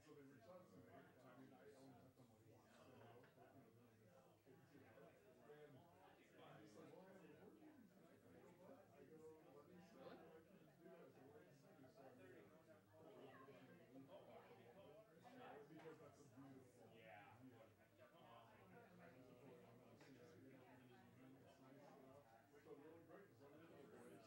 so they reached out to me, and I mean, I only met them like once, so, you know, kids, you know, and I'm just like, well, we're working. I go, what? I go, let me see what I can do. I said, let me see. So I mean, because that's a beautiful view. And I just feel like I'm going to see that, you know, it's nice, you know. So really great, because I'm really great.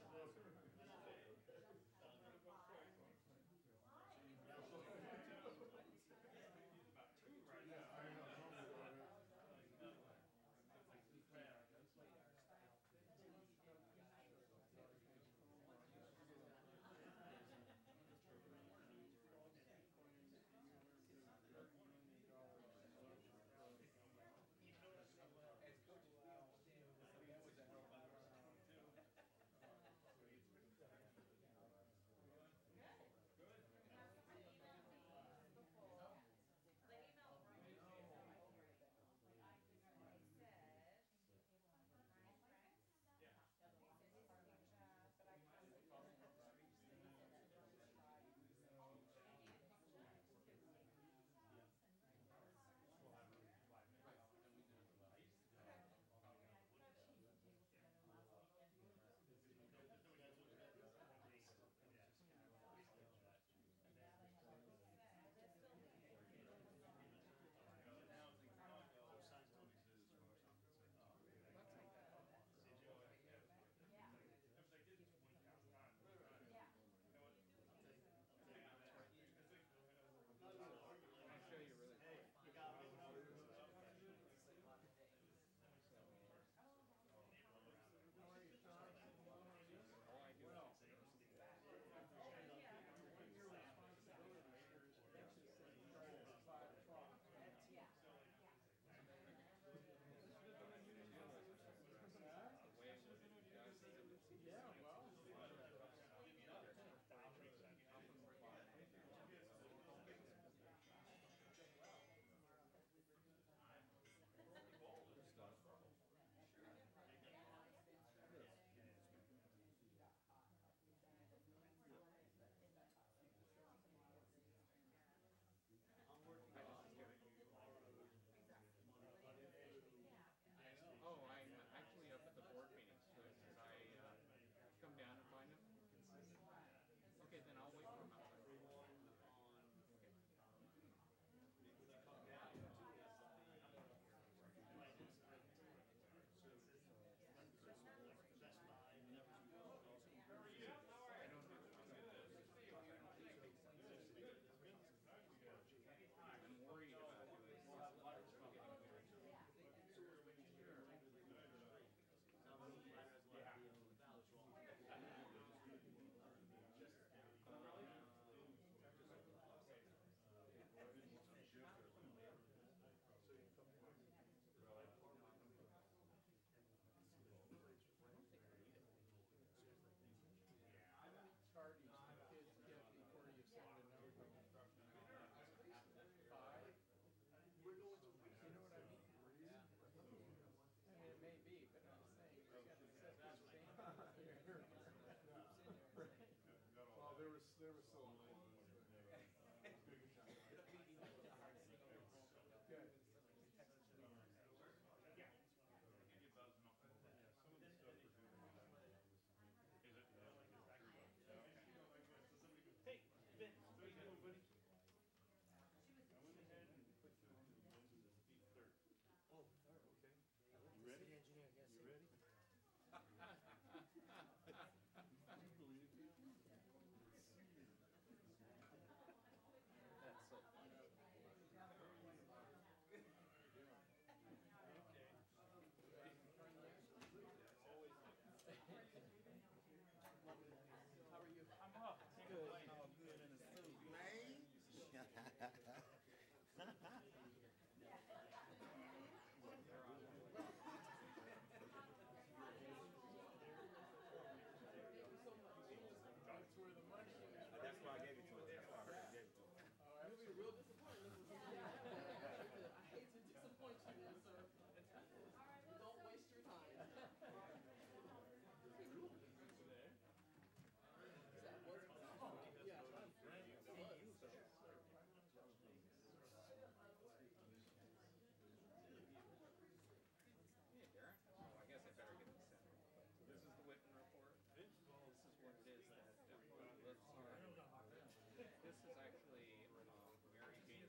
is actually Mary Jane comparison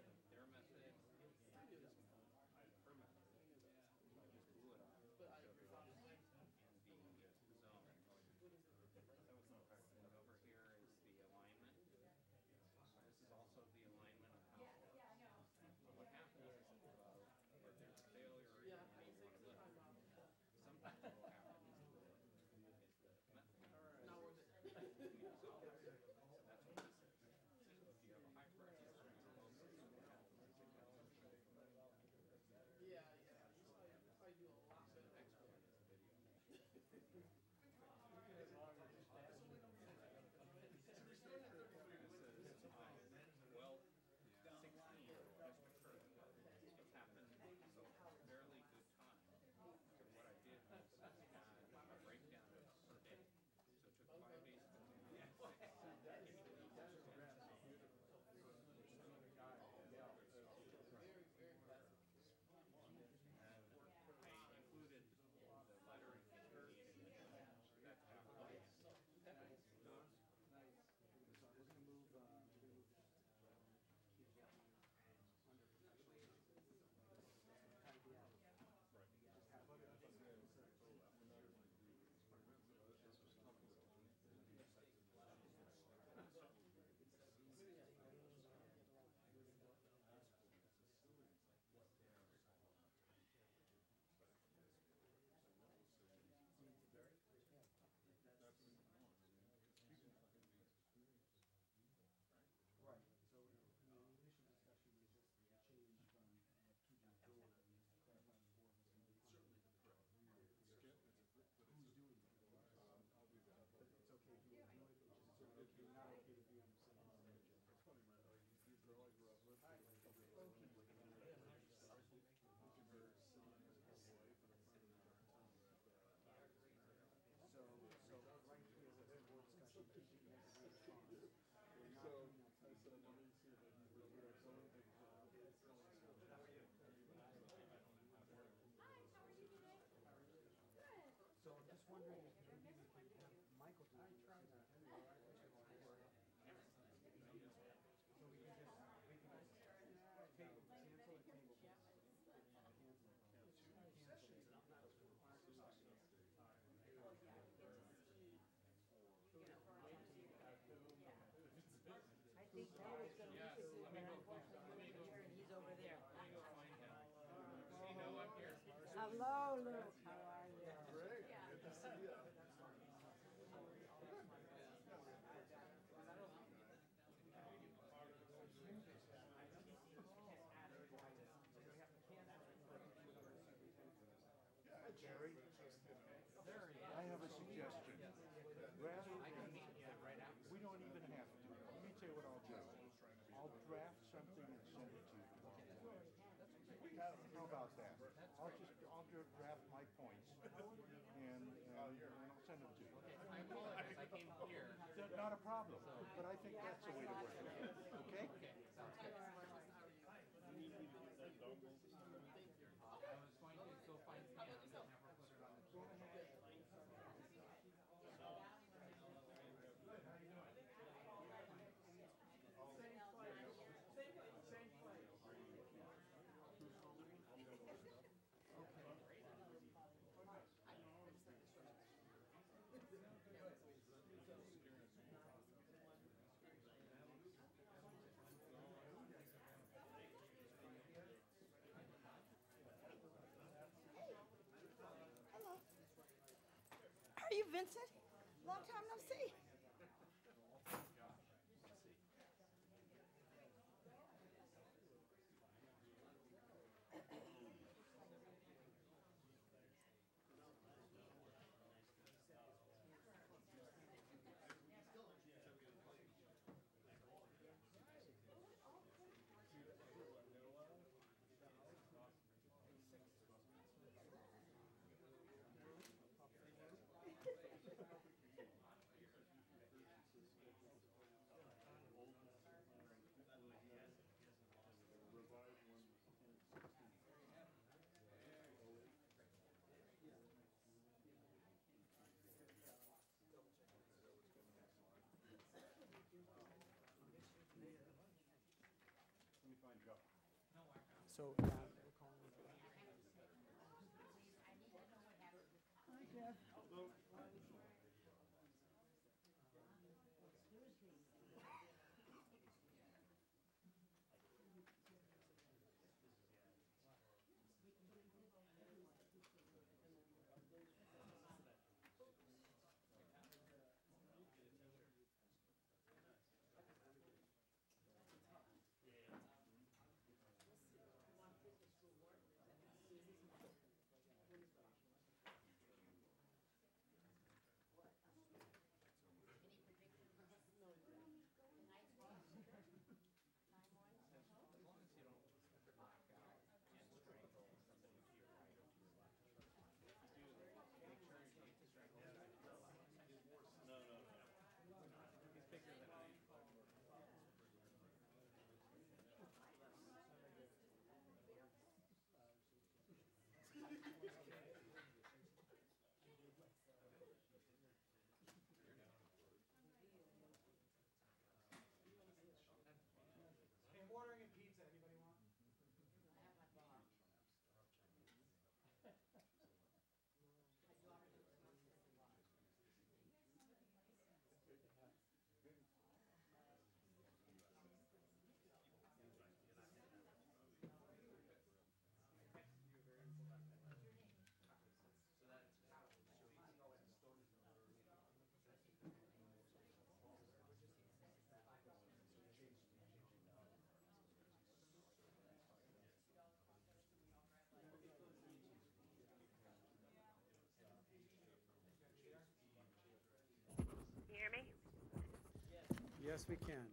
of their method and her method. So I just blew it up, showed it in the zone. And over here is the alignment. This is also the alignment of how. So what happens is if there's a failure in any one lift, sometimes what will happen is the method. Not worth it. So that's what this is. If you have a high pressure and a low pressure, Yeah. I do a lot better. export this video. Well, 16 just occurred. It's happened so fairly good time. So what I did was had a breakdown per day. So it took 5 days to complete 6. I included the lettering history in that halfway. Right, so the initial discussion was just a change from two to door, and clarify the board was going to be certainly correct. Who's doing it? I'll do that. But it's okay if you do it, it's just okay, not okay to be on the same page. It's funny, man. You girl I grew up with. You can hear her son, his wife, and a friend of ours. So right here, with the board discussion, keeping it as a response. We're not So doing that I said, let me see if I can do it. So I think, So I'm just wondering if maybe we can have Michael do it. So we can just, table, cancel the table. I think Paul was going to Yes, visit you, let me but go. unfortunately you're here and he's over there. Let me go find him. Does he know I'm here? Hello, Luke. How are you? great, good to see you. Jerry, I have a suggestion. Rather I can than, meet you right after. we don't even have to. Let me tell you what I'll do. I'll draft something and send it to you. How about that? I'll draft my points and I'll send them to you. I apologize. I came here. Not a problem, but I think that's the way to work it. Okay? Okay, sounds good. I was going to go find Pam and have her put it on the Go ahead. Hello. Are you Vincent? Long time no see. So, yeah, we're calling it. Hi, Jeff. As long as you don't knock out and strangle somebody to your right or to your left. If you do, make sure you aim to strangle the guy to your left. He's bigger than I am. Hey, I'm ordering a pizza. Anybody want? Can you hear me? Yes, we can.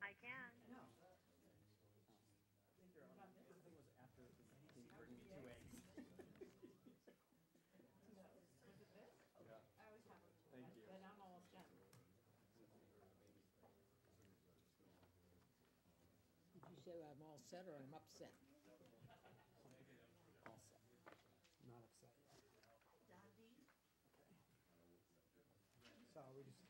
I can. Thank you. But I'm almost done. Did you say I'm all set or I'm upset? All set. Not upset yet. So we just.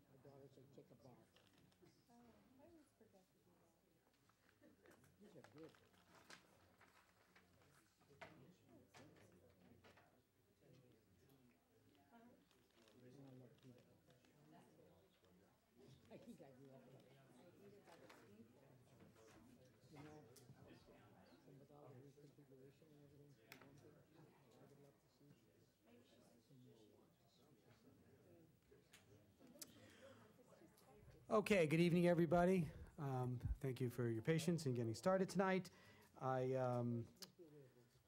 My daughter said take a bath. I always forget to do that. These are good. I love pizza. I think I love it. You know, and with all the reconfiguration and everything, the one thing I would love to see some more Okay, good evening, everybody. Thank you for your patience in getting started tonight. I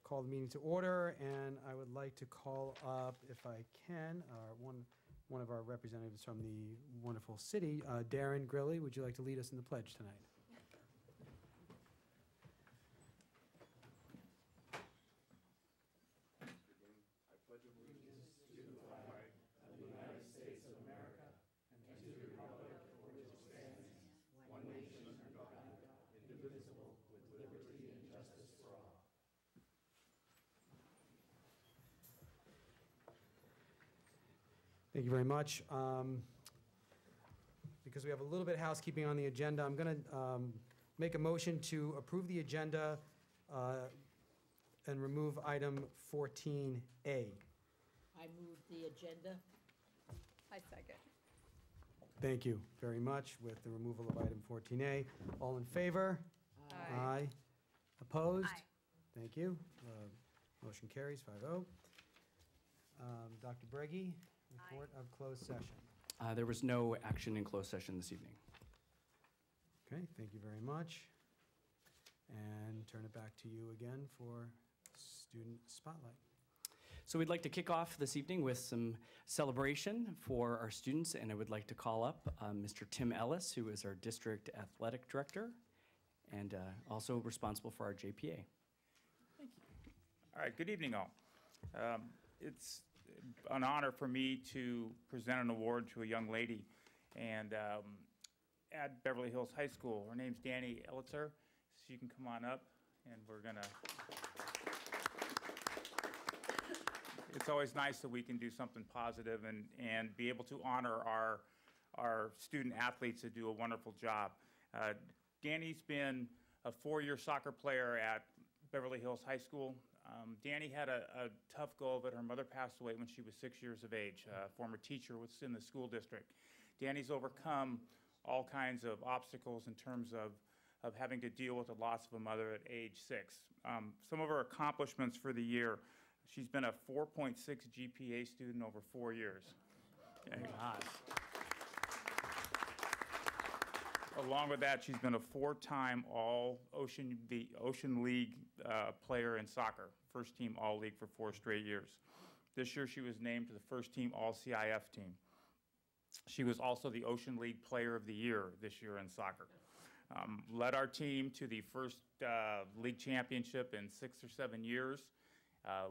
call the meeting to order, and I would like to call up, if I can, one of our representatives from the wonderful city, Darren Grilly. Would you like to lead us in the pledge tonight? Thank you very much. Because we have a little bit of housekeeping on the agenda, I'm going to make a motion to approve the agenda and remove item 14A. I move the agenda. I second. Thank you very much with the removal of item 14A. All in favor? Aye. Opposed? Aye. Thank you. Motion carries 5-0. Dr. Breggy, report of closed session. There was no action in closed session this evening. Okay, thank you very much. And turn it back to you again for student spotlight. So we'd like to kick off this evening with some celebration for our students, and I would like to call up Mr. Tim Ellis, who is our District Athletic Director and also responsible for our JPA. All right, good evening all. It's an honor for me to present an award to a young lady and at Beverly Hills High School. Her name's Danny Elitzer. So you can come on up and we're gonna. It's always nice that we can do something positive and be able to honor our student athletes that do a wonderful job. Danny's been a 4-year soccer player at Beverly Hills High School. Danny had a tough go of it. Her mother passed away when she was 6 years of age. A former teacher was in the school district. Danny's overcome all kinds of obstacles in terms of having to deal with the loss of a mother at age 6. Some of her accomplishments for the year: she's been a 4.6 GPA student over 4 years. Okay. Along with that, she's been a 4-time All-Ocean League player in soccer, first team All-League for 4 straight years. This year, she was named to the first team All-CIF team. She was also the Ocean League Player of the Year this year in soccer. Led our team to the first league championship in 6 or 7 years.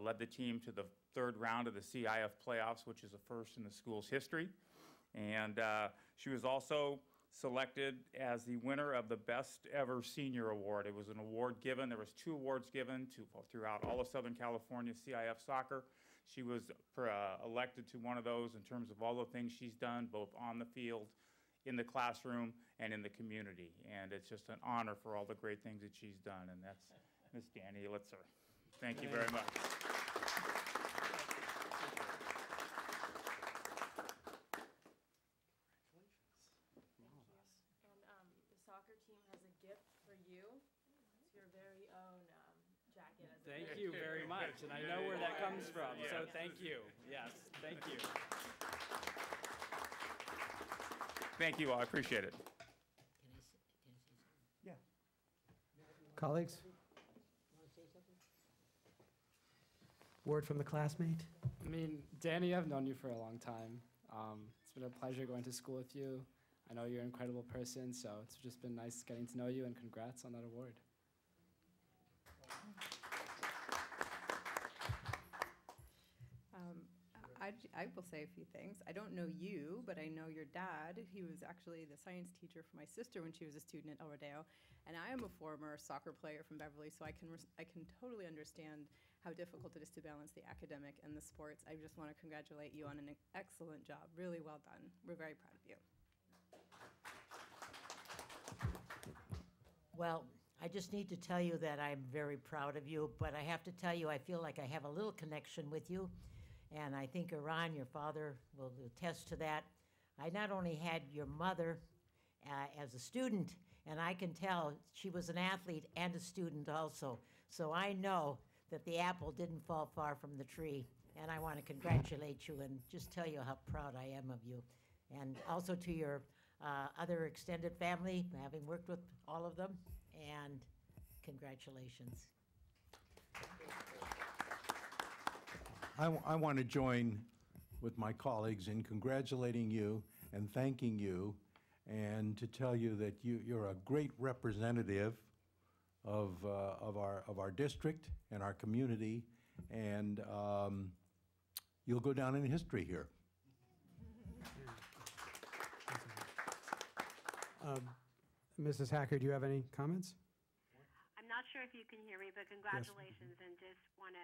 Led the team to the 3rd round of the CIF playoffs, which is a first in the school's history. And she was also selected as the winner of the Best Ever Senior Award. It was an award given. There was 2 awards given throughout all of Southern California CIF soccer. She was elected to one of those in terms of all the things she's done, both on the field, in the classroom, and in the community. And it's just an honor for all the great things that she's done. And that's Miss Danny Elitzer. Thank you very much. The soccer team has a gift for you. It's your very own jacket. Thank you very much, and I know where that comes from, so thank you. Yes, thank you. Thank you all. I appreciate it. Yeah. Colleagues? Word from the classmate? I mean, Danny, I've known you for a long time. It's been a pleasure going to school with you. I know you're an incredible person, so it's just been nice getting to know you, and congrats on that award. I will say a few things. I don't know you, but I know your dad. He was actually the science teacher for my sister when she was a student at El Rodeo, and I am a former soccer player from Beverly, so I can totally understand how difficult it is to balance the academic and the sports. I just want to congratulate you on an excellent job. Really well done. We're very proud of you. Well, I just need to tell you that I'm very proud of you, but I have to tell you, I feel like I have a little connection with you. And I think Iran, your father, will attest to that. I not only had your mother as a student, and I can tell she was an athlete and a student also. So I know that the apple didn't fall far from the tree. And I want to congratulate you and just tell you how proud I am of you. And also to your other extended family, having worked with all of them, and congratulations. I want to join with my colleagues in congratulating you and thanking you, and to tell you that you're a great representative of our district and our community, and you'll go down in history here. Mrs. Hacker, do you have any comments? I'm not sure if you can hear me, but congratulations, and just want to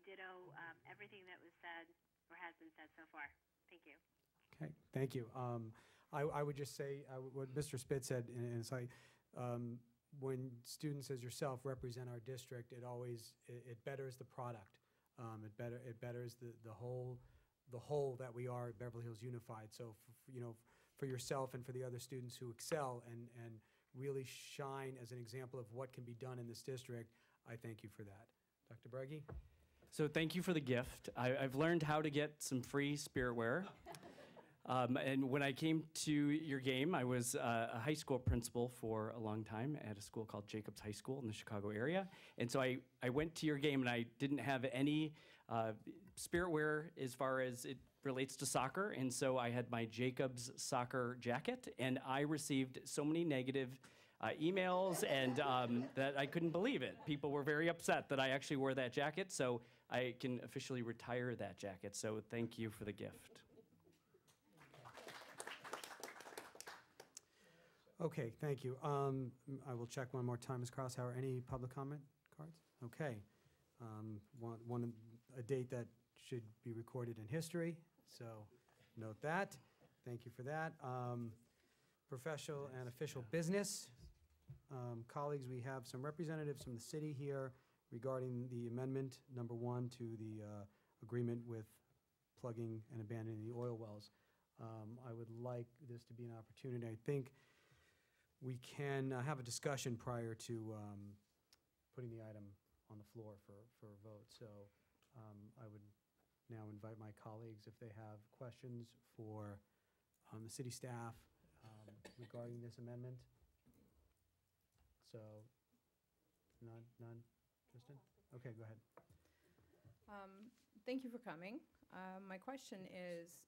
ditto everything that was said or has been said so far. Thank you. Okay, thank you. I would just say what Mr. Spitz said, and it's like when students as yourself represent our district, it betters the product. It betters the whole that we are at Beverly Hills Unified. So for yourself and for the other students who excel and really shine as an example of what can be done in this district, I thank you for that. Dr. Breggy? So thank you for the gift. I've learned how to get some free spiritware. And when I came to your game, I was a high school principal for a long time at a school called Jacobs High School in the Chicago area. And so I went to your game, and I didn't have any spiritware as far as it relates to soccer. And so I had my Jacobs soccer jacket, and I received so many negative emails and that I couldn't believe it. People were very upset that I actually wore that jacket, so I can officially retire that jacket. So thank you for the gift. Okay, thank you. I will check one more time, Ms. Crosshauer. Any public comment cards? Okay. A date that should be recorded in history, so note that. Thank you for that. Professional and official business. Colleagues, we have some representatives from the city here regarding the amendment number 1 to the agreement with plugging and abandoning the oil wells. I would like this to be an opportunity. I think we can have a discussion prior to putting the item on the floor for a vote. So I would now invite my colleagues if they have questions for the city staff regarding this amendment. So, none? Kristen? Okay, go ahead. Thank you for coming. My question is,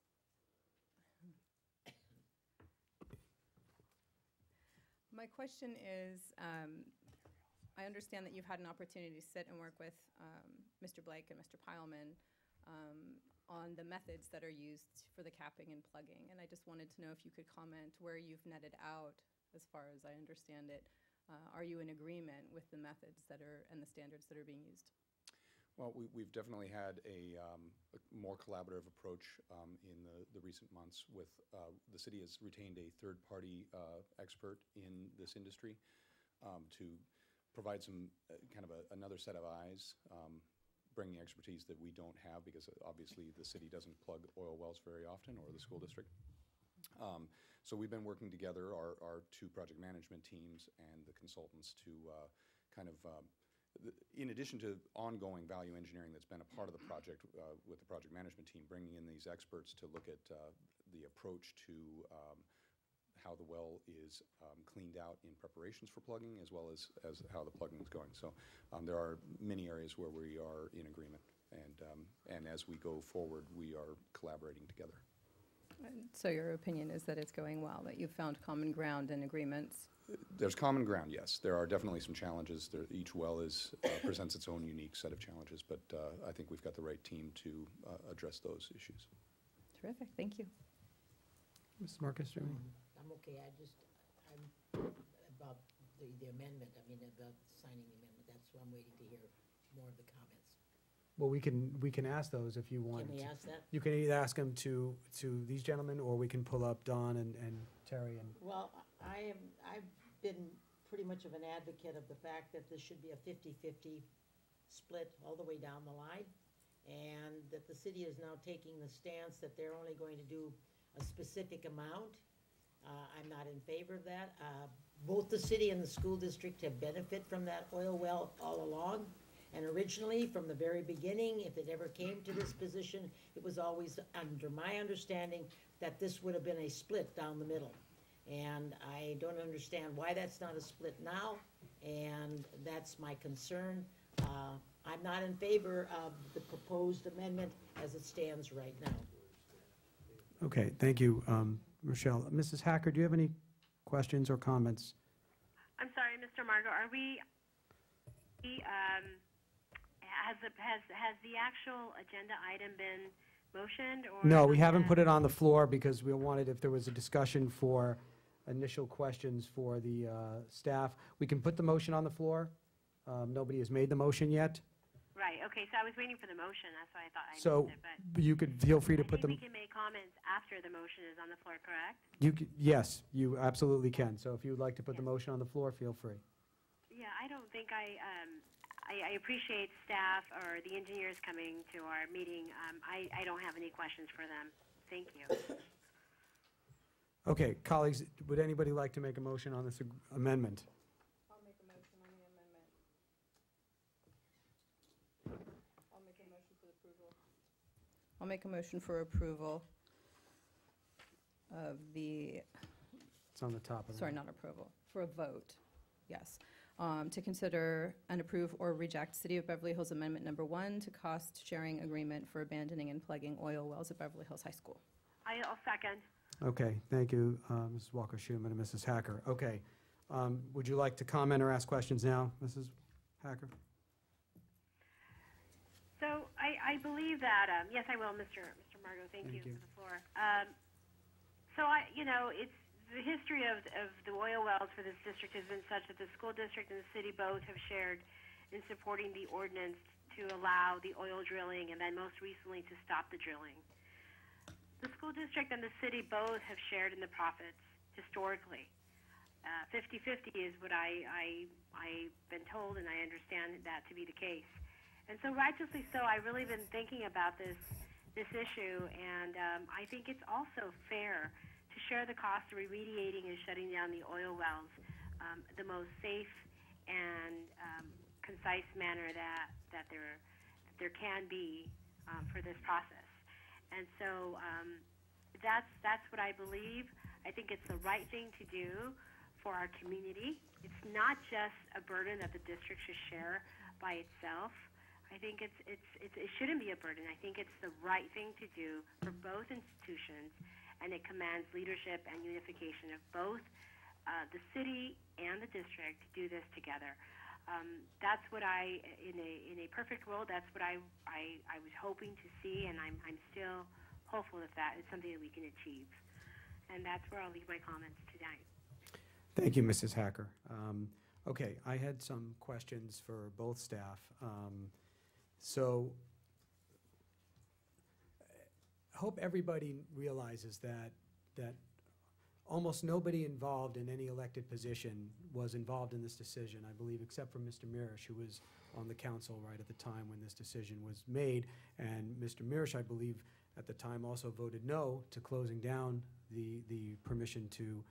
I understand that you've had an opportunity to sit and work with Mr. Blake and Mr. Pileman on the methods that are used for the capping and plugging. And I just wanted to know if you could comment where you've netted out, as far as I understand it. Are you in agreement with the methods that are and the standards that are being used? Well, we've definitely had a more collaborative approach in the recent months. With the city has retained a third-party expert in this industry to provide some kind of another set of eyes, bringing expertise that we don't have, because obviously the city doesn't plug oil wells very often, or the school district. So we've been working together, our 2 project management teams and the consultants, to kind of in addition to ongoing value engineering that's been a part of the project with the project management team, bringing in these experts to look at the approach to how the well is cleaned out in preparations for plugging, as well as how the plugging is going. So there are many areas where we are in agreement, and as we go forward, we are collaborating together. So your opinion is that it's going well, that you've found common ground and agreements? There's common ground, yes. There are definitely some challenges. Each well presents its own unique set of challenges, but I think we've got the right team to address those issues. Terrific, thank you. Mrs. Marcus? I'm okay. I'm about the amendment, about signing the amendment. That's what I'm waiting to hear more of the comments. Well, we can ask those if you want. Can we ask that? You can either ask them to these gentlemen, or we can pull up Don and Terry. Well, I've been pretty much of an advocate of the fact that this should be a 50-50 split all the way down the line, and that the city is now taking the stance that they're only going to do a specific amount. I'm not in favor of that. Both the city and the school district have benefited from that oil well all along. And originally, from the very beginning, if it ever came to this position, it was always under my understanding that this would have been a split down the middle. And I don't understand why that's not a split now, and that's my concern. I'm not in favor of the proposed amendment as it stands right now. Okay, thank you, Rochelle. Mrs. Hacker, do you have any questions or comments? I'm sorry, Mr. Margot, are we, has the actual agenda item been motioned, or? No, we haven't put it on the floor because we wanted, if there was a discussion for initial questions for the staff, we can put the motion on the floor. Nobody has made the motion yet. Right, okay, so I was waiting for the motion, that's why I thought I So missed it, but. you could feel free to put them. We can make comments after the motion is on the floor, correct? Yes, you absolutely can. So if you'd like to put the motion on the floor, feel free. Yeah, I don't think I appreciate staff or the engineers coming to our meeting. I don't have any questions for them. Thank you. Okay, colleagues, would anybody like to make a motion on this amendment? I'll make a motion on the amendment. I'll make a motion for approval. I'll make a motion for approval. of the, It's on the top of the. sorry, not approval, for a vote, yes. To consider and approve or reject City of Beverly Hills Amendment Number 1 to cost sharing agreement for abandoning and plugging oil wells at Beverly Hills High School. I'll second. Okay, thank you, Mrs. Walker-Schuman and Mrs. Hacker. Okay, would you like to comment or ask questions now, Mrs. Hacker? So I believe that, yes, I will, Mr. Margot, thank you for the floor. So it's the history of the oil wells for this district has been such that the school district and the city both have shared in supporting the ordinance to allow the oil drilling and then most recently to stop the drilling. The school district and the city both have shared in the profits historically. 50-50 is what I've been told, and I understand that to be the case. And so righteously so, I've really been thinking about this issue, and I think it's also fair to share the cost of remediating and shutting down the oil wells the most safe and concise manner that there can be for this process. And so that's what I believe. I think it's the right thing to do for our community. It's not just a burden that the district should share by itself. I think it shouldn't be a burden. I think it's the right thing to do for both institutions, and it commands leadership and unification of both the city and the district to do this together. That's what in a perfect world, that's what I was hoping to see, and I'm still hopeful that is something that we can achieve. And that's where I'll leave my comments tonight. Thank you, Mrs. Hacker. Okay, I had some questions for both staff. So I hope everybody realizes that almost nobody involved in any elected position was involved in this decision, I believe, except for Mr. Mirish, who was on the council right at the time when this decision was made. And Mr. Mirish, I believe, at the time also voted no to closing down the permission to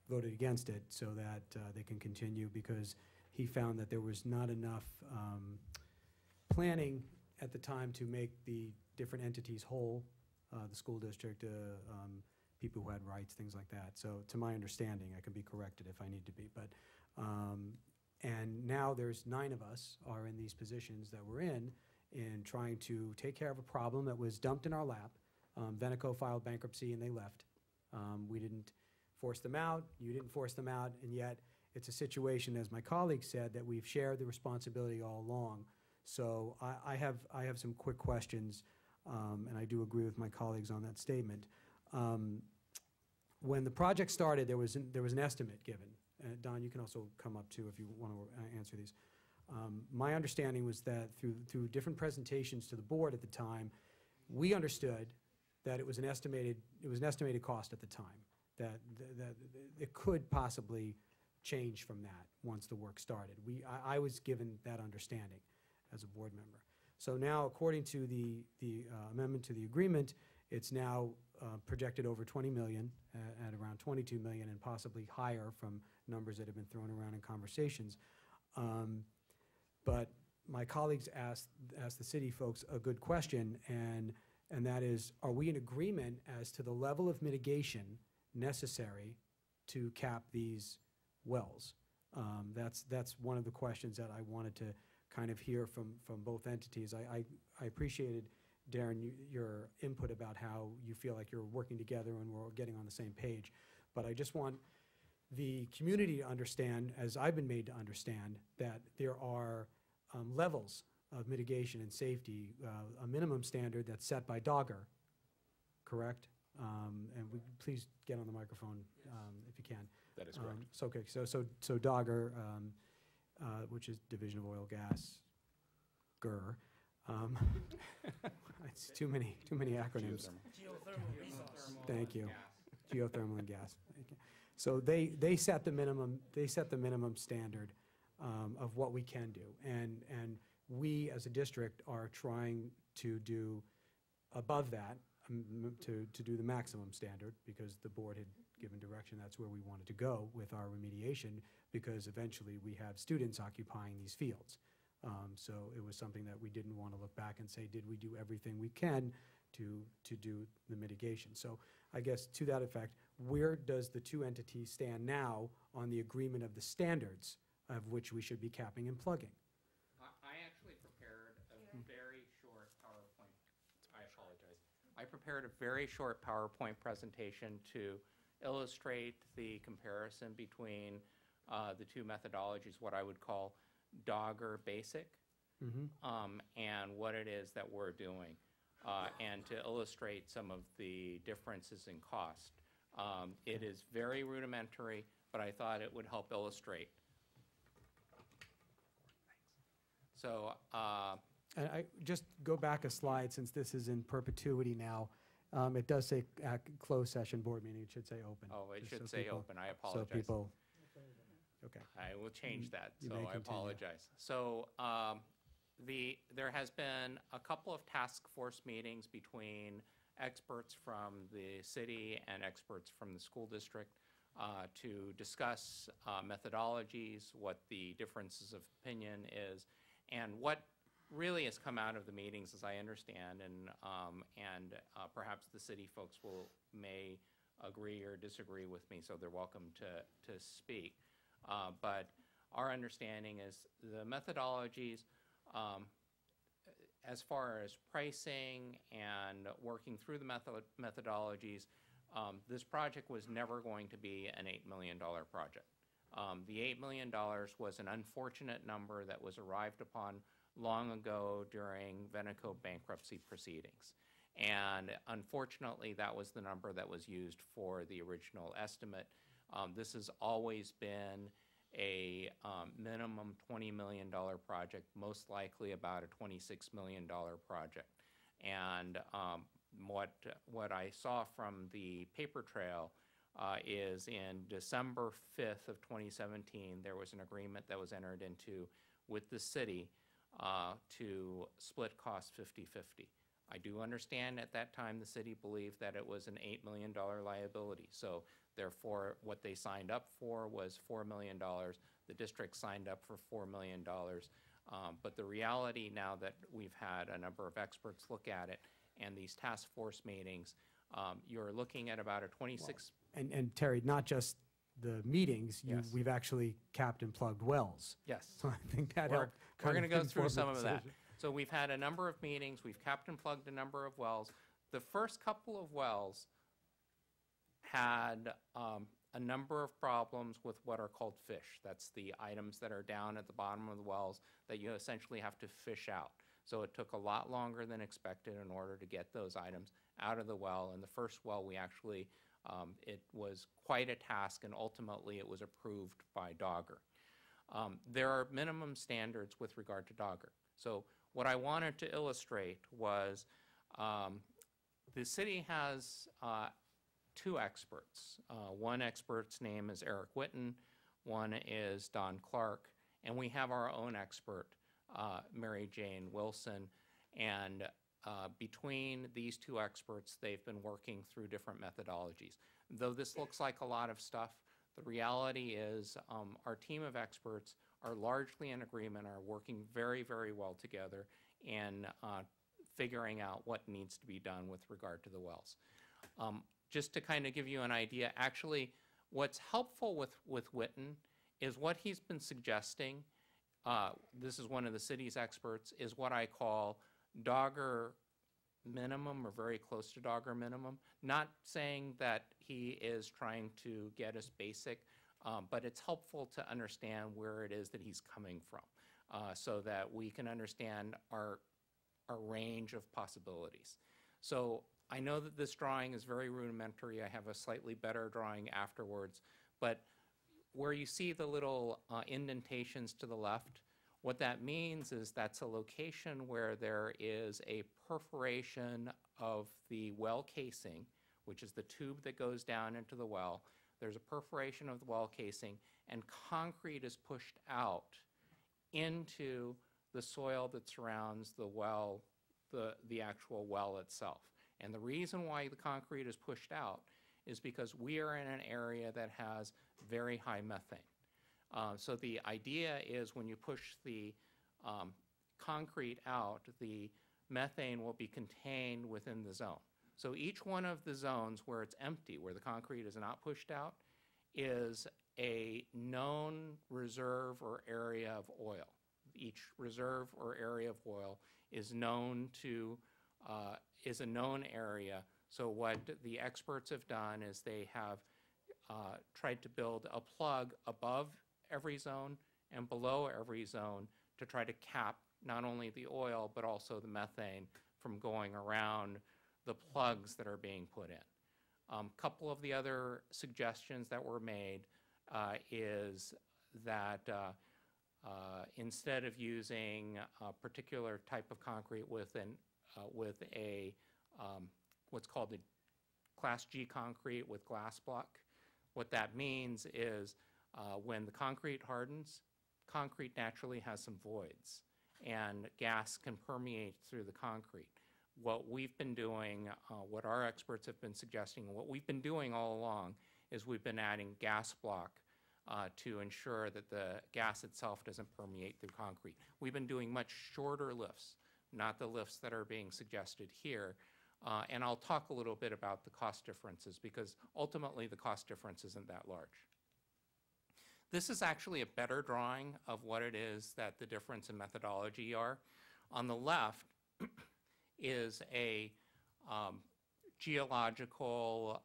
voted against it so that they can continue, because he found that there was not enough planning at the time to make the different entities whole, the school district, people who had rights, things like that. So to my understanding, I can be corrected if I need to be, but and now there's 9 of us are in these positions that we're in trying to take care of a problem that was dumped in our lap. Veneco filed bankruptcy and they left. We didn't force them out, you didn't force them out, and yet it's a situation, as my colleague said, that we've shared the responsibility all along. So I have some quick questions, and I do agree with my colleagues on that statement. When the project started, there was an estimate given. Don, you can also come up too if you want to answer these. My understanding was that through different presentations to the board at the time, we understood that it was an estimated cost at the time, that it could possibly change from that once the work started. I was given that understanding as a board member. So now, according to the amendment to the agreement, it's now projected over 20 million, at around 22 million, and possibly higher from numbers that have been thrown around in conversations. But my colleagues asked the city folks a good question, and that is, are we in agreement as to the level of mitigation necessary to cap these wells? That's one of the questions that I wanted to kind of hear from both entities. I appreciated, Darren, your input about how you feel like you're working together and we're getting on the same page. But I just want the community to understand, as I've been made to understand, that there are levels of mitigation and safety, a minimum standard that's set by Dogger, correct? And please get on the microphone if you can. That is correct. So Dogger, which is Division of Oil Gas, GER. It's too many acronyms. Geothermal resource. Thank you. Geothermal and gas. Thank you. So they set the minimum. They set the minimum standard of what we can do, and we as a district are trying to do above that, to do the maximum standard, because the board had given direction that's where we wanted to go with our remediation, because eventually we have students occupying these fields. So it was something that we didn't want to look back and say, did we do everything we can to do the mitigation. So I guess to that effect, where does the two entities stand now on the agreement of the standards of which we should be capping and plugging? I actually prepared a very short PowerPoint. I apologize. I prepared a very short PowerPoint presentation to illustrate the comparison between the two methodologies, what I would call Dogger Basic, and what it is that we're doing, and to illustrate some of the differences in cost. It is very rudimentary, but I thought it would help illustrate. So, and I just go back a slide, since this is in perpetuity now. It does say closed session board meeting. It should say open. Oh, it just should so say people- open. I apologize. So people, okay. I will change that, You so may I continue. apologize. So there has been a couple of task force meetings between experts from the city and experts from the school district to discuss methodologies, what the differences of opinion is, and what really has come out of the meetings, as I understand, and perhaps the city folks may agree or disagree with me, so they're welcome to speak. But our understanding is the methodologies, as far as pricing and working through the methodologies, this project was never going to be an $8 million project. The $8 million was an unfortunate number that was arrived upon long ago during Veneco bankruptcy proceedings. And unfortunately, that was the number that was used for the original estimate. This has always been a minimum $20 million project, most likely about a $26 million project. And what I saw from the paper trail is in December 5th of 2017, there was an agreement that was entered into with the city to split costs 50-50. I do understand at that time the city believed that it was an $8 million liability. So therefore, what they signed up for was $4 million. The district signed up for $4 million. But the reality now that we've had a number of experts look at it and these task force meetings, you're looking at about a 26. And Terry, not just the meetings, Yes. we've actually capped and plugged wells. Yes. So I think that We're helped. going to kind go of through inform some the of that. decision. So we've had a number of meetings. We've capped and plugged a number of wells. The first couple of wells had a number of problems with what are called fish. That's the items that are down at the bottom of the wells that you essentially have to fish out. So it took a lot longer than expected in order to get those items out of the well. And the first well, we actually, it was quite a task, and ultimately it was approved by Dogger. There are minimum standards with regard to Dogger. So what I wanted to illustrate was the city has two experts. One expert's name is Eric Whitten, one is Don Clark, and we have our own expert, Mary Jane Wilson. And between these two experts, they've been working through different methodologies. Though this looks like a lot of stuff, the reality is our team of experts are largely in agreement, are working very, very well together in figuring out what needs to be done with regard to the wells. Just to kind of give you an idea, actually, what's helpful with Whitten is what he's been suggesting. This is one of the city's experts, is what I call Dogger minimum, or very close to Dogger minimum. Not saying that he is trying to get us basic, but it's helpful to understand where it is that he's coming from, so that we can understand our range of possibilities. So I know that this drawing is very rudimentary. I have a slightly better drawing afterwards, but where you see the little indentations to the left, what that means is that's a location where there is a perforation of the well casing, which is the tube that goes down into the well. There's a perforation of the well casing, and concrete is pushed out into the soil that surrounds the well, the actual well itself. And the reason why the concrete is pushed out is because we are in an area that has very high methane. So the idea is when you push the concrete out, the methane will be contained within the zone. So each one of the zones where it's empty, where the concrete is not pushed out, is a known reserve or area of oil. Each reserve or area of oil is known to, is a known area. So what the experts have done is they have tried to build a plug above every zone and below every zone to try to cap not only the oil but also the methane from going around the plugs that are being put in. Couple of the other suggestions that were made is that instead of using a particular type of concrete with a what's called a Class G concrete with glass block, what that means is when the concrete hardens, concrete naturally has some voids, and gas can permeate through the concrete. What we've been doing, what our experts have been suggesting, what we've been doing all along is we've been adding gas block to ensure that the gas itself doesn't permeate through concrete. We've been doing much shorter lifts, not the lifts that are being suggested here. And I'll talk a little bit about the cost differences because ultimately the cost difference isn't that large. This is actually a better drawing of what it is that the difference in methodology are. On the left is a geological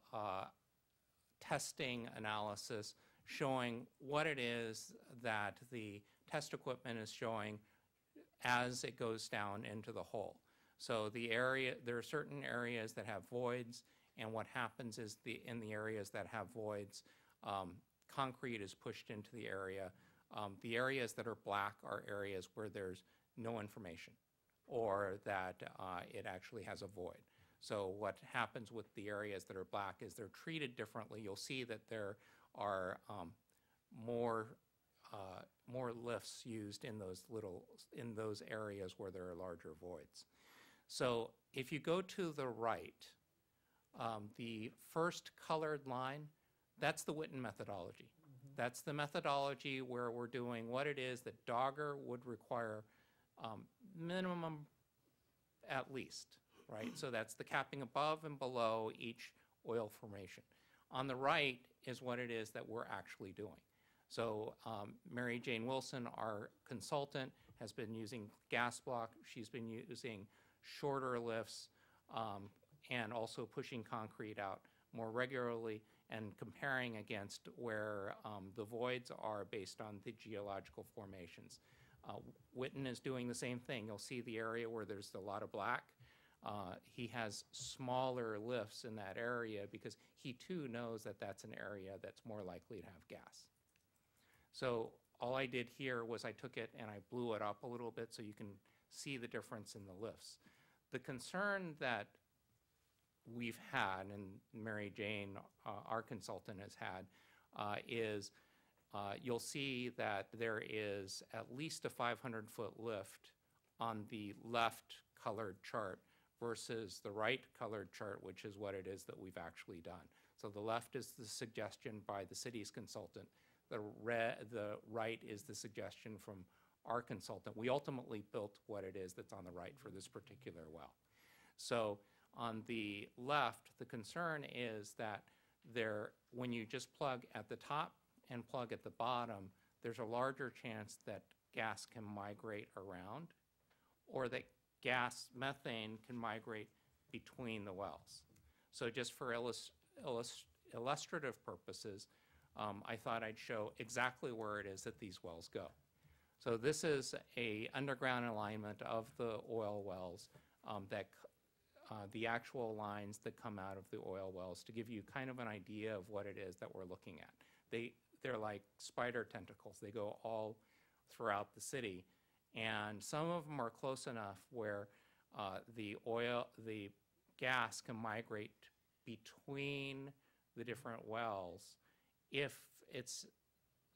testing analysis showing what it is that the test equipment is showing as it goes down into the hole. So the area, there are certain areas that have voids, and what happens is in the areas that have voids, concrete is pushed into the area. The areas that are black are areas where there's no information or that it actually has a void. So what happens with the areas that are black is they're treated differently. You'll see that there are more lifts used in those areas where there are larger voids. So if you go to the right, the first colored line, that's the Witten methodology. That's the methodology where we're doing what it is that Dogger would require minimum at least, right? So that's the capping above and below each oil formation. On the right is what it is that we're actually doing. So Mary Jane Wilson, our consultant, has been using gas block. She's been using shorter lifts and also pushing concrete out more regularly and comparing against where the voids are based on the geological formations. Witten is doing the same thing. You'll see the area where there's a lot of black. He has smaller lifts in that area because he too knows that that's an area that's more likely to have gas. So all I did here was I took it and I blew it up a little bit so you can see the difference in the lifts. The concern that we've had, and Mary Jane, our consultant, has had, is you'll see that there is at least a 500-foot lift on the left colored chart versus the right colored chart, which is what it is that we've actually done. So the left is the suggestion by the city's consultant. The right is the suggestion from our consultant. We ultimately built what it is that's on the right for this particular well. So on the left, the concern is that when you just plug at the top and plug at the bottom, there's a larger chance that gas can migrate around or that methane can migrate between the wells. So just for illustrative purposes, I thought I'd show exactly where it is that these wells go. So this is a underground alignment of the oil wells the actual lines that come out of the oil wells to give you kind of an idea of what it is that we're looking at. They're like spider tentacles. They go all throughout the city. And some of them are close enough where the gas can migrate between the different wells if it's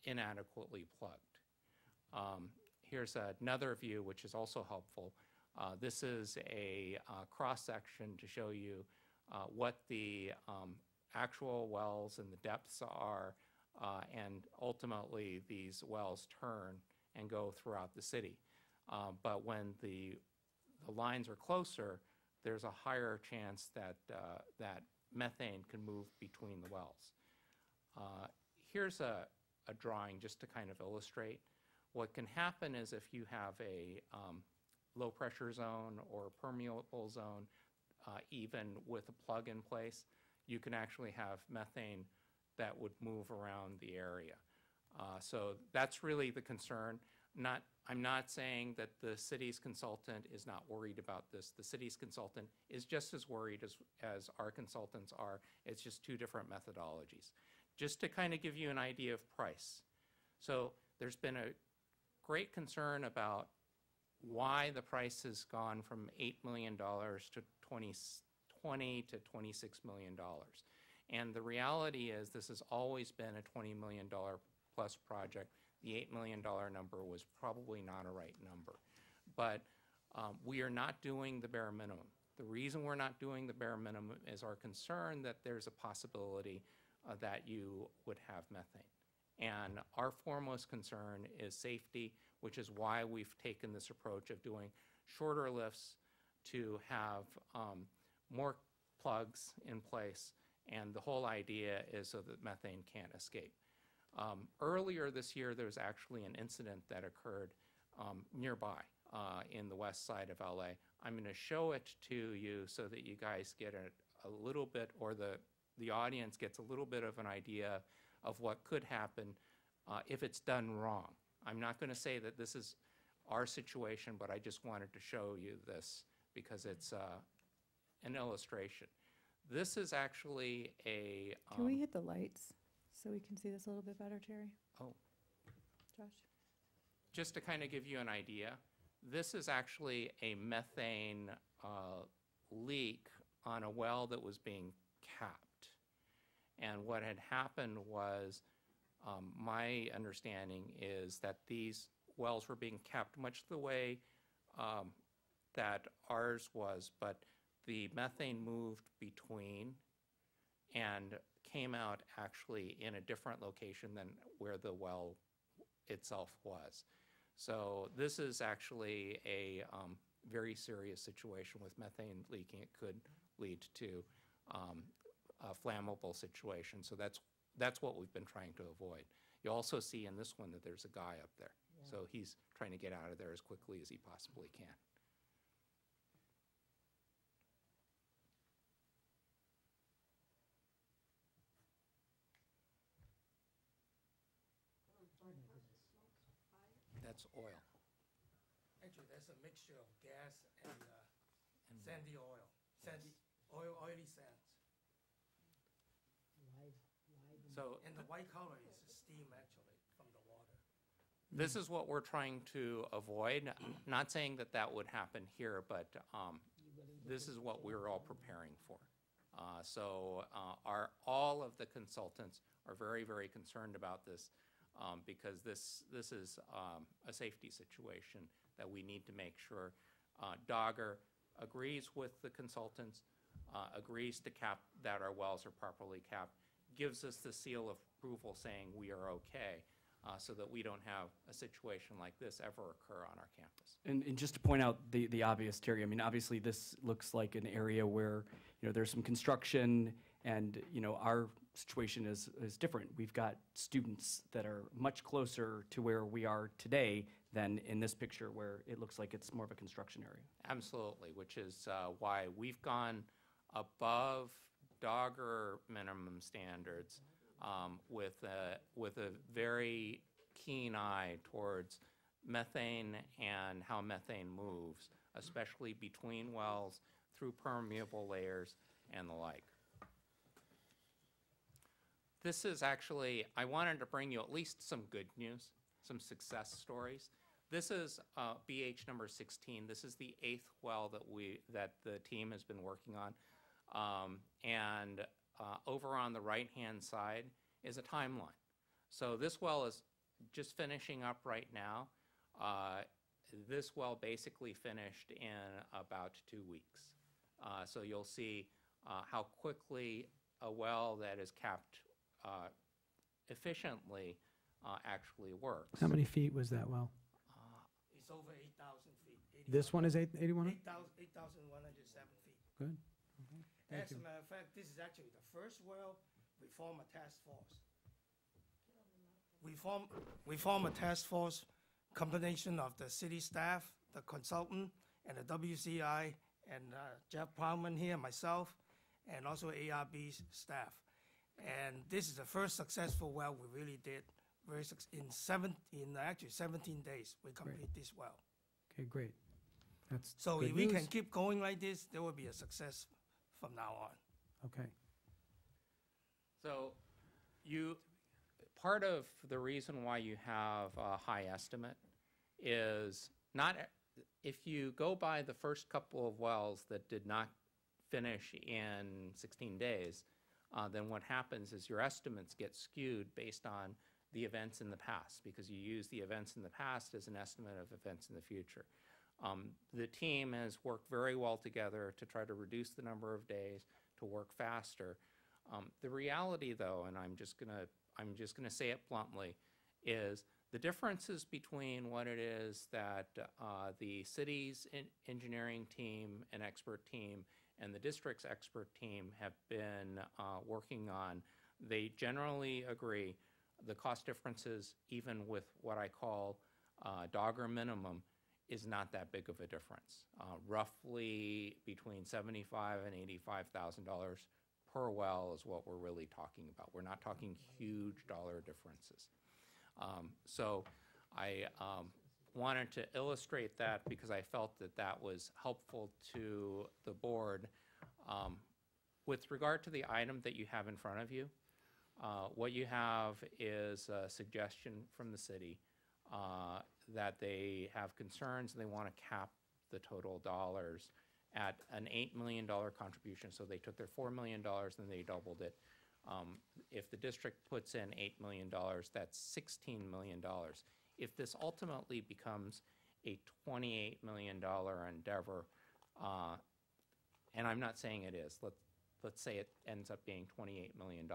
inadequately plugged. Here's another view which is also helpful. This is a cross-section to show you what the actual wells and the depths are, and ultimately these wells turn and go throughout the city. But when the the lines are closer, there's a higher chance that, that methane can move between the wells. Here's a drawing just to kind of illustrate. What can happen is if you have a low pressure zone or permeable zone, even with a plug in place, you can actually have methane that would move around the area. So that's really the concern. I'm not saying that the city's consultant is not worried about this. The city's consultant is just as worried as our consultants are. It's just two different methodologies. Just to kind of give you an idea of price. So there's been a great concern about why the price has gone from $8 million to $20 to $26 million. And the reality is this has always been a $20 million plus project. The $8 million number was probably not a right number. But we are not doing the bare minimum. The reason we're not doing the bare minimum is our concern that there's a possibility that you would have methane. And our foremost concern is safety, which is why we've taken this approach of doing shorter lifts to have more plugs in place. And the whole idea is so that methane can't escape. Earlier this year, there was actually an incident that occurred nearby in the west side of LA. I'm going to show it to you so that you guys get a little bit, or the audience gets a little bit of an idea of what could happen if it's done wrong. I'm not going to say that this is our situation, but I just wanted to show you this because it's an illustration. This is actually a... Can we hit the lights so we can see this a little bit better, Terry? Oh. Josh? Just to kind of give you an idea, this is actually a methane leak on a well that was being capped. And what had happened was, my understanding is that these wells were being capped much the way that ours was, but the methane moved between and came out actually in a different location than where the well itself was. So this is actually a very serious situation with methane leaking. It could lead to a flammable situation. So that's what we've been trying to avoid. You also see in this one that there's a guy up there. Yeah. So he's trying to get out of there as quickly as he possibly can. That's oil. Actually, that's a mixture of gas and sandy oil. Oily sands. So, and the white color is steam actually from the water. This is what we're trying to avoid. Not saying that that would happen here, but this is what we're all preparing for. All of the consultants are very, very concerned about this because this is a safety situation that we need to make sure. Dogger agrees with the consultants, agrees to cap that our wells are properly capped, gives us the seal of approval saying we are okay, so that we don't have a situation like this ever occur on our campus. And just to point out the obvious, Terry, I mean, obviously this looks like an area where, there's some construction and, our situation is different. We've got students that are much closer to where we are today than in this picture where it looks like it's more of a construction area. Absolutely, which is why we've gone above Dogger minimum standards with a very keen eye towards methane and how methane moves, especially between wells, through permeable layers, and the like. This is actually, I wanted to bring you at least some good news, some success stories. This is BH number 16. This is the 8th well that the team has been working on. Over on the right-hand side is a timeline. So this well is just finishing up right now. This well basically finished in about 2 weeks. So you'll see how quickly a well that is capped efficiently actually works. How many feet was that well? It's over 8,000 feet, This one is 81? 8,107 feet. Good. As a matter of fact, this is actually the first well we form a task force. We form a task force combination of the city staff, the consultant, and the WCI, and Jeff Plowman here, myself, and also ARB's staff. And this is the first successful well we really did. Actually 17 days, we complete this well. Okay, great. That's So good if we news. can keep going like this, there will be a success from now on. Okay. So part of the reason why you have a high estimate is not, if you go by the first couple of wells that did not finish in 16 days, then what happens is your estimates get skewed based on the events in the past, because you use the events in the past as an estimate of events in the future. The team has worked very well together to try to reduce the number of days, to work faster. The reality, though, and I'm just gonna say it bluntly, is the differences between what it is that the city's engineering team and expert team and the district's expert team have been working on. They generally agree the cost differences, even with what I call Dogger minimum, is not that big of a difference. Roughly between $75,000 and $85,000 per well is what we're really talking about. We're not talking huge dollar differences. So I wanted to illustrate that because I felt that that was helpful to the board. With regard to the item that you have in front of you, what you have is a suggestion from the city that they have concerns and they want to cap the total dollars at an $8 million contribution. So they took their $4 million and they doubled it. If the district puts in $8 million, that's $16 million. If this ultimately becomes a $28 million endeavor, and I'm not saying it is, let's say it ends up being $28 million,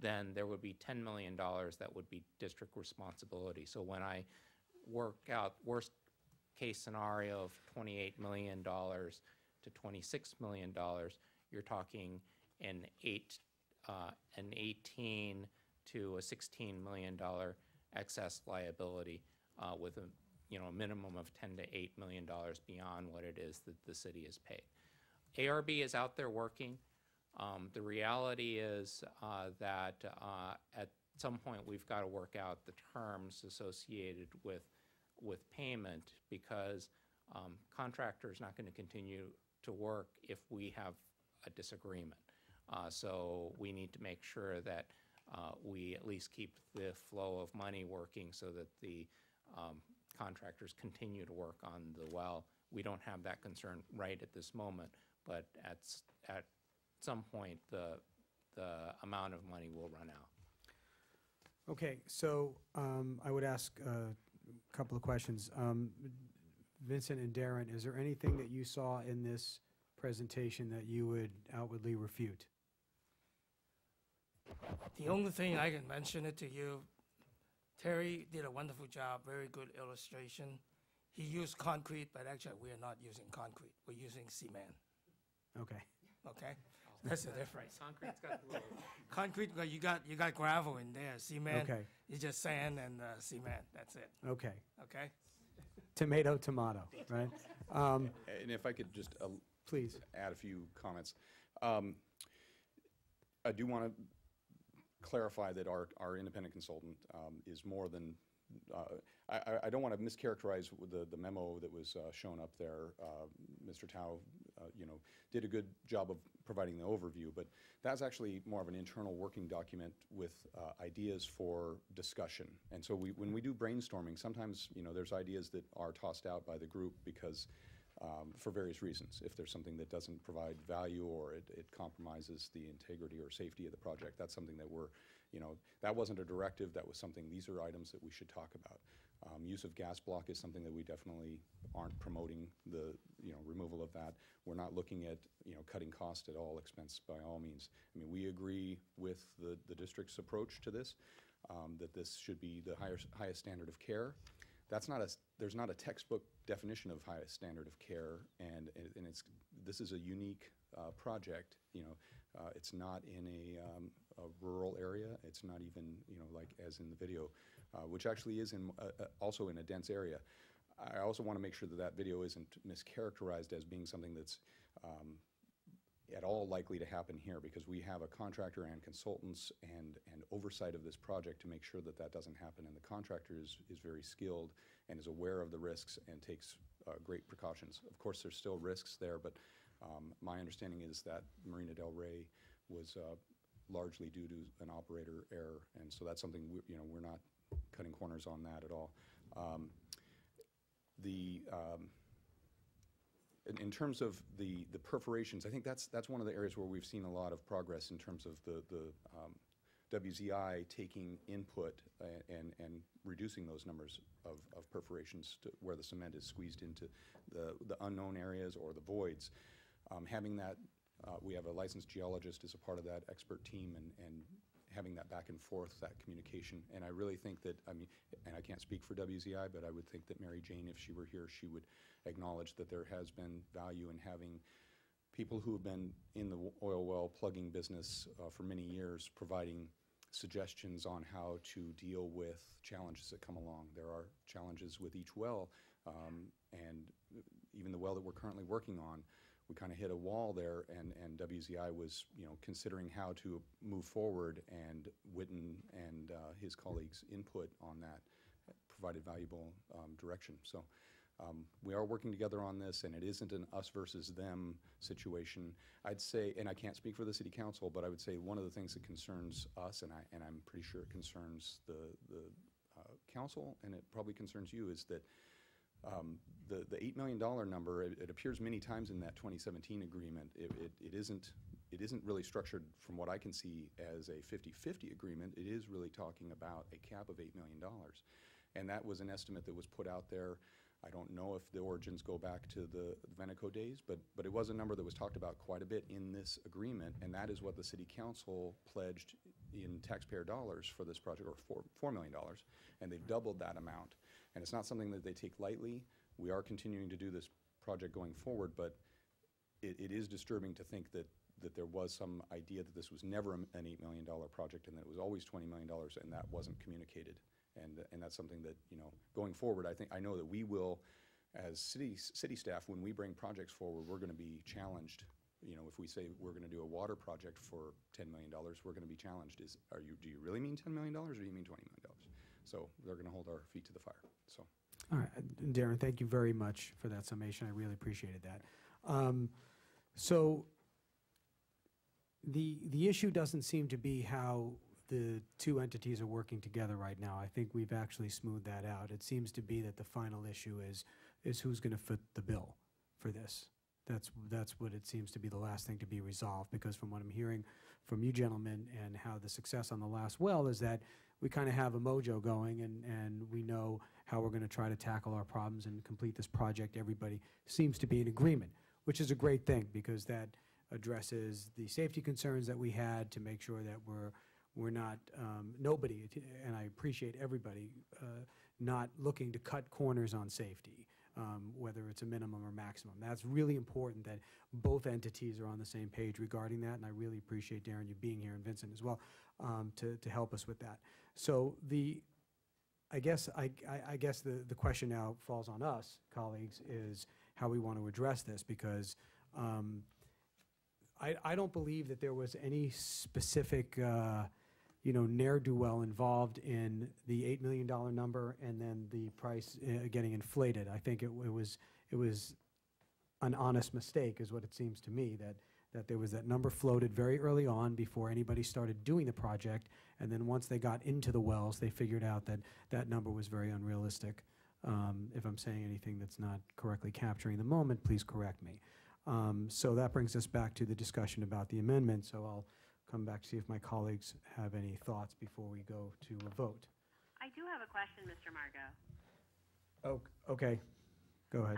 then there would be $10 million that would be district responsibility. So when I work out worst case scenario of $28 million to $26 million, you're talking an 18 to a $16 million excess liability with a minimum of $10 to $8 million beyond what it is that the city has paid. ARB is out there working. The reality is that at some point we've got to work out the terms associated with payment, because contractor is not going to continue to work if we have a disagreement. So we need to make sure that we at least keep the flow of money working so that the contractors continue to work on the well. We don't have that concern right at this moment, but at some point the amount of money will run out. Okay, so I would ask a couple of questions. Vincent and Darren, is there anything that you saw in this presentation that you would outwardly refute? The only thing I can mention it to you, Terry did a wonderful job, very good illustration. He used concrete, but actually we are not using concrete. We're using cement. Okay. Okay? That's the difference. Concrete's got glue. Concrete, you got gravel in there. Cement, Okay. it's just sand and cement. That's it. Okay. Okay? Tomato, tomato, right? And if I could just please add a few comments. I do want to clarify that our independent consultant is more than, I don't want to mischaracterize the memo that was shown up there. Mr. Tao, did a good job of providing the overview, but that's actually more of an internal working document with ideas for discussion. And so when we do brainstorming, sometimes there's ideas that are tossed out by the group because for various reasons. If there's something that doesn't provide value or it compromises the integrity or safety of the project, that's something that that wasn't a directive, that was something, these are items that we should talk about. Use of gas block is something that we definitely aren't promoting, the removal of that. We're not looking at cutting cost at all expense by all means. I mean, we agree with the district's approach to this, that this should be the highest standard of care. there's not a textbook definition of highest standard of care, and this is a unique project. It's not in a rural area. It's not even, like as in the video, which actually is also in a dense area. I also want to make sure that video isn't mischaracterized as being something that's at all likely to happen here, because we have a contractor and consultants and oversight of this project to make sure that that doesn't happen, and the contractor is very skilled and is aware of the risks and takes great precautions. Of course, there's still risks there, but my understanding is that Marina Del Rey was largely due to an operator error, and so that's something we're not cutting corners on that at all. In terms of the perforations, I think that's one of the areas where we've seen a lot of progress in terms of the WZI taking input and reducing those numbers of perforations to where the cement is squeezed into the unknown areas or the voids. Having that, we have a licensed geologist as a part of that expert team, and having that back and forth, that communication. And I really think that, and I can't speak for WZI, but I would think that Mary Jane, if she were here, she would acknowledge that there has been value in having people who have been in the oil well plugging business for many years providing suggestions on how to deal with challenges that come along. There are challenges with each well, and even the well that we're currently working on, we kind of hit a wall there, and WZI was, considering how to move forward, and Witten and his colleagues' input on that provided valuable direction. So we are working together on this, and it isn't an us versus them situation. I'd say, and I can't speak for the City Council, but I would say one of the things that concerns us, and I'm pretty sure it concerns the council, and it probably concerns you, is that the $8 million number, it appears many times in that 2017 agreement. It isn't really structured, from what I can see, as a 50-50 agreement. It is really talking about a cap of $8 million. And that was an estimate that was put out there. I don't know if the origins go back to the Veneco days, but it was a number that was talked about quite a bit in this agreement, and that is what the City Council pledged in taxpayer dollars for this project, or $4 million, and they've doubled that amount. And it's not something that they take lightly. We are continuing to do this project going forward, but it is disturbing to think that there was some idea that this was never an $8 million project and that it was always $20 million, and that wasn't communicated. And that's something that, going forward, I know that we will, as city staff, when we bring projects forward, we're going to be challenged. If we say we're going to do a water project for $10 million, we're going to be challenged. Do you really mean $10 million, or do you mean $20 million? So they're going to hold our feet to the fire. So. All right, Darren, thank you very much for that summation. I really appreciated that. So the issue doesn't seem to be how the two entities are working together right now. I think we've actually smoothed that out. It seems to be that the final issue is who's going to foot the bill for this. That's what it seems to be the last thing to be resolved, because from what I'm hearing from you gentlemen and how the success on the last well is that we kind of have a mojo going, and we know how we're going to try to tackle our problems and complete this project. Everybody seems to be in agreement, which is a great thing, because that addresses the safety concerns that we had, to make sure that we're not, nobody, and I appreciate everybody, not looking to cut corners on safety, whether it's a minimum or maximum. That's really important, that both entities are on the same page regarding that, and I really appreciate, Darren, you being here, and Vincent as well, to help us with that. So I guess the question now falls on us, colleagues, is how we want to address this, because I don't believe that there was any specific ne'er-do-well involved in the $8 million number and then the price getting inflated. I think it was an honest mistake, is what it seems to me, that there was that number floated very early on before anybody started doing the project, and then once they got into the wells, they figured out that that number was very unrealistic. If I'm saying anything that's not correctly capturing the moment, please correct me. So that brings us back to the discussion about the amendment, so I'll come back to see if my colleagues have any thoughts before we go to a vote. I do have a question, Mr. Margot. Oh, okay. Go ahead.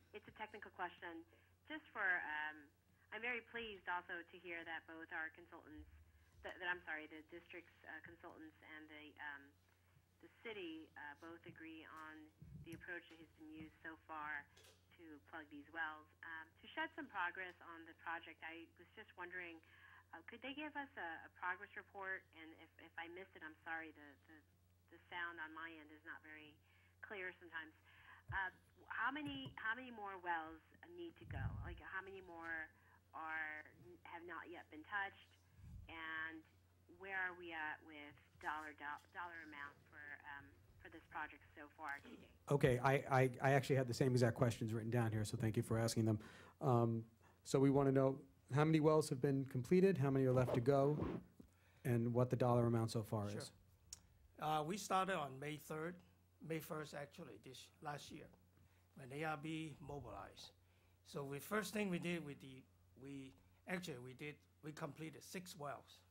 It's a technical question. Just for, I'm very pleased also to hear that both our consultants, the district's consultants and the city both agree on the approach that has been used so far to plug these wells. To shed some progress on the project, I was just wondering, could they give us a progress report? And if I missed it, I'm sorry. The sound on my end is not very clear sometimes. How many more wells need to go? Like, how many more have not yet been touched? And where are we at with dollar amount for this project so far to date? Okay, I actually had the same exact questions written down here, so thank you for asking them. So we want to know how many wells have been completed, how many are left to go, and what the dollar amount so far is. We started on May 3rd, May 1st actually, last year, when ARB mobilized. So the first thing we did we completed 6 wells.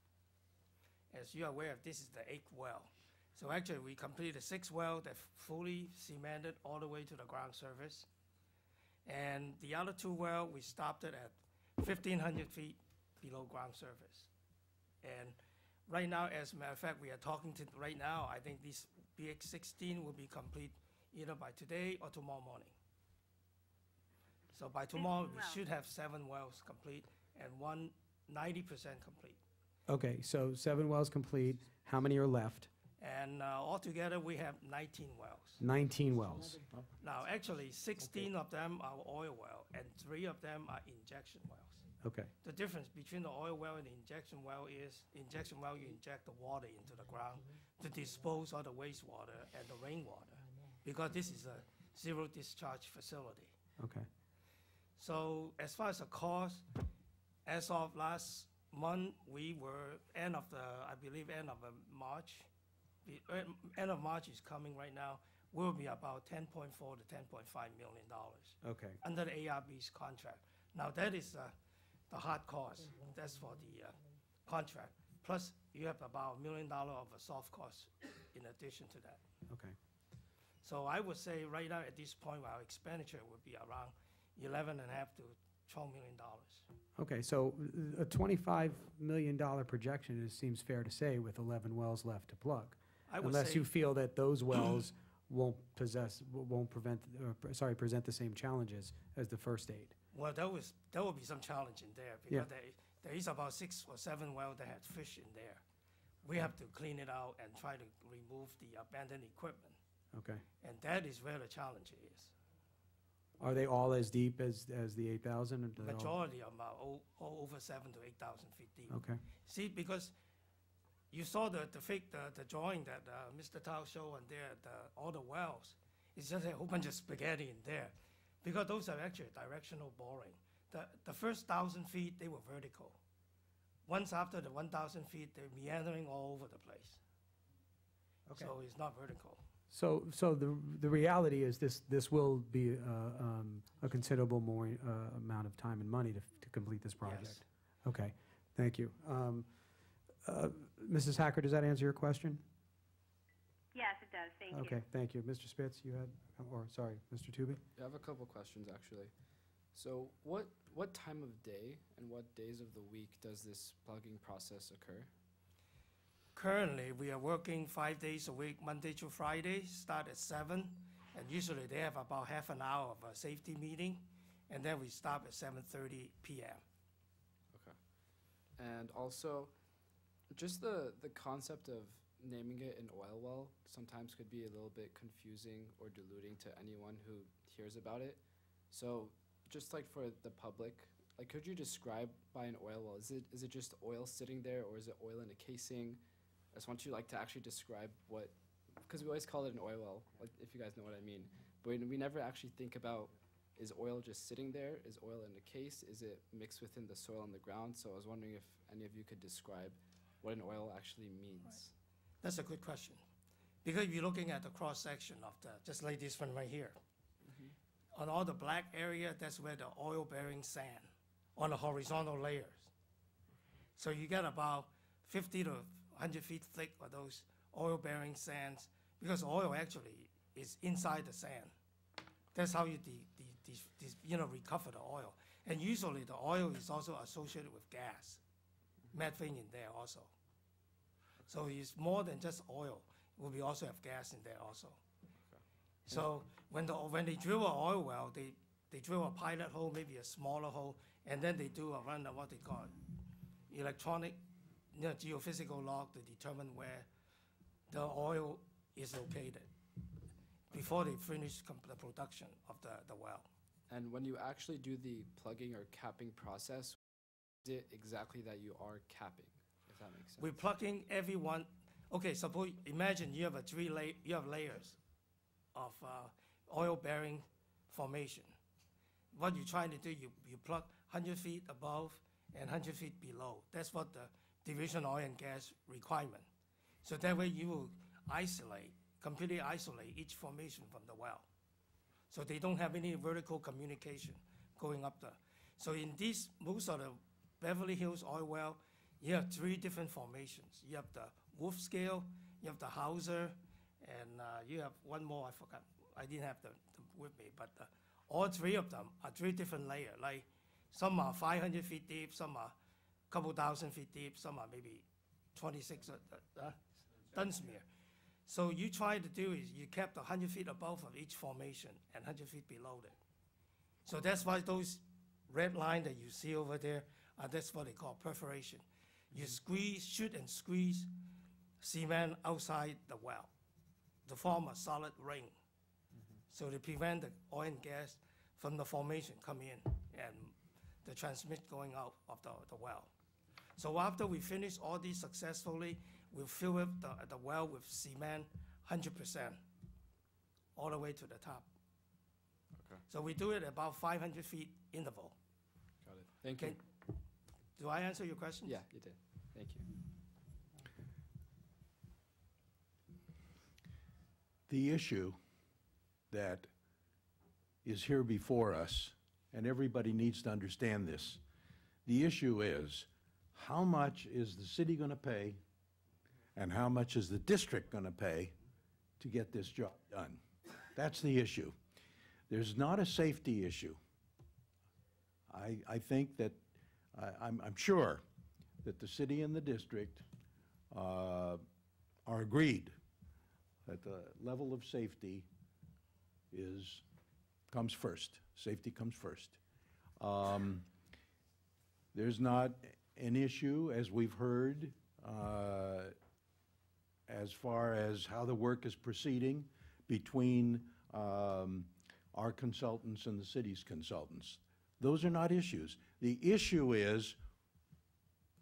As you're aware, this is the 8th well. So actually, we completed 6 wells that fully cemented all the way to the ground surface. And the other 2 wells, we stopped it at 1,500 feet below ground surface. And right now, as a matter of fact, we are talking to right now, I think this BH16 will be complete either by today or tomorrow morning. So by tomorrow, we should have 7 wells complete and 90% complete. Okay, so 7 wells complete. How many are left? And altogether, we have 19 wells. 19 wells. Now, actually, 16 of them are oil well, and 3 of them are injection wells. Okay. The difference between the oil well and the injection well is, injection well, you inject the water into the ground to dispose of the wastewater and the rainwater, because this is a zero discharge facility. Okay. So as far as the cost, as of last month, we were end of March. The end of March is coming right now. Will be about $10.4 to $10.5 million. Okay. Under the ARB's contract. Now that is the hard cost. That's for the contract. Plus, you have about $1 million of a soft cost in addition to that. Okay. So I would say right now at this point, our expenditure would be around $11.5 to $12 million. Okay, so a $25 million projection, it seems fair to say, with 11 wells left to plug. Unless you feel that those wells won't present the same challenges as the first 8. Well, there will be some challenge in there because there is about 6 or 7 wells that had fish in there. We have to clean it out and try to remove the abandoned equipment. Okay. And that is where the challenge is. Are they all as deep as the 8,000? Majority are about over 7,000 to 8,000 feet deep. Okay. See, because you saw the drawing that Mr. Tao showed on there, all the wells. It's just a whole bunch of spaghetti in there, because those are actually directional boring. The first 1,000 feet, they were vertical. Once after the 1,000 feet, they're meandering all over the place. Okay. So it's not vertical. So the reality is this will be a considerable more amount of time and money to complete this project. Yes. Okay, thank you. Mrs. Hacker, does that answer your question? Yes, it does. Thank you. Okay, thank you. Mr. Spitz, you had, or sorry, Mr. Tooby? I have a couple questions, actually. So what time of day and what days of the week does this plugging process occur? Currently, we are working 5 days a week, Monday through Friday, start at 7, and usually they have about half an hour of a safety meeting, and then we stop at 7:30 p.m. Okay. And also, just the concept of naming it an oil well sometimes could be a little bit confusing or diluting to anyone who hears about it. So just like for the public, like could you describe by an oil well, is it just oil sitting there, or is it oil in a casing? I just want you to actually describe what, because we always call it an oil well, like if you guys know what I mean. But we never actually think about, is oil just sitting there? Is oil in a case? Is it mixed within the soil on the ground? So I was wondering if any of you could describe what an oil actually means. Right. That's a good question. Because if you're looking at the cross-section of just like this one right here, on all the black area, that's where the oil-bearing sand on the horizontal layers. So you get about 50 to 100 feet thick of those oil-bearing sands, because oil actually is inside the sand. That's how you recover the oil. And usually the oil is also associated with gas, methane in there also. So it's more than just oil. We also have gas in there also. Okay. So when they drill an oil well, they drill a pilot hole, maybe a smaller hole, and then they do a run of what they call electronic, geophysical log to determine where the oil is located before they finish the production of the well. And when you actually do the plugging or capping process, what is it exactly that you are capping, if that makes sense? We're plugging every one. Okay, imagine you have you have layers of oil-bearing formation. What you're trying to do, you plug 100 feet above and 100 feet below. That's what the Division of Oil and Gas requirement. So that way you will completely isolate each formation from the well. So they don't have any vertical communication going up there. So in most of the Beverly Hills oil well, you have 3 different formations. You have the Wolf Scale, you have the Hauser, and you have one more, I forgot. I didn't have them with me, but all 3 of them are 3 different layers. Like some are 500 feet deep, some are a couple thousand feet deep, some are maybe 26 Dunsmuir. So you try to do is you kept 100 feet above of each formation and 100 feet below it. So that's why those red line that you see over there, that's what they call perforation. You shoot and squeeze cement outside the well to form a solid ring. So to prevent the oil and gas from the formation come in and the transmit going out of the well. So after we finish all these successfully, we'll fill up the well with cement 100% all the way to the top. Okay. So we do it about 500 feet interval. Got it. Thank you. Do I answer your question? Yeah, you did. Thank you. The issue that is here before us, and everybody needs to understand this, the issue is how much is the city going to pay and how much is the district going to pay to get this job done? That's the issue. There's not a safety issue. I think that, I'm sure that the city and the district are agreed that the level of safety comes first. Safety comes first. There's not an issue, as we've heard, as far as how the work is proceeding between our consultants and the city's consultants. Those are not issues. The issue is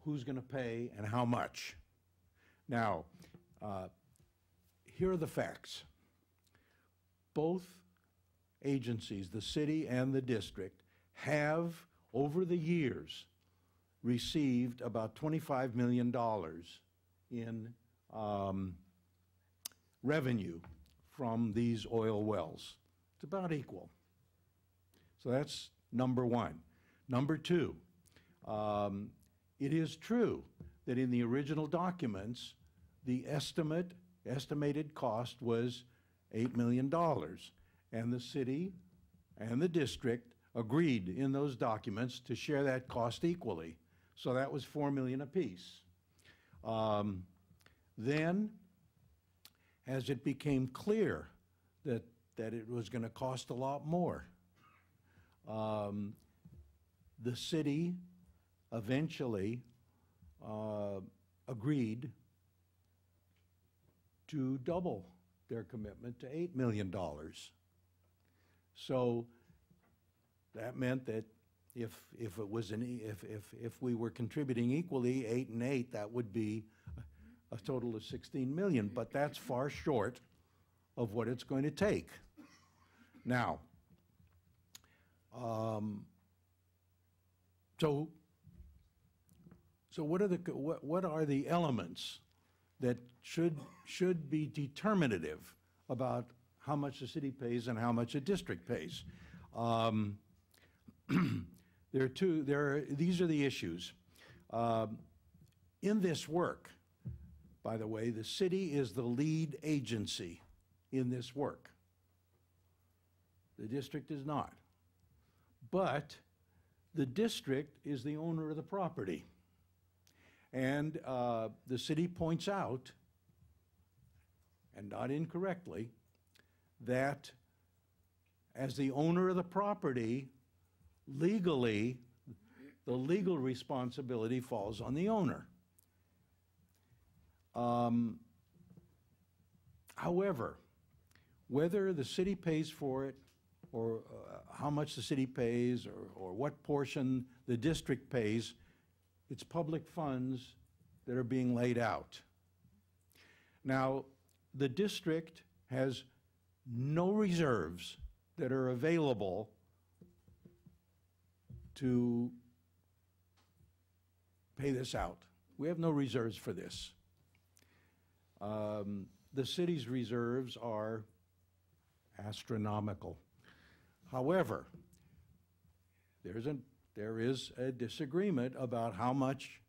who's going to pay and how much. Now, here are the facts. Both agencies, the city and the district, have, over the years, received about $25 million in revenue from these oil wells. It's about equal. So that's number one. Number two, it is true that in the original documents, the estimated cost was $8 million. And the city and the district agreed in those documents to share that cost equally. So that was $4 million apiece. Then, as it became clear that it was going to cost a lot more, the city eventually agreed to double their commitment to $8 million. So that meant that if we were contributing equally 8 and 8, that would be a total of 16 million. But that's far short of what it's going to take. Now, so what are the elements that should be determinative about how much the city pays and how much a district pays? These are the issues. In this work, by the way, the city is the lead agency in this work. The district is not. But the district is the owner of the property. And the city points out, and not incorrectly, that as the owner of the property, legally, the legal responsibility falls on the owner. However, whether the city pays for it, or how much the city pays, or what portion the district pays, it's public funds that are being laid out. Now, the district has no reserves that are available to pay this out. We have no reserves for this. The city's reserves are astronomical. However, there is a disagreement about how much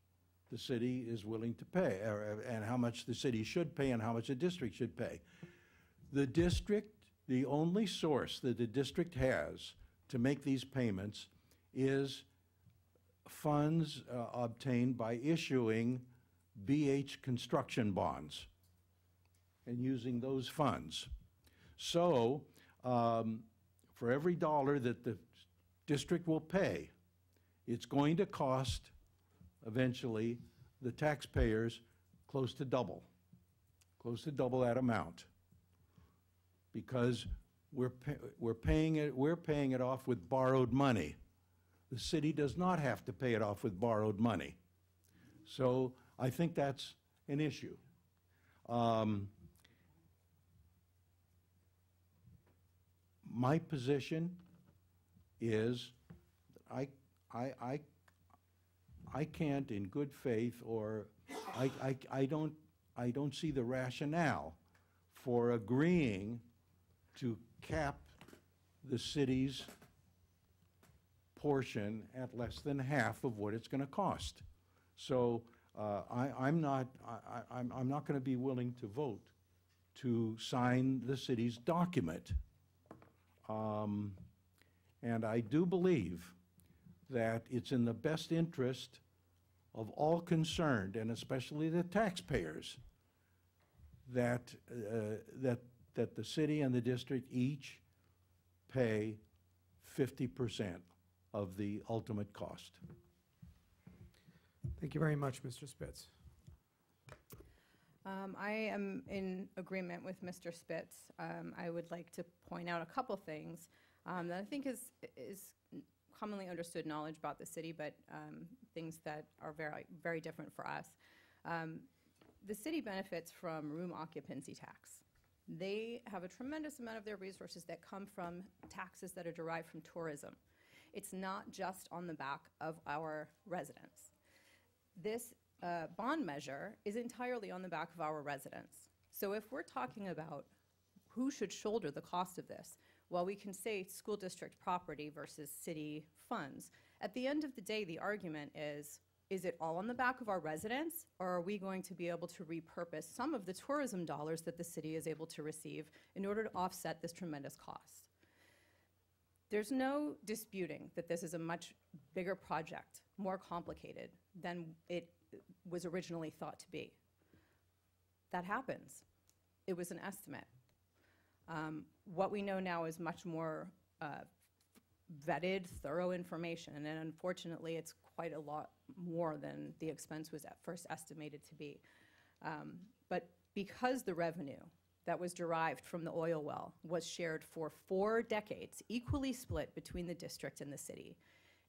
the city is willing to pay, and how much the city should pay and how much the district should pay. The district, the only source that the district has to make these payments is funds obtained by issuing BH construction bonds and using those funds. So, for every dollar that the district will pay, it's going to cost eventually the taxpayers close to double that amount, because we're paying it off with borrowed money. The city does not have to pay it off with borrowed money. So I think that's an issue. My position is I can't, in good faith, or I don't see the rationale for agreeing to cap the city's portion at less than half of what it's going to cost. So I'm not going to be willing to vote to sign the city's document. And I do believe that it's in the best interest of all concerned, and especially the taxpayers, that the city and the district each pay 50% of the ultimate cost. Thank you very much, Mr. Spitz. I am in agreement with Mr. Spitz. I would like to point out a couple things that I think is commonly understood knowledge about the city, but things that are very, very different for us. The city benefits from room occupancy tax. They have a tremendous amount of their resources that come from taxes that are derived from tourism. It's not just on the back of our residents. This bond measure is entirely on the back of our residents. So if we're talking about who should shoulder the cost of this, well, we can say school district property versus city funds. At the end of the day, the argument is it all on the back of our residents, or are we going to be able to repurpose some of the tourism dollars that the city is able to receive in order to offset this tremendous cost? There's no disputing that this is a much bigger project, more complicated than it was originally thought to be. That happens. It was an estimate. What we know now is much more vetted, thorough information, and unfortunately it's quite a lot more than the expense was at first estimated to be. But because the revenue that was derived from the oil well was shared for 4 decades, equally split between the district and the city,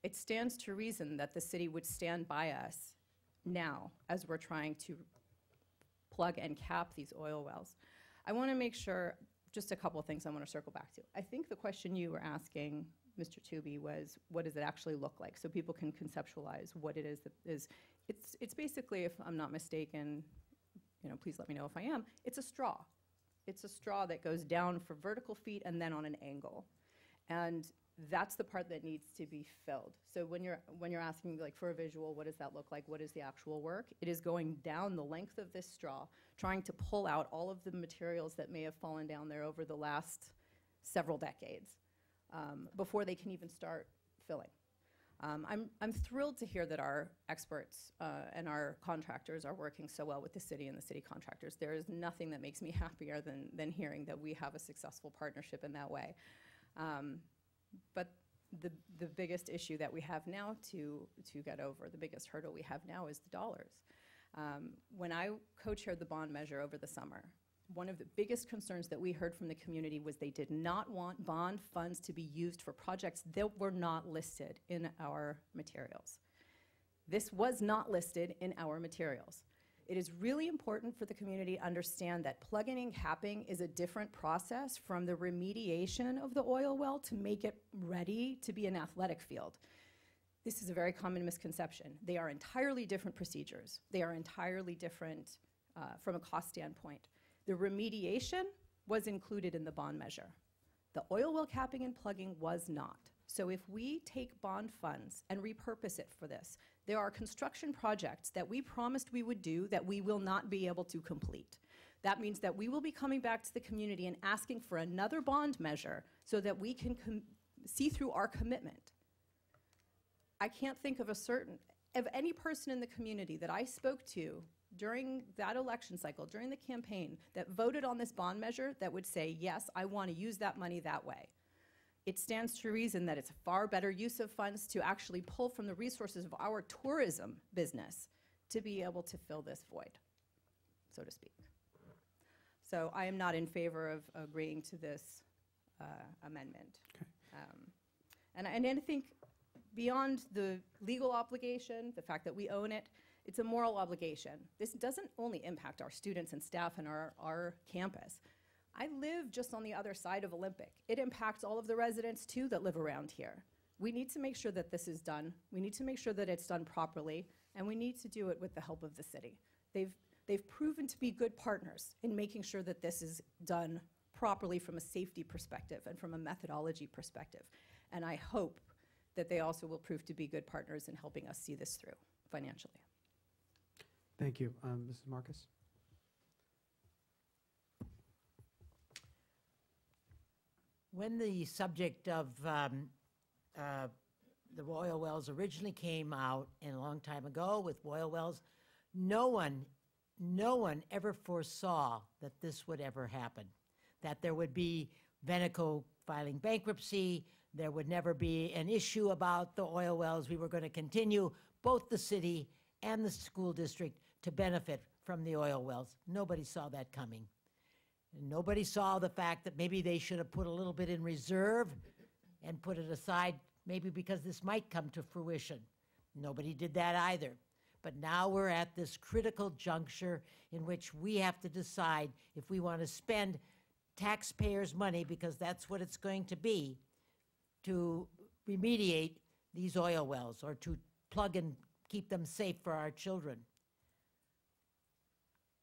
it stands to reason that the city would stand by us now as we're trying to plug and cap these oil wells. I want to make sure, just a couple of things I want to circle back to. I think the question you were asking, Mr. Tooby, was what does it actually look like, so people can conceptualize what it is that is. It's basically, if I'm not mistaken, please let me know if I am, it's a straw. It's a straw that goes down for vertical feet and then on an angle. And that's the part that needs to be filled. So when you're asking, like, for a visual, what does that look like? What is the actual work? It is going down the length of this straw, trying to pull out all of the materials that may have fallen down there over the last several decades before they can even start filling. I'm thrilled to hear that our experts and our contractors are working so well with the city and the city contractors. There is nothing that makes me happier than hearing that we have a successful partnership in that way. But the biggest issue that we have now to get over, the biggest hurdle we have now is the dollars. When I co-chaired the bond measure over the summer, one of the biggest concerns that we heard from the community was they did not want bond funds to be used for projects that were not listed in our materials. This was not listed in our materials. It is really important for the community to understand that plugging and capping is a different process from the remediation of the oil well to make it ready to be an athletic field. This is a very common misconception. They are entirely different procedures. They are entirely different from a cost standpoint. The remediation was included in the bond measure. The oil well capping and plugging was not. So if we take bond funds and repurpose it for this, there are construction projects that we promised we would do that we will not be able to complete. That means that we will be coming back to the community and asking for another bond measure so that we can see through our commitment. I can't think of any person in the community that I spoke to during that election cycle, during the campaign, that voted on this bond measure that would say, yes, I want to use that money that way. It stands to reason that it's a far better use of funds to actually pull from the resources of our tourism business to be able to fill this void, so to speak. So I am not in favor of agreeing to this amendment. Okay. And I think beyond the legal obligation, the fact that we own it, it's a moral obligation. This doesn't only impact our students and staff and our campus. I live just on the other side of Olympic. It impacts all of the residents too that live around here. We need to make sure that this is done. We need to make sure that it's done properly, and we need to do it with the help of the city. They've proven to be good partners in making sure that this is done properly from a safety perspective and from a methodology perspective. And I hope that they also will prove to be good partners in helping us see this through financially. Thank you. Mrs. Marcus? When the subject of the oil wells originally came out, and a long time ago with oil wells, no one ever foresaw that this would ever happen, that there would be Veneco filing bankruptcy, there would never be an issue about the oil wells. We were going to continue, both the city and the school district, to benefit from the oil wells. Nobody saw that coming. And nobody saw the fact that maybe they should have put a little bit in reserve and put it aside, maybe because this might come to fruition. Nobody did that either. But now we're at this critical juncture in which we have to decide if we want to spend taxpayers' money, because that's what it's going to be, to remediate these oil wells or to plug and keep them safe for our children.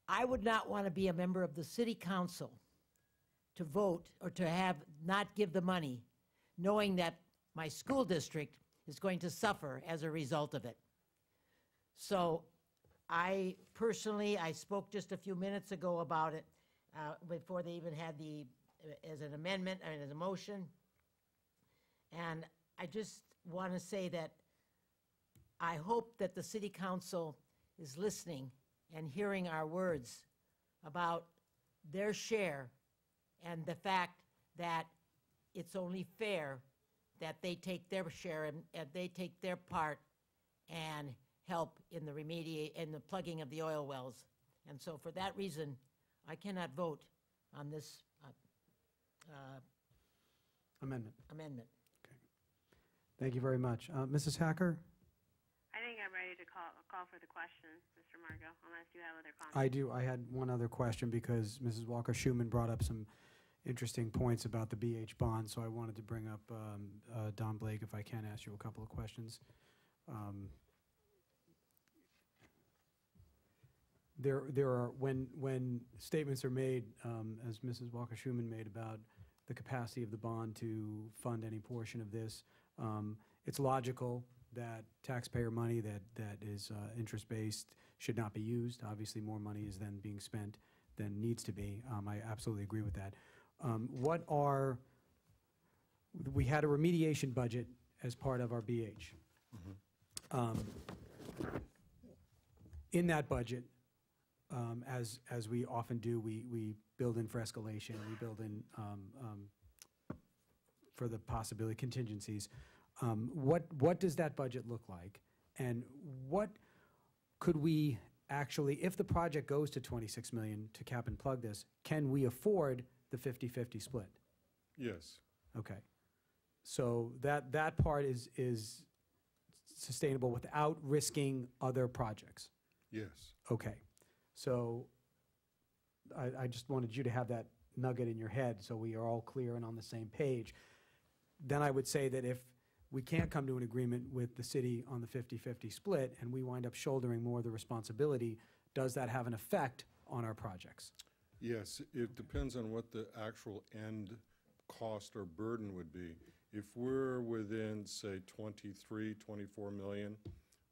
I would not want to be a member of the city council to vote or to not give the money, knowing that my school district is going to suffer as a result of it. So I spoke just a few minutes ago about it before they even had as an amendment, as a motion. And I just want to say that I hope that the city council is listening and hearing our words about their share and the fact that it's only fair that they take their share and they take their part and help in the plugging of the oil wells. And so for that reason, I cannot vote on this Amendment. amendment. Thank you very much. Mrs. Hacker? I think I'm ready to call for the question, Mr. Margot, unless you have other comments. I do. I had one other question because Mrs. Walker-Schuman brought up some interesting points about the BH bond, so I wanted to bring up Don Blake, if I can ask you a couple of questions. There are, when statements are made, as Mrs. Walker-Schuman made about the capacity of the bond to fund any portion of this, it's logical that taxpayer money that is interest-based should not be used. Obviously, more money is then being spent than needs to be. I absolutely agree with that. We had a remediation budget as part of our BH. In that budget, as we often do, we build in for escalation, we build in for the possibility contingencies. What does that budget look like? And what could we actually, if the project goes to 26 million to cap and plug this, can we afford the 50-50 split? Yes. Okay. So that part is sustainable without risking other projects? Yes. Okay. So I just wanted you to have that nugget in your head so we are all clear and on the same page. Then I would say that if we can't come to an agreement with the city on the 50-50 split and we wind up shouldering more of the responsibility, does that have an effect on our projects? Yes, it depends on what the actual end cost or burden would be. If we're within, say, 23, 24 million,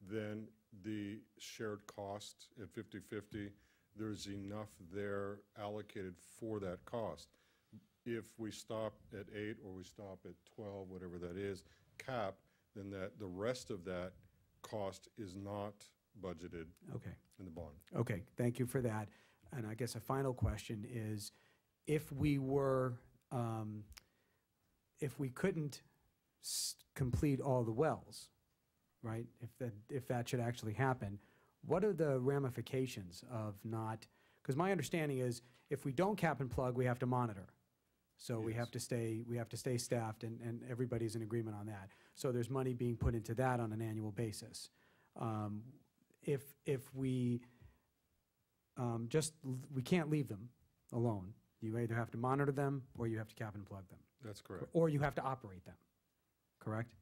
then the shared cost at 50-50, there's enough there allocated for that cost. If we stop at 8 or we stop at 12, whatever that is, cap, then the rest of that cost is not budgeted in the bond. Okay, thank you for that. And I guess a final question is, if we were, if we couldn't complete all the wells, right? If that should actually happen, what are the ramifications of not? Because my understanding is, if we don't cap and plug, we have to monitor. So we have to stay staffed, and everybody's in agreement on that. So there's money being put into that on an annual basis. If we we can't leave them alone. You either have to monitor them or you have to cap and plug them. That's correct. Or you have to operate them, correct?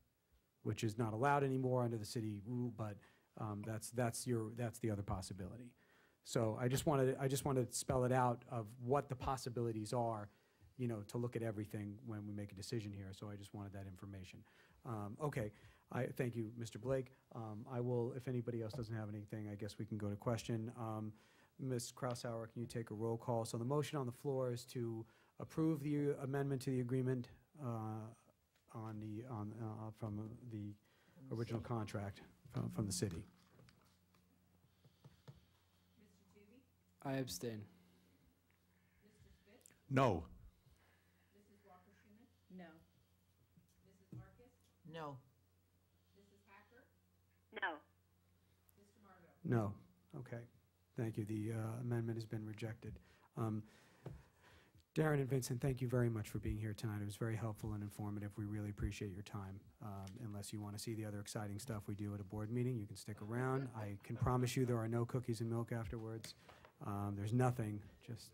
Which is not allowed anymore under the city rule, but that's the other possibility. So I just wanted to spell it out of what the possibilities are, you know, to look at everything when we make a decision here. So I just wanted that information. Okay, I thank you, Mr. Blake. I will, if anybody else doesn't have anything, I guess we can go to question. Ms. Krausauer, can you take a roll call? So the motion on the floor is to approve the amendment to the agreement from the original contract from the city. I abstain. No. Mrs. Walker-Schuman? No. Mrs. Marcus? No. Mrs. Hacker? No. Mr. Margot? No. Okay. Thank you. The amendment has been rejected. Darren and Vincent, thank you very much for being here tonight. It was very helpful and informative. We really appreciate your time. Unless you want to see the other exciting stuff we do at a board meeting, you can stick around. I can promise you there are no cookies and milk afterwards. There's nothing, just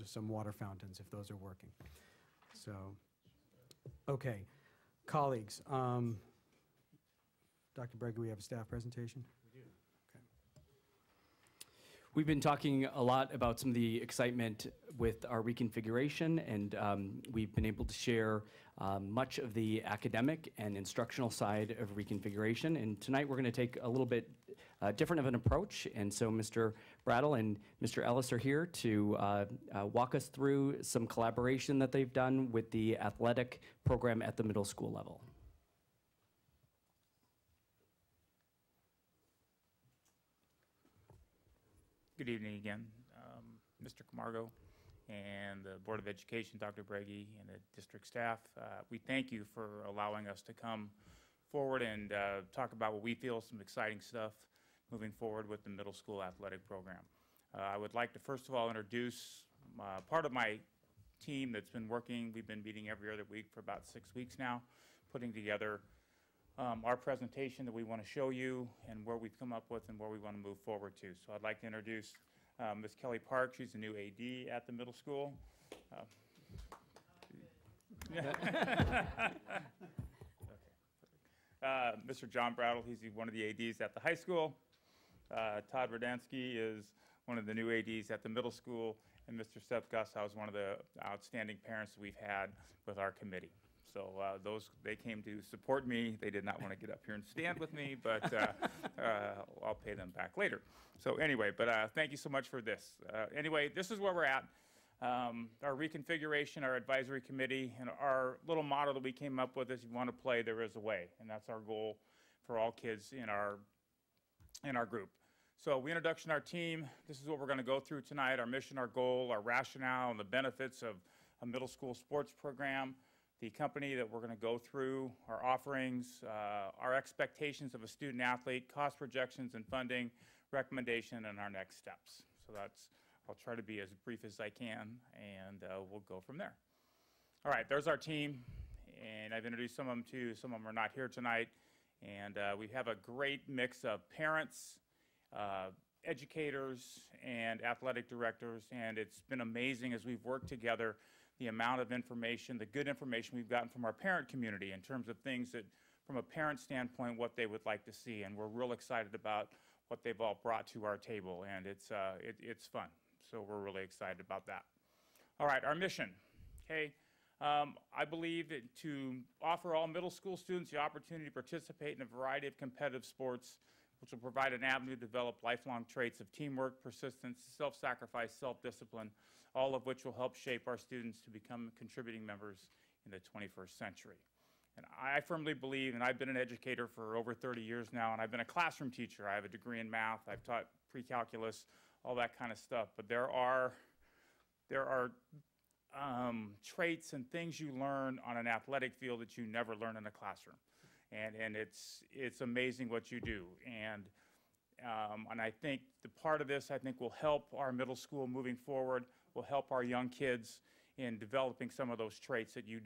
some water fountains if those are working. So, okay. Colleagues, Dr. Bregger, we have a staff presentation? We've been talking a lot about some of the excitement with our reconfiguration, and we've been able to share much of the academic and instructional side of reconfiguration. And tonight we're going to take a little bit different of an approach. And so Mr. Brattle and Mr. Ellis are here to walk us through some collaboration that they've done with the athletic program at the middle school level. Good evening again, Mr. Camargo and the Board of Education, Dr. Breggy, and the district staff. We thank you for allowing us to come forward and talk about what we feel is some exciting stuff moving forward with the middle school athletic program. I would like to first of all introduce part of my team that's been working. We've been meeting every other week for about 6 weeks now, putting together our presentation that we want to show you and where we've come up with and where we want to move forward to. So I'd like to introduce Ms. Kelly Park. She's the new AD at the middle school. Mr. John Brattle, he's one of the ADs at the high school. Todd Rodansky is one of the new ADs at the middle school. And Mr. Seth Gusau is one of the outstanding parents that we've had with our committee. So they came to support me. They did not want to get up here and stand with me, but I'll pay them back later. So anyway, but thank you so much for this. Anyway, this is where we're at. Our reconfiguration, our advisory committee, and our little motto that we came up with is, you want to play, there is a way. And that's our goal for all kids in our group. So we introduction our team. This is what we're going to go through tonight, our mission, our goal, our rationale, and the benefits of a middle school sports program. the company that we're going to go through, our offerings, our expectations of a student athlete, cost projections and funding, recommendation, and our next steps. So I'll try to be as brief as I can, and we'll go from there. All right, there's our team, and I've introduced some of them too. Some of them are not here tonight, and we have a great mix of parents, educators, and athletic directors, and it's been amazing as we've worked together, the amount of information, the good information we've gotten from our parent community in terms of things that, from a parent standpoint, what they would like to see, and we're real excited about what they've all brought to our table, and it's fun, so we're really excited about that. All right, our mission, okay? I believe that to offer all middle school students the opportunity to participate in a variety of competitive sports, which will provide an avenue to develop lifelong traits of teamwork, persistence, self-sacrifice, self-discipline, all of which will help shape our students to become contributing members in the 21st century. And I firmly believe, and I've been an educator for over 30 years now, and I've been a classroom teacher. I have a degree in math. I've taught pre-calculus, all that kind of stuff. But there are traits and things you learn on an athletic field that you never learn in a classroom. And it's amazing what you do. And I think the part of this, I think, will help our middle school moving forward, will help our young kids in developing some of those traits that you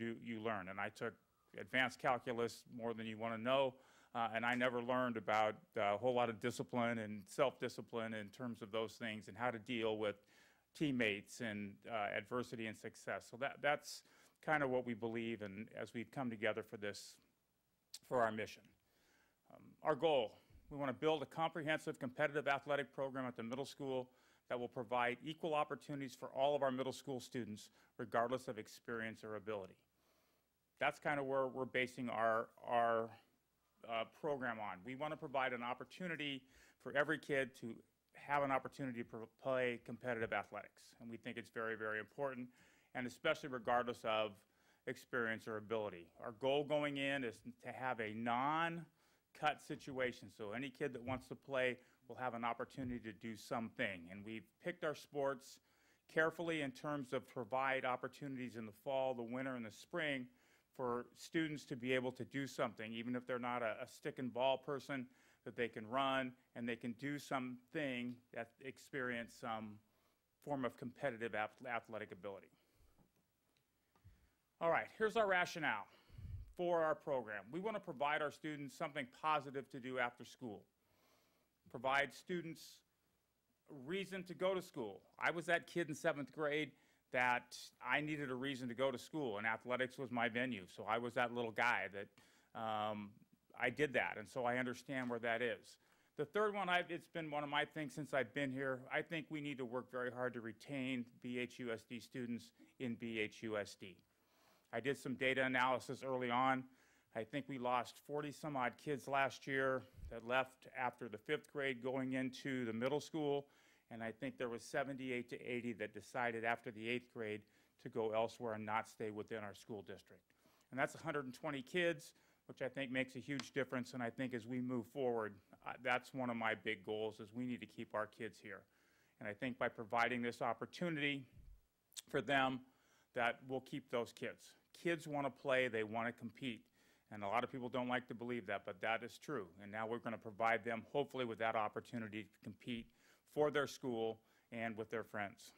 learn. And I took advanced calculus, more than you want to know, and I never learned about a whole lot of discipline and self-discipline in terms of those things and how to deal with teammates and adversity and success. So that's kind of what we believe, and as we've come together for this, for our mission. Our goal, we want to build a comprehensive competitive athletic program at the middle school that will provide equal opportunities for all of our middle school students, regardless of experience or ability. That's kind of where we're basing our program on. We want to provide an opportunity for every kid to have an opportunity to play competitive athletics. And we think it's very, very important, and especially regardless of experience or ability. Our goal going in is to have a non-cut situation. So any kid that wants to play will have an opportunity to do something. And we've picked our sports carefully in terms of provide opportunities in the fall, the winter, and the spring for students to be able to do something, even if they're not a stick and ball person, that they can run and they can do something that experience some form of competitive athletic ability. All right, here's our rationale for our program. We want to provide our students something positive to do after school. Provide students a reason to go to school. I was that kid in 7th grade that I needed a reason to go to school, and athletics was my venue. So I was that little guy that I did that, and so I understand where that is. The third one, it's been one of my things since I've been here. I think we need to work very hard to retain BHUSD students in BHUSD. I did some data analysis early on. I think we lost 40-some odd kids last year that left after the 5th grade going into the middle school, and I think there was 78 to 80 that decided after the 8th grade to go elsewhere and not stay within our school district. And that's 120 kids, which I think makes a huge difference, and I think as we move forward, that's one of my big goals, is we need to keep our kids here. And I think by providing this opportunity for them, that we'll keep those kids. Kids want to play, they want to compete. And a lot of people don't like to believe that, but that is true. And now we're going to provide them, hopefully, with that opportunity to compete for their school and with their friends.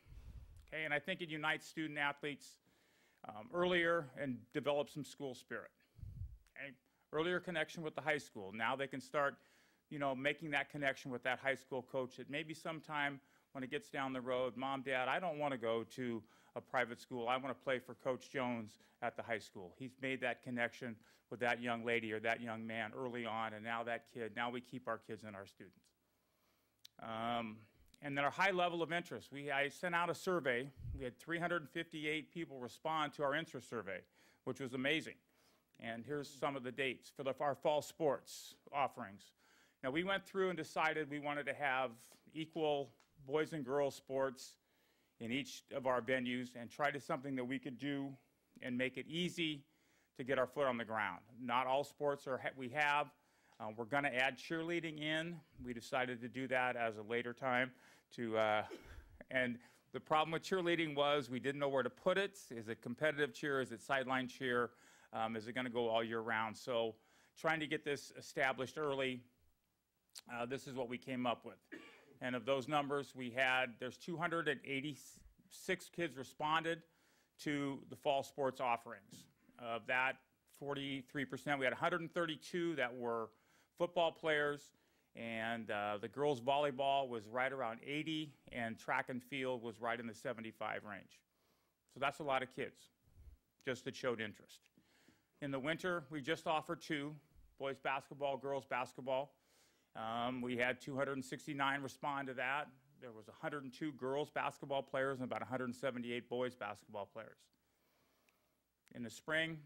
Okay, and I think it unites student athletes earlier and develops some school spirit. Okay? Earlier connection with the high school. Now they can start, making that connection with that high school coach that maybe sometime when it gets down the road, Mom, Dad, I don't want to go to a private school. I want to play for Coach Jones at the high school. He's made that connection with that young lady or that young man early on, and now now we keep our kids and our students. And then our high level of interest. I sent out a survey. We had 358 people respond to our interest survey, which was amazing. And here's some of the dates for our fall sports offerings. Now, we went through and decided we wanted to have equal boys and girls sports in each of our venues and try to something that we could do and make it easy to get our foot on the ground. Not all sports we have. We're going to add cheerleading in. We decided to do that as a later time The problem with cheerleading was we didn't know where to put it. Is it competitive cheer? Is it sideline cheer? Is it going to go all year round? So trying to get this established early, this is what we came up with. And of those numbers, there's 286 kids responded to the fall sports offerings. Of that, 43%, we had 132 that were football players, and the girls' volleyball was right around 80, and track and field was right in the 75 range. So that's a lot of kids, just that showed interest. In the winter, we just offered 2, boys basketball, girls basketball. We had 269 respond to that. There was 102 girls basketball players and about 178 boys basketball players. In the spring,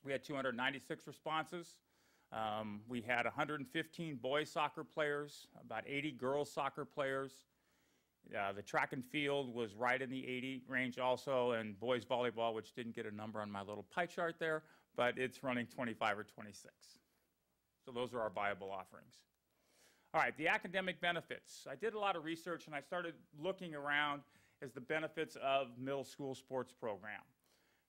we had 296 responses. We had 115 boys soccer players, about 80 girls soccer players. The track and field was right in the 80 range also, and boys volleyball, which didn't get a number on my little pie chart there, but it's running 25 or 26. So those are our viable offerings. All right, the academic benefits. I did a lot of research, and I started looking around as the benefits of middle school sports program.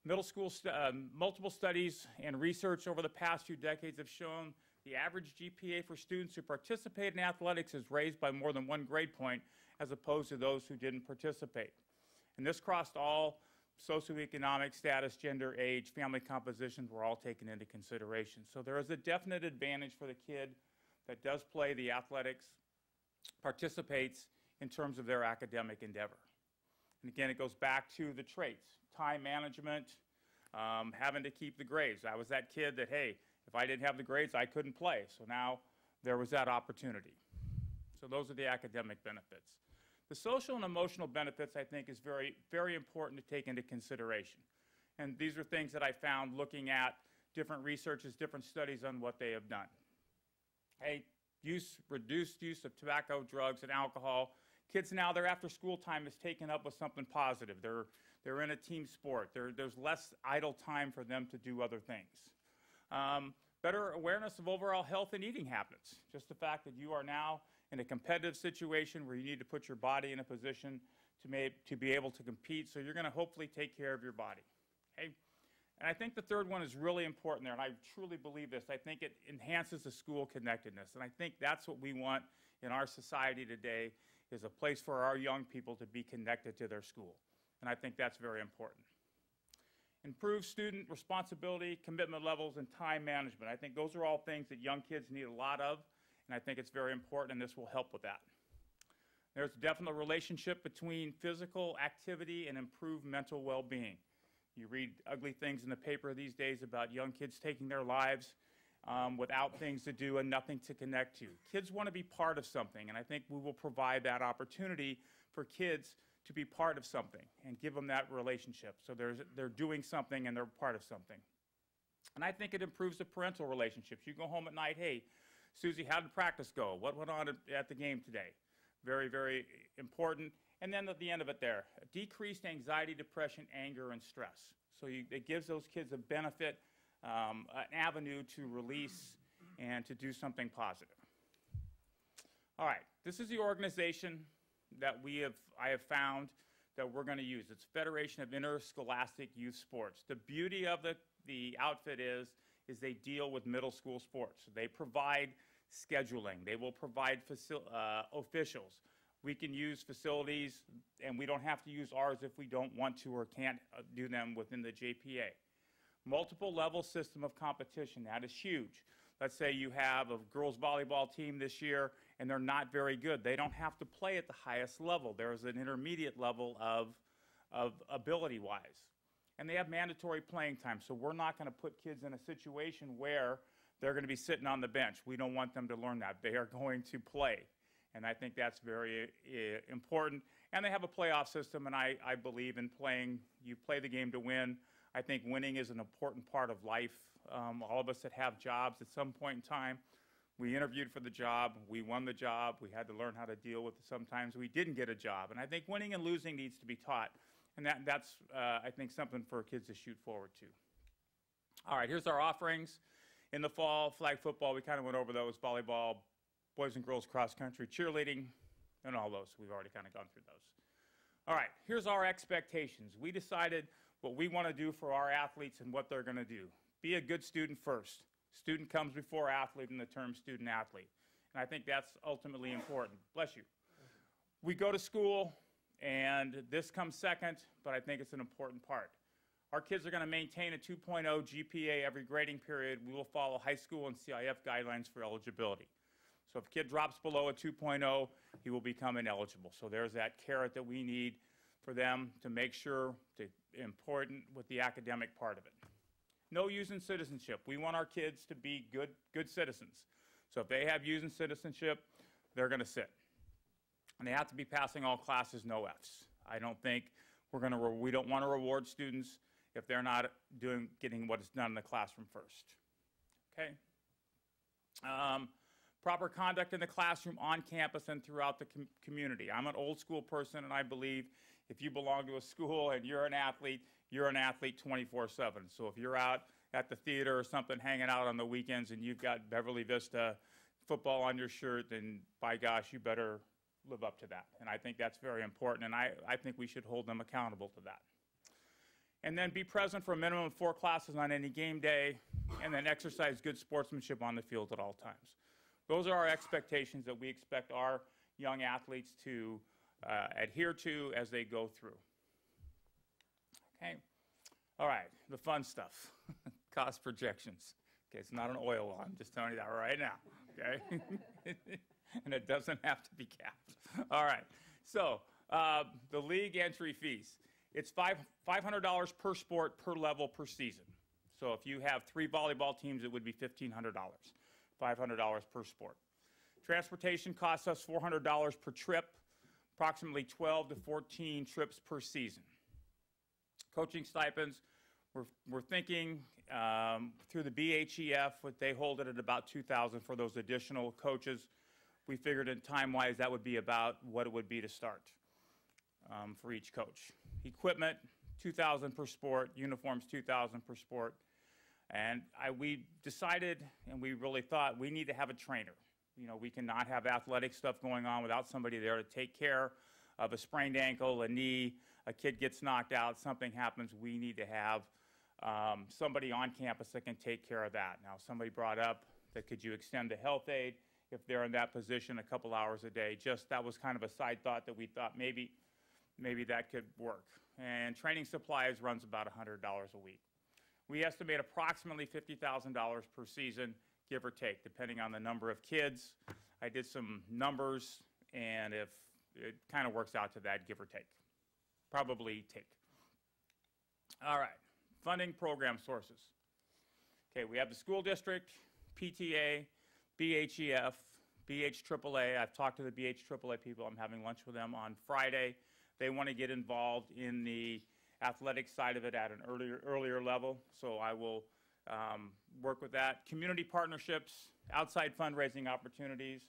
Multiple studies and research over the past few decades have shown the average GPA for students who participate in athletics is raised by more than 1 grade point as opposed to those who didn't participate. And this crossed all socioeconomic status, gender, age, family compositions were all taken into consideration. So there is a definite advantage for the kid that does play the athletics, participates in terms of their academic endeavor. And again, it goes back to the traits, time management, having to keep the grades. I was that kid that, hey, if I didn't have the grades, I couldn't play. So now there was that opportunity. So those are the academic benefits. The social and emotional benefits, I think, is very, very important to take into consideration. And these are things that I found looking at different researches, different studies on what they have done. Hey, reduced use of tobacco, drugs, and alcohol. Kids now, their after-school time is taken up with something positive. They're in a team sport. There's less idle time for them to do other things. Better awareness of overall health and eating habits. Just the fact that you are now in a competitive situation where you need to put your body in a position to be able to compete, so you're going to hopefully take care of your body. Okay? And I think the third one is really important there, and I truly believe this. I think it enhances the school connectedness, and I think that's what we want in our society today, is a place for our young people to be connected to their school. And I think that's very important. Improve student responsibility, commitment levels, and time management. I think those are all things that young kids need a lot of, and I think it's very important, and this will help with that. There's a definite relationship between physical activity and improved mental well-being. You read ugly things in the paper these days about young kids taking their lives without things to do and nothing to connect to. Kids want to be part of something, and I think we will provide that opportunity for kids to be part of something and give them that relationship. So they're doing something and they're part of something. And I think it improves the parental relationships. You go home at night, hey, Susie, how did practice go? What went on at the game today? Very, very important. And then at the end of it there, decreased anxiety, depression, anger, and stress. So it gives those kids a benefit, an avenue to release and to do something positive. All right, this is the organization that I have found that we're going to use. It's Federation of Interscholastic Youth Sports. The beauty of the outfit is they deal with middle school sports. They provide scheduling. They will provide officials. We can use facilities, and we don't have to use ours if we don't want to or can't do them within the JPA. Multiple level system of competition, that is huge. Let's say you have a girls volleyball team this year and they're not very good. They don't have to play at the highest level. There's an intermediate level of ability-wise. And they have mandatory playing time, so we're not going to put kids in a situation where they're going to be sitting on the bench. We don't want them to learn that. They are going to play, and I think that's very important. And they have a playoff system, and I believe in playing. You play the game to win. I think winning is an important part of life. All of us that have jobs at some point in time, we interviewed for the job, we won the job, we had to learn how to deal with it. Sometimes we didn't get a job, and I think winning and losing needs to be taught, and that's, I think, something for kids to shoot forward to. All right, here's our offerings. In the fall, flag football, we kind of went over those, volleyball, boys and girls cross country, cheerleading, and all those. We've already kind of gone through those. All right, here's our expectations. We decided what we want to do for our athletes and what they're going to do. Be a good student first. Student comes before athlete in the term student athlete. And I think that's ultimately important. Bless you. We go to school, and this comes second, but I think it's an important part. Our kids are going to maintain a 2.0 GPA every grading period. We will follow high school and CIF guidelines for eligibility. So if a kid drops below a 2.0, he will become ineligible. So there's that carrot that we need for them to make sure important with the academic part of it. No using citizenship. We want our kids to be good citizens. So if they have using citizenship, they're going to sit. And they have to be passing all classes, no Fs. I don't think we don't want to reward students if they're not getting what is done in the classroom first. Okay? Proper conduct in the classroom, on campus, and throughout the community. I'm an old school person, and I believe if you belong to a school and you're an athlete 24/7. So if you're out at the theater or something hanging out on the weekends and you've got Beverly Vista football on your shirt, then by gosh, you better live up to that. And I think that's very important, and I think we should hold them accountable to that. And then be present for a minimum of 4 classes on any game day, and then exercise good sportsmanship on the field at all times. Those are our expectations that we expect our young athletes to adhere to as they go through. Okay. All right, the fun stuff. Cost projections. Okay, it's not an oil well, I'm just telling you that right now, okay? And it doesn't have to be capped. All right, so the league entry fees. It's $500 per sport, per level, per season. So if you have 3 volleyball teams, it would be $1,500, $500 per sport. Transportation costs us $400 per trip, approximately 12 to 14 trips per season. Coaching stipends, we're thinking through the BHEF, they hold it at about $2,000 for those additional coaches. We figured in time-wise that would be about what it would be to start for each coach. Equipment, $2,000 per sport. Uniforms, $2,000 per sport. And we decided, and we really thought, we need to have a trainer. You know, we cannot have athletic stuff going on without somebody there to take care of a sprained ankle, a knee, a kid gets knocked out, something happens. We need to have somebody on campus that can take care of that. Now, somebody brought up that could you extend the health aide if they're in that position a couple hours a day. Just that was kind of a side thought that we thought maybe that could work. And training supplies runs about $100 a week. We estimate approximately $50,000 per season, give or take, depending on the number of kids. I did some numbers, and if it kind of works out to that, give or take. Probably take. All right, funding program sources. Okay, we have the school district, PTA, BHEF, BHAAA. I've talked to the BHAAA people. I'm having lunch with them on Friday. They want to get involved in the athletic side of it at an earlier level, so I will work with that. Community partnerships, outside fundraising opportunities.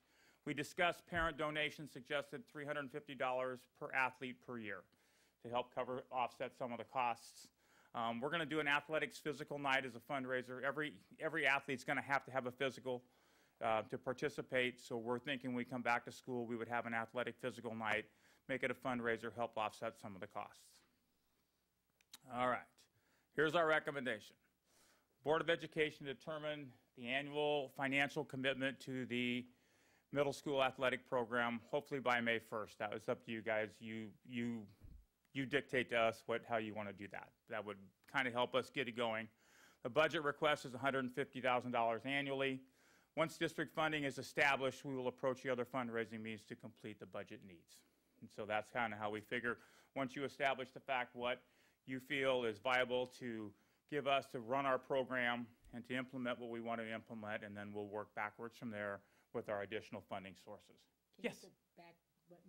We discussed parent donations, suggested $350 per athlete per year to help offset some of the costs. We're going to do an athletics physical night as a fundraiser. Every athlete's going to have a physical to participate, so we're thinking we come back to school, we would have an athletic physical night, make it a fundraiser, help offset some of the costs. All right, here's our recommendation. Board of Education determine the annual financial commitment to the middle school athletic program, hopefully by May 1st. That was up to you guys. You dictate to us how you want to do that. That would kind of help us get it going. The budget request is $150,000 annually. Once district funding is established, we will approach the other fundraising means to complete the budget needs. And so that's kind of how we figure. Once you establish the fact what you feel is viable to give us to run our program and to implement what we want to implement, and then we'll work backwards from there with our additional funding sources. Can Yes? you go back,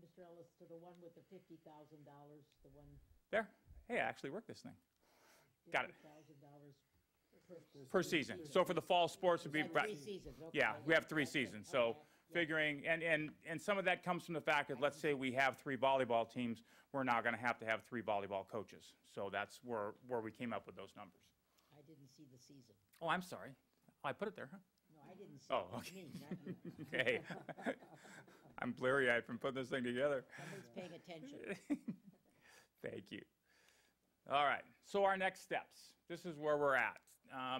Mr. Ellis, to the one with the $50,000, the one? There? Hey, I actually worked this thing. Got it. $50,000 Per season. So for the fall sports would be, Is that 3 seasons? Okay. yeah, we have 3 seasons. So figuring, and some of that comes from the fact that, let's say we have 3 volleyball teams, we're now going to have 3 volleyball coaches. So that's where we came up with those numbers. I didn't see the season. Oh, I'm sorry. Oh, I put it there, huh? No, I didn't see Oh, it. okay. Me, not you. Okay. I'm blurry-eyed from putting this thing together. Somebody's paying attention. Thank you. All right, so our next steps. This is where we're at.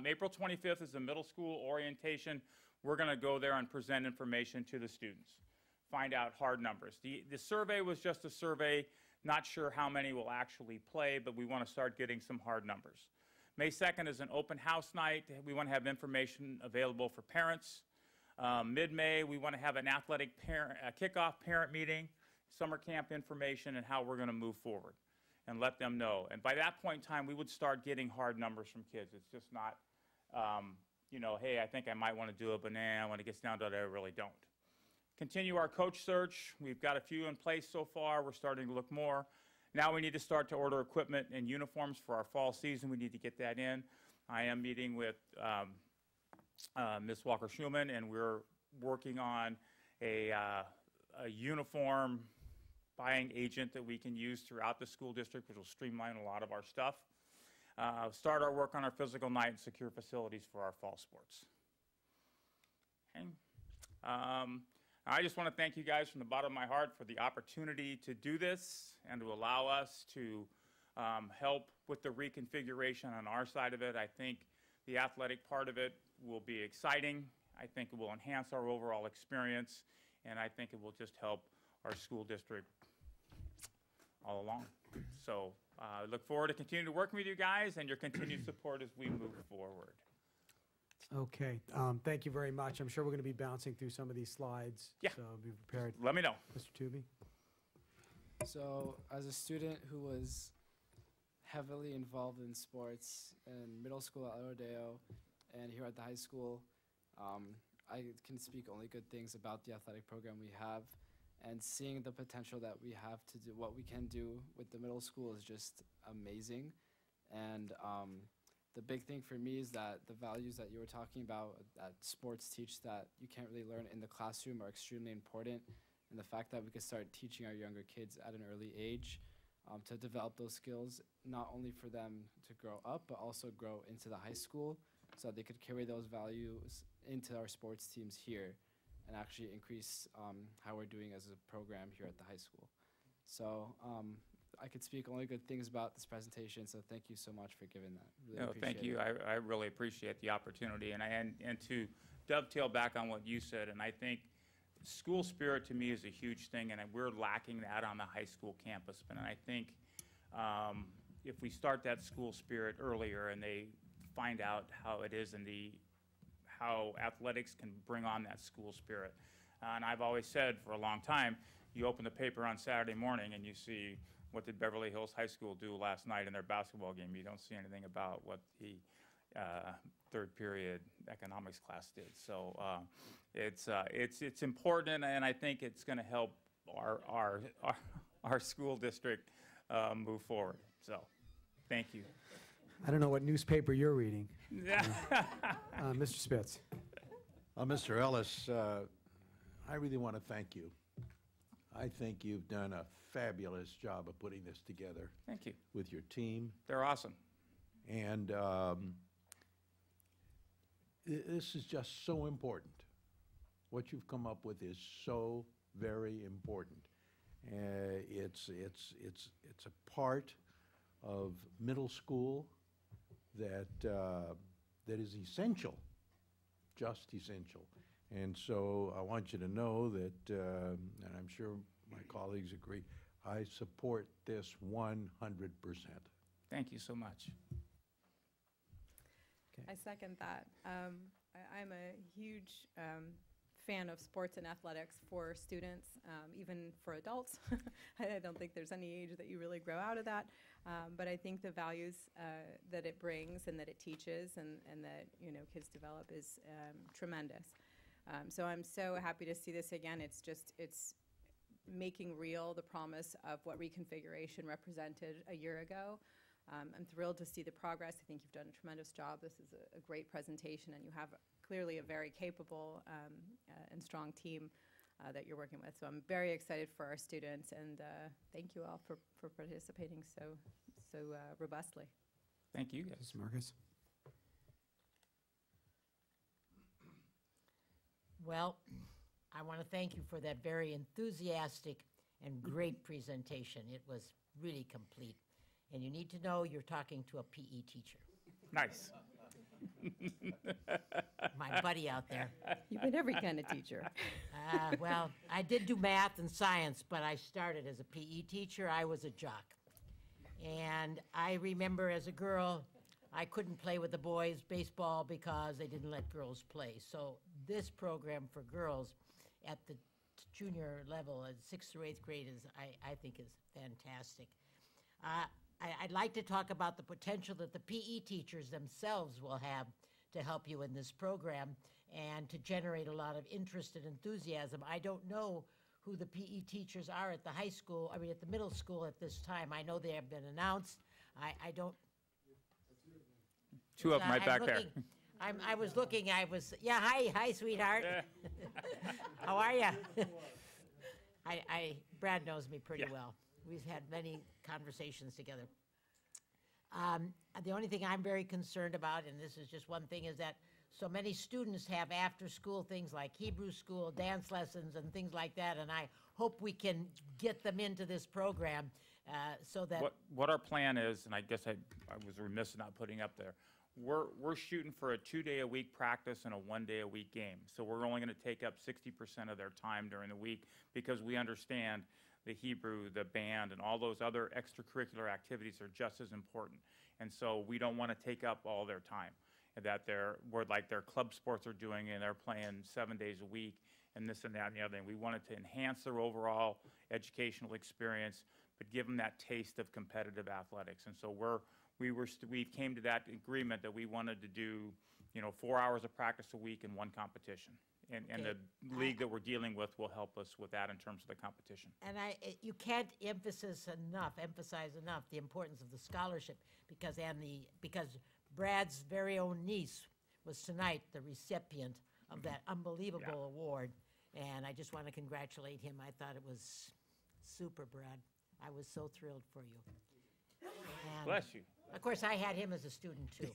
April 25th is the middle school orientation. We're going to go there and present information to the students, find out hard numbers. The survey was just a survey, not sure how many will actually play, but we want to start getting some hard numbers. May 2nd is an open house night. We want to have information available for parents. Mid-May, we want to have an athletic kickoff parent meeting, summer camp information, and how we're going to move forward, and let them know. And by that point in time, we would start getting hard numbers from kids. It's just not, you know, hey, I think I might want to do it, but nah, when it gets down to it, I really don't. Continue our coach search. We've got a few in place so far. We're starting to look more. Now we need to start to order equipment and uniforms for our fall season. We need to get that in. I am meeting with Ms. Walker-Schumann, and we're working on a uniform buying agent that we can use throughout the school district, which will streamline a lot of our stuff. Start our work on our physical night and secure facilities for our fall sports. Okay. I just want to thank you guys from the bottom of my heart for the opportunity to do this and to allow us to help with the reconfiguration on our side of it. I think the athletic part of it will be exciting. I think it will enhance our overall experience, and I think it will just help our school district all along. So I look forward to continuing to work with you guys and your continued support as we move forward. Okay, thank you very much. I'm sure we're going to be bouncing through some of these slides. Yeah. So be prepared. Let me know. Mr. Tooby? So as a student who was heavily involved in sports in middle school at El Rodeo and here at the high school, I can speak only good things about the athletic program we have, and seeing the potential that we have to do what we can do with the middle school is just amazing. And the big thing for me is that the values that you were talking about that sports teach that you can't really learn in the classroom are extremely important. And the fact that we could start teaching our younger kids at an early age to develop those skills, not only for them to grow up, but also grow into the high school so that they could carry those values into our sports teams here and actually increase how we're doing as a program here at the high school. So I could speak only good things about this presentation, so thank you so much for giving that. Really No, thank you. appreciate it. I really appreciate the opportunity, and to dovetail back on what you said, and I think school spirit to me is a huge thing, and we're lacking that on the high school campus. And I think if we start that school spirit earlier and they find out how it is and how athletics can bring on that school spirit. And I've always said for a long time, you open the paper on Saturday morning and you see what did Beverly Hills High School do last night in their basketball game. You don't see anything about what the third period economics class did. So it's important, and I think it's going to help our school district move forward. So thank you. I don't know what newspaper you're reading. Mr. Spitz. Mr. Ellis, I really want to thank you. I think you've done a fabulous job of putting this together. Thank you. With your team. They're awesome. And this is just so important. What you've come up with is so very important. It's a part of middle school that is essential, just essential. And so I want you to know that, and I'm sure my colleagues agree, I support this 100%. Thank you so much. I second that. I'm a huge fan of sports and athletics for students, even for adults. I don't think there's any age that you really grow out of that. But I think the values that it brings and that it teaches and that kids develop is tremendous. So I'm so happy to see this again. It's making real the promise of what reconfiguration represented a year ago. I'm thrilled to see the progress. I think you've done a tremendous job. This is a great presentation, and you have clearly a very capable and strong team that you're working with. So I'm very excited for our students, and thank you all for participating so robustly. Thank you, guys. Marcus. Well, I want to thank you for that very enthusiastic and great presentation. It was really complete. And you need to know you're talking to a PE teacher. Nice. My buddy out there. You've been every kind of teacher. Well, I did do math and science, but I started as a PE teacher. I was a jock. And I remember as a girl, I couldn't play with the boys baseball because they didn't let girls play. So this program for girls at the junior level, at 6th through 8th grade, I think is fantastic. I'd like to talk about the potential that the PE teachers themselves will have to help you in this program and to generate a lot of interest and enthusiasm. I don't know who the PE teachers are at the high school, at the middle school at this time. I know they have been announced. I don't. Two of them right back there. I was looking, yeah, hi, sweetheart. How are you? Brad knows me pretty well. We've had many conversations together. The only thing I'm very concerned about, and this is just one thing, is that so many students have after-school things like Hebrew school, dance lessons, and things like that, and I hope we can get them into this program so that... What our plan is, and I guess I was remiss in not putting up there, we're shooting for a 2-day-a-week practice and a 1-day-a-week game. So we're only going to take up 60% of their time during the week because we understand the Hebrew, the band, and all those other extracurricular activities are just as important. And so we don't want to take up all their time. That like their club sports are doing, and they're playing 7 days a week, and this and that and the other thing. We wanted to enhance their overall educational experience, but give them that taste of competitive athletics. And so we came to that agreement that we wanted to do, 4 hours of practice a week and 1 competition. And the league that we're dealing with will help us with that in terms of the competition. And you can't emphasize enough the importance of the scholarship because Brad's very own niece was tonight the recipient of that unbelievable award. And I just want to congratulate him. I thought it was super, Brad. I was so thrilled for you. And bless you. Of course, I had him as a student, too.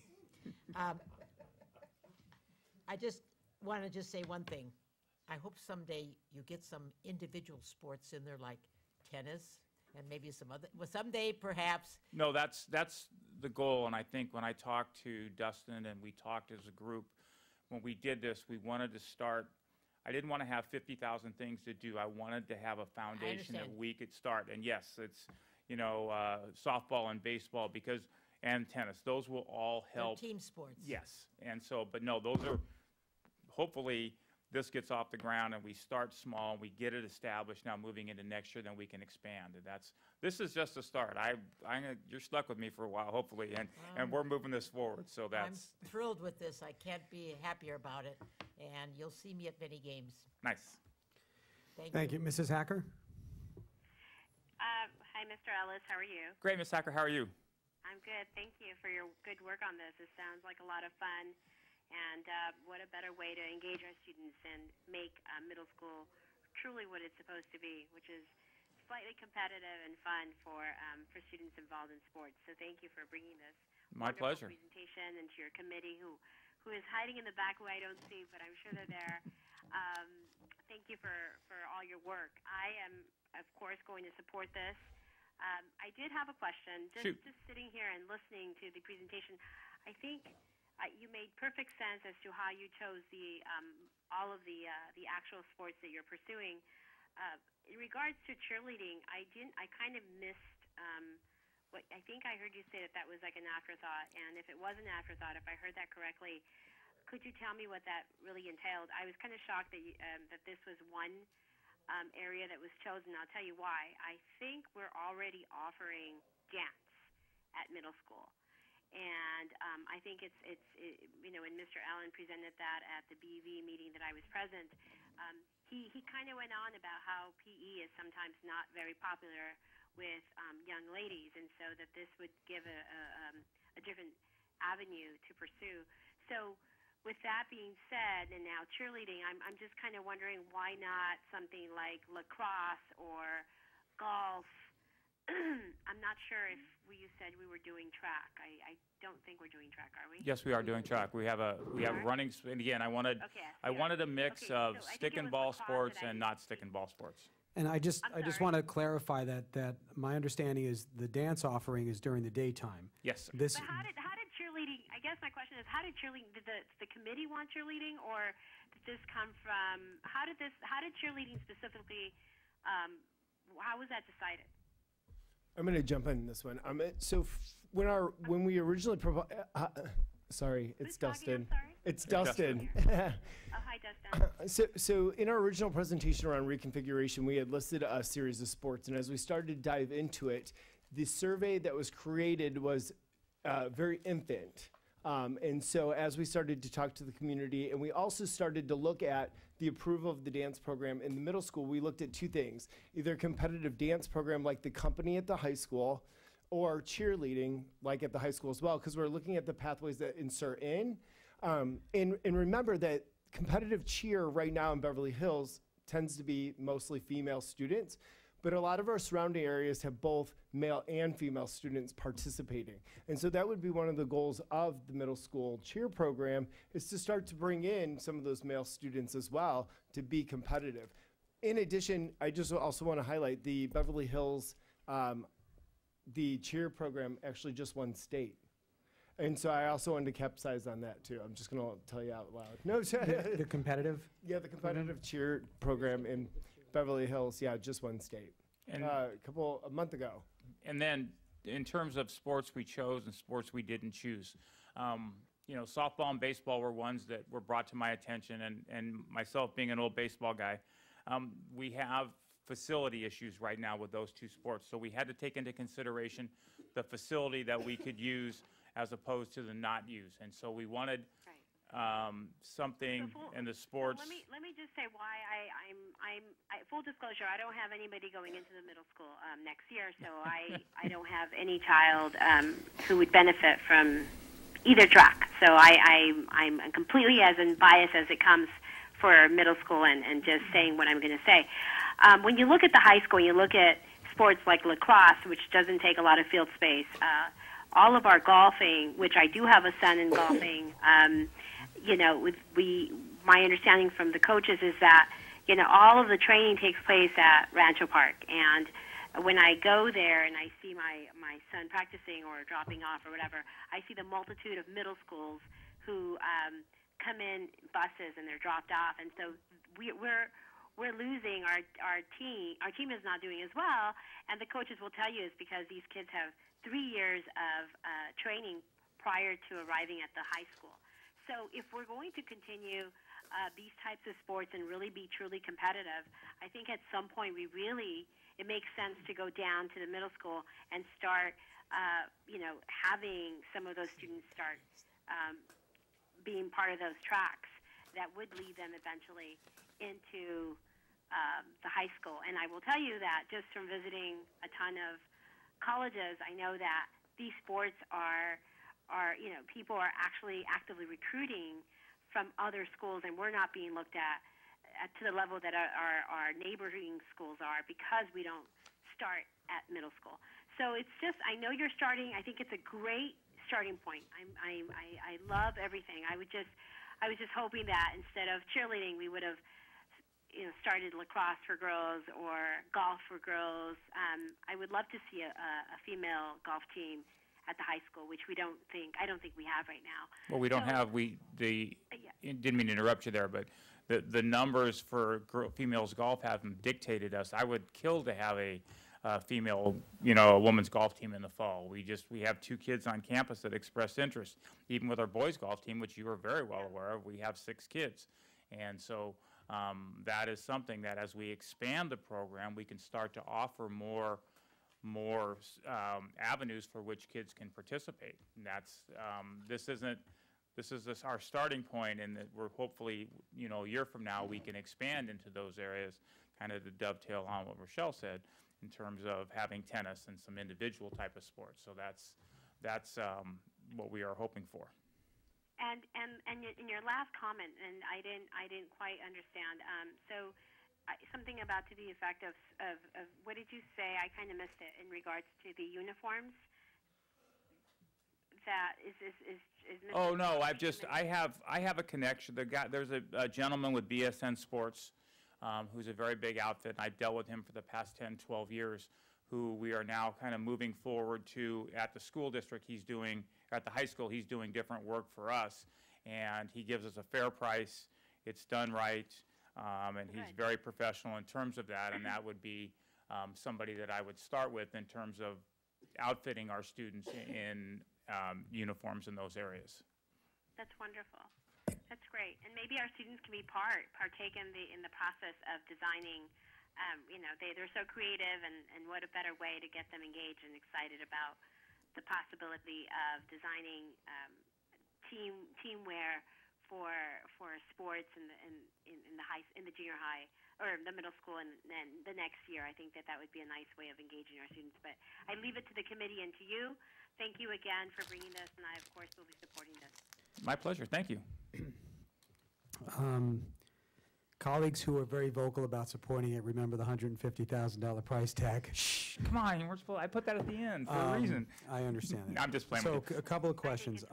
I just want to say one thing. I hope someday you get some individual sports in there like tennis and maybe some other, well, someday perhaps. No, that's the goal, and I think when I talked to Dustin and we talked as a group, when we did this, we wanted to start, I didn't want to have 50,000 things to do. I wanted to have a foundation that we could start. And yes, it's, softball and baseball and tennis. Those will all help. They're team sports. Yes. And so, but no, those are, hopefully this gets off the ground and we start small and we get it established now moving into next year, then we can expand. And this is just a start. You're stuck with me for a while, hopefully, and we're moving this forward. So that's. I'm thrilled with this. I can't be happier about it. And you'll see me at many games. Nice. Thank you. Mrs. Hacker? Hi, Mr. Ellis. How are you? Great, Ms. Hacker. How are you? I'm good. Thank you for your good work on this. It sounds like a lot of fun. And what a better way to engage our students and make middle school truly what it's supposed to be, which is slightly competitive and fun for students involved in sports. So thank you for bringing this My pleasure. presentation and to your committee who is hiding in the back who I don't see, but I'm sure they're there. Thank you for all your work. I am, of course, going to support this. I did have a question. Just sitting here and listening to the presentation, I think you made perfect sense as to how you chose all of the actual sports that you're pursuing. In regards to cheerleading, I kind of missed what I think I heard you say that was like an afterthought. And if it was an afterthought, if I heard that correctly, could you tell me what that really entailed? I was kind of shocked that that this was one area that was chosen. I'll tell you why. I think we're already offering dance at middle school. And I think it's when Mr. Allen presented that at the BV meeting that I was present, he kind of went on about how PE is sometimes not very popular with young ladies, and so that this would give a different avenue to pursue. So with that being said, and now cheerleading, I'm just kind of wondering why not something like lacrosse or golf. I'm not sure if you said we were doing track. I don't think we're doing track, are we? Yes, we are doing track. We have running. And again, I wanted a mix of stick and ball sports and not stick and ball sports. And I just want to clarify that my understanding is the dance offering is during the daytime. Yes, sir. This, But how did cheerleading? I guess my question is, how did cheerleading? Did the committee want cheerleading, or did this come from? How did cheerleading specifically? How was that decided? I'm going to jump in this one. When we originally sorry, it's Dustin. It's Dustin. Oh, hi, Dustin. So in our original presentation around reconfiguration, we had listed a series of sports, and as we started to dive into it, the survey that was created was very infant. And so as we started to talk to the community, and we also started to look at the approval of the dance program in the middle school, we looked at two things: either a competitive dance program like the company at the high school, or cheerleading like at the high school as well, because we're looking at the pathways that insert in. And remember that competitive cheer right now in Beverly Hills tends to be mostly female students, but a lot of our surrounding areas have both male and female students participating. And so that would be one of the goals of the middle school cheer program, is to start to bring in some of those male students as well to be competitive. In addition, I just also want to highlight the Beverly Hills, the cheer program actually just won state. And so I also wanted to capsize on that too. I'm just going to tell you out loud. No, the competitive? Yeah, the competitive cheer program in Beverly Hills, yeah, just won state And a month ago. And then in terms of sports we chose and sports we didn't choose, you know, softball and baseball were ones that were brought to my attention, and myself being an old baseball guy, we have facility issues right now with those two sports. So we had to take into consideration the facility that we could use as opposed to the not use. And so we wanted something in the sports. Let me just say why I'm full disclosure, I don't have anybody going into the middle school next year, so I don't have any child who would benefit from either track. So I'm completely as unbiased as it comes for middle school and just saying what I'm going to say. When you look at the high school, you look at sports like lacrosse, which doesn't take a lot of field space. All of our golfing, which I do have a son in golfing, you know, my understanding from the coaches is that, you know, all of the training takes place at Rancho Park. And when I go there and I see my son practicing or dropping off or whatever, I see the multitude of middle schools who come in buses and they're dropped off. And so we're losing our team. Our team is not doing as well. And the coaches will tell you it's because these kids have 3 years of training prior to arriving at the high school. So if we're going to continue these types of sports and really be truly competitive, I think at some point it makes sense to go down to the middle school and start, you know, having some of those students start being part of those tracks that would lead them eventually into the high school. And I will tell you that just from visiting a ton of colleges, I know that these sports are you know, people are actually actively recruiting from other schools, and we're not being looked at to the level that our neighboring schools are, because we don't start at middle school. So it's just, I know you're starting. I think it's a great starting point. I love everything. I was just hoping that instead of cheerleading, we would have, you know, started lacrosse for girls or golf for girls. I would love to see a female golf team at the high school, which I don't think we have right now. Well, we don't have, didn't mean to interrupt you there, but the numbers for females golf haven't dictated us. I would kill to have a female, you know, a women's golf team in the fall. We have 2 kids on campus that expressed interest. Even with our boys golf team, which you are very well aware of, we have 6 kids. And so that is something that as we expand the program, we can start to offer more avenues for which kids can participate. And that's this is our starting point, and that we're hopefully, you know, a year from now we can expand into those areas, kind of to dovetail on what Rochelle said in terms of having tennis and some individual type of sports. So that's what we are hoping for. And in your last comment, and I didn't quite understand. So something about to the effect of what did you say? I kind of missed it in regards to the uniforms. That is Oh no, I have a connection. There's a gentleman with BSN Sports who's a very big outfit, and I've dealt with him for the past 10, 12 years, who we are now kind of moving forward to at the school district. He's doing, at the high school, he's doing different work for us, and he gives us a fair price. It's done right, and he's very professional in terms of that, and that would be somebody that I would start with in terms of outfitting our students in uniforms in those areas. That's wonderful. That's great. And maybe our students can be partake in the process of designing. You know, they're so creative, and what a better way to get them engaged and excited about the possibility of designing team wear for sports in the junior high or the middle school, and then the next year. I think that would be a nice way of engaging our students. But I leave it to the committee and to you. Thank you again for bringing this, and I of course will be supporting this. My pleasure. Thank you. Colleagues who are very vocal about supporting it, remember the $150,000 price tag. Shh, come on, I put that at the end for a reason. I understand that. I'm just playing so with you. A couple of questions.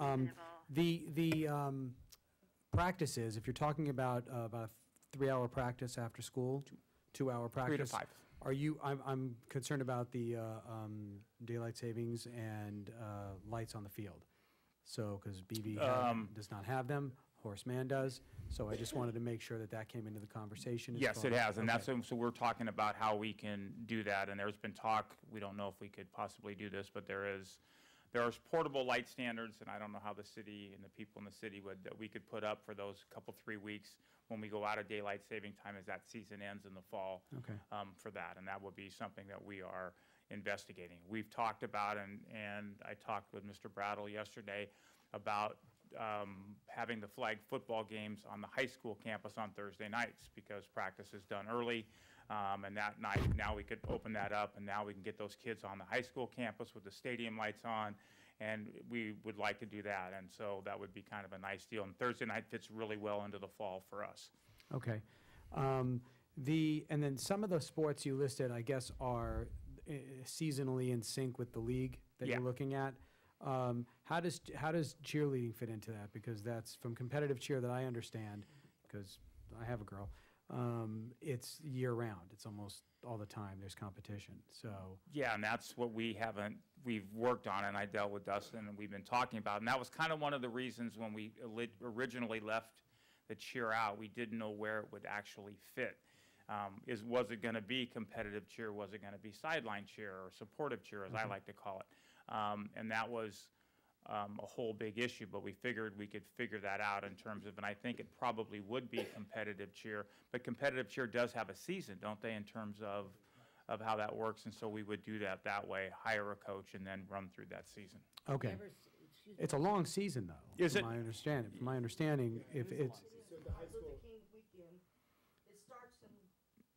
The practices, if you're talking about a 3-hour practice after school, 2-hour practice. 3 to 5. Are you? I'm concerned about the daylight savings and lights on the field. So, because BV does not have them, Horace Mann does. So I just wanted to make sure that came into the conversation. Yes, it has, and that's so we're talking about how we can do that. And there's been talk. We don't know if we could possibly do this, but there are portable light standards, and I don't know how the city and the people in the city that we could put up for those couple 3 weeks when we go out of daylight saving time as that season ends in the fall. Okay. For that, and that would be something that we are investigating. We've talked about, and I talked with Mr. Brattle yesterday about having the flag football games on the high school campus on Thursday nights because practice is done early. And that night, now we could open that up, and now we can get those kids on the high school campus with the stadium lights on, and we would like to do that. And so that would be kind of a nice deal. And Thursday night fits really well into the fall for us. Okay. And then some of the sports you listed, I guess, are seasonally in sync with the league that you're looking at. How does cheerleading fit into that? Because that's from competitive cheer that I understand, because I have a girl. It's year round. It's almost all the time. There's competition. So yeah, and that's what we've worked on, and I dealt with Dustin, and we've been talking about. And that was kind of one of the reasons when we originally left the cheer out. We didn't know where it would actually fit. Was it going to be competitive cheer? Was it going to be sideline cheer or supportive cheer, as I like to call it? And that was a whole big issue, but we figured we could figure that out in terms of, and I think it probably would be competitive cheer, but competitive cheer does have a season, don't they, in terms of how that works, and so we would do that way, hire a coach, and then run through that season. Okay. It's a long season, though. Is it? From my understanding, if it's... It starts in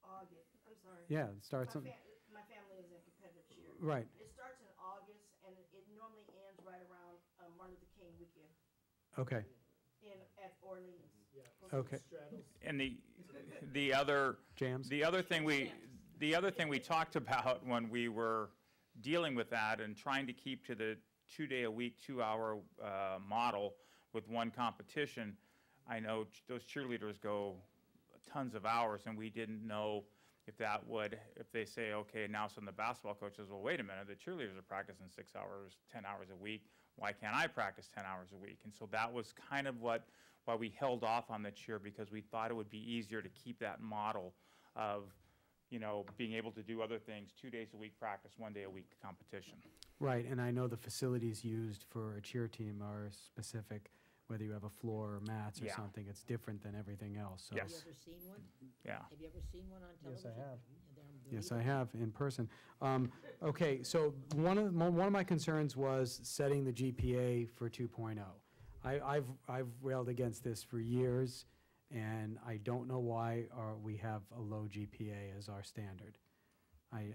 August. I'm sorry. Yeah, it starts in... My family is in competitive cheer. Right. It starts in August, and it normally ends right around Martin Luther King weekend. Okay. At Orleans. Okay. And the other jams. The other thing we talked about when we were dealing with that and trying to keep to the 2-day-a-week, 2-hour model with one competition. I know those cheerleaders go tons of hours, and we didn't know if they say, okay, now some of the basketball coach says, well, wait a minute, the cheerleaders are practicing 6 hours, 10 hours a week. Why can't I practice 10 hours a week? And so that was kind of why we held off on the cheer, because we thought it would be easier to keep that model of, being able to do other things, 2 days a week practice, 1 day a week competition. Right, and I know the facilities used for a cheer team are specific, whether you have a floor or mats or something, it's different than everything else. So. Have you ever seen one? Yeah. Have you ever seen one on television? Yes, I have in person. Okay, so one of my concerns was setting the GPA for 2.0. I've railed against this for years, and I don't know why we have a low GPA as our standard. I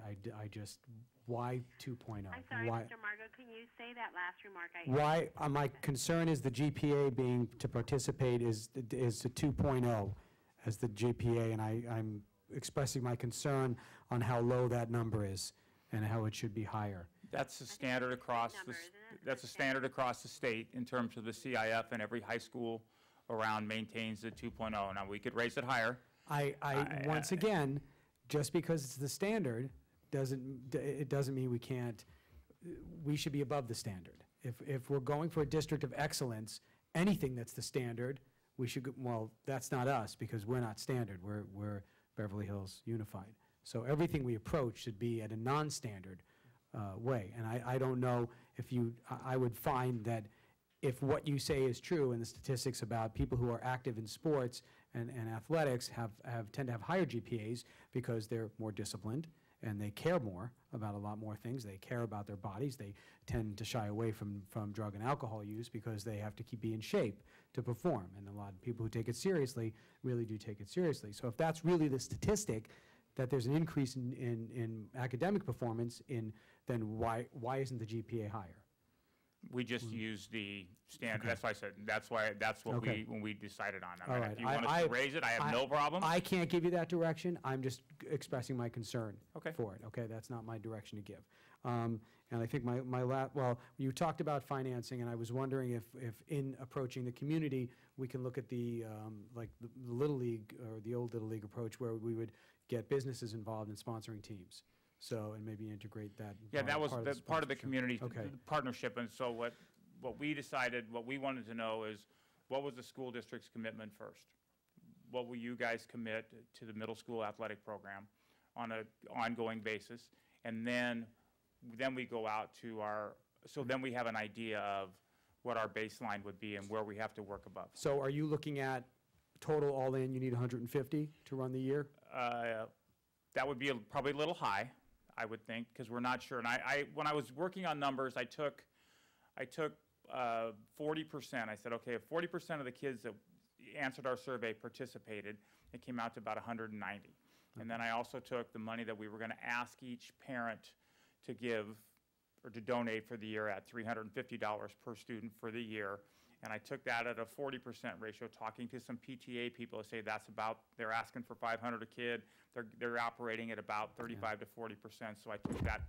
just, why 2.0? I'm sorry, why, Mr. Margot, can you say that last remark? Why, my concern is the GPA being to participate is the 2.0 as the GPA, and I'm expressing my concern on how low that number is and how it should be higher. That's a standard across the state in terms of the CIF, and every high school around maintains the 2.0. Now, we could raise it higher. Once again, just because it's the standard, it doesn't mean we can't, we should be above the standard. If we're going for a district of excellence, anything that's the standard, we should, well, that's not us, because we're not standard, we're Beverly Hills Unified. So everything we approach should be at a non-standard way. And I don't know if I would find that if what you say is true and the statistics about people who are active in sports and athletics tend to have higher GPAs because they're more disciplined and they care more about a lot more things. They care about their bodies. They tend to shy away from drug and alcohol use because they have to be in shape to perform. And a lot of people who take it seriously really do take it seriously. So if that's really the statistic, that there's an increase in academic performance, then why isn't the GPA higher? We just used the standard, that's why I said, that's what when we decided on. I mean, right. if you want us to raise it, I have no problem. I can't give you that direction. I'm just expressing my concern Okay. for it. Okay, that's not my direction to give. And I think well, you talked about financing, and I was wondering if in approaching the community, we can look at the Little League, or the old Little League approach, where we would get businesses involved in sponsoring teams. So, and maybe integrate that. Yeah, that was part of the community Okay. partnership. And so what we decided, what we wanted to know is, what was the school district's commitment first? What will you guys commit to the middle school athletic program on an ongoing basis? And then we go out to so then we have an idea of what our baseline would be and where we have to work above. So are you looking at total all in, you need 150 to run the year? That would be probably a little high, I would think, because we're not sure. And when I was working on numbers, I took 40%. I said, okay, if 40% of the kids that answered our survey participated, it came out to about 190. And then I also took the money that we were going to ask each parent to give or to donate for the year at $350 per student for the year. And I took that at a 40% ratio, talking to some PTA people who say they're asking for $500 a kid. They're operating at about 35 to 40%. So I took that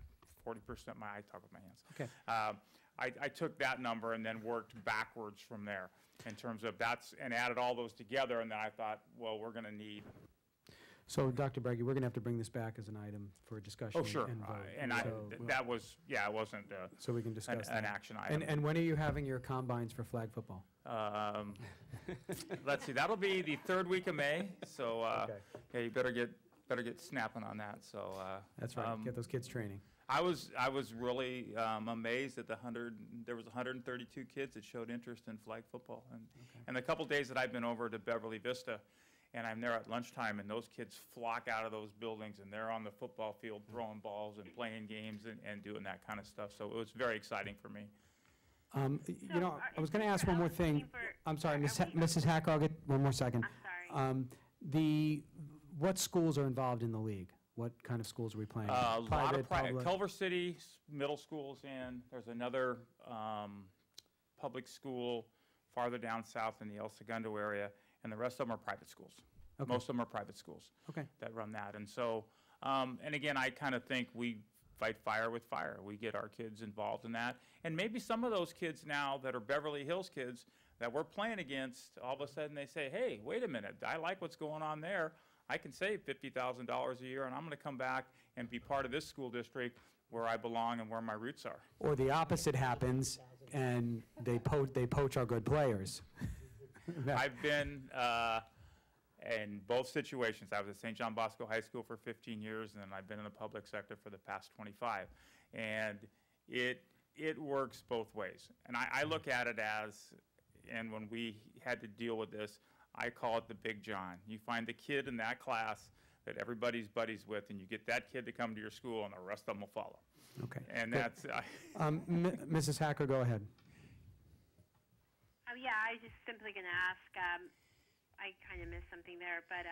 40%, I talk with my hands. Okay. I took that number and then worked backwards from there in terms of and added all those together. And then I thought, well, we're going to need. So, Dr. Breggy, we're going to have to bring this back as an item for discussion. Oh, sure. And vote. That was, it wasn't so we can discuss an action item. And when are you having your combines for flag football? Let's see, that'll be the third week of May. So, yeah, you better get snapping on that. So that's right. Get those kids training. I was really amazed at there was 132 kids that showed interest in flag football, and the couple days that I've been over to Beverly Vista, and I'm there at lunchtime, and those kids flock out of those buildings, and they're on the football field throwing balls and playing games and doing that kind of stuff. So it was very exciting for me. I was going to ask one more thing. I'm sorry, Mrs. Hack, I'll get one more second. I'm sorry. What schools are involved in the league? What kind of schools are we playing? A lot of public? Culver City middle schools in. There's another public school farther down south in the El Segundo area, and the rest of them are private schools. Okay. Most of them are private schools that run that. And so, and again, I kind of think we fight fire with fire. We get our kids involved in that. And maybe some of those kids now that are Beverly Hills kids that we're playing against, all of a sudden they say, hey, wait a minute, I like what's going on there. I can save $50,000 a year, and I'm going to come back and be part of this school district where I belong and where my roots are. Or the opposite happens, and they poach our good players. I've been in both situations. I was at St. John Bosco High School for 15 years, and then I've been in the public sector for the past 25. And it works both ways. And I look at it as, and when we had to deal with this, I call it the Big John. You find the kid in that class that everybody's buddies with, and you get that kid to come to your school, and the rest of them will follow. Okay. And that's. Mrs. Hacker, go ahead. Yeah, I was just simply going to ask. I kind of missed something there, but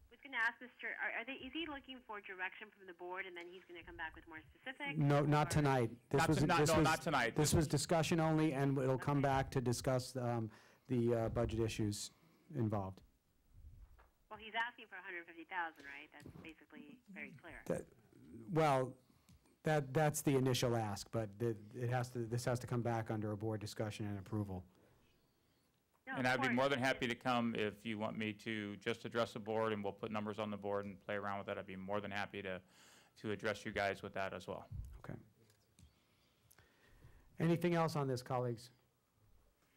was going to ask Mr. Is he looking for direction from the board, and then he's going to come back with more specifics? No, not tonight. Not tonight. This was discussion only, and it'll come back to discuss the budget issues involved. Well, he's asking for $150,000, right? That's basically very clear. That's the initial ask, but this has to come back under a board discussion and approval. No, And I'd be course. more than happy to come if you want me to just address the board, and we'll put numbers on the board and play around with that. I'd be more than happy to address you guys with that as well. Okay. Anything else on this, colleagues?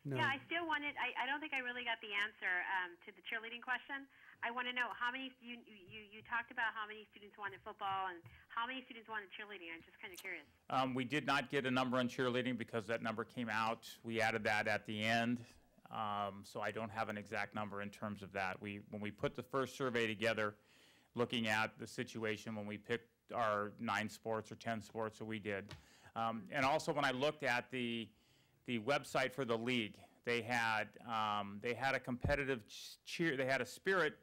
No. Yeah, I still wanted, I don't think I really got the answer to the cheerleading question. I want to know how many, you talked about how many students wanted football and how many students wanted cheerleading. I'm just kind of curious. We did not get a number on cheerleading because that number came out. We added that at the end, so I don't have an exact number in terms of that. When we put the first survey together, looking at the situation when we picked our 9 sports or 10 sports that we did, and also when I looked at the website for the league, they had a competitive cheer, they had a spirit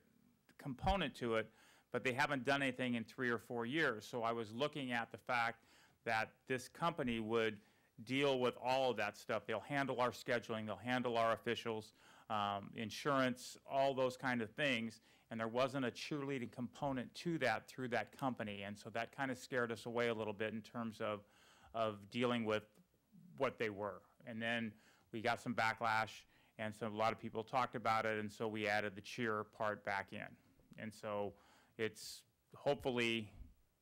component to it, but they haven't done anything in 3 or 4 years. So I was looking at the fact that this company would deal with all of that stuff. They'll handle our scheduling, they'll handle our officials, insurance, all those kind of things, and there wasn't a cheerleading component to that through that company, and so that kind of scared us away a little bit in terms of dealing with what they were. And then we got some backlash, and so a lot of people talked about it, and so we added the cheer part back in. And so it's hopefully,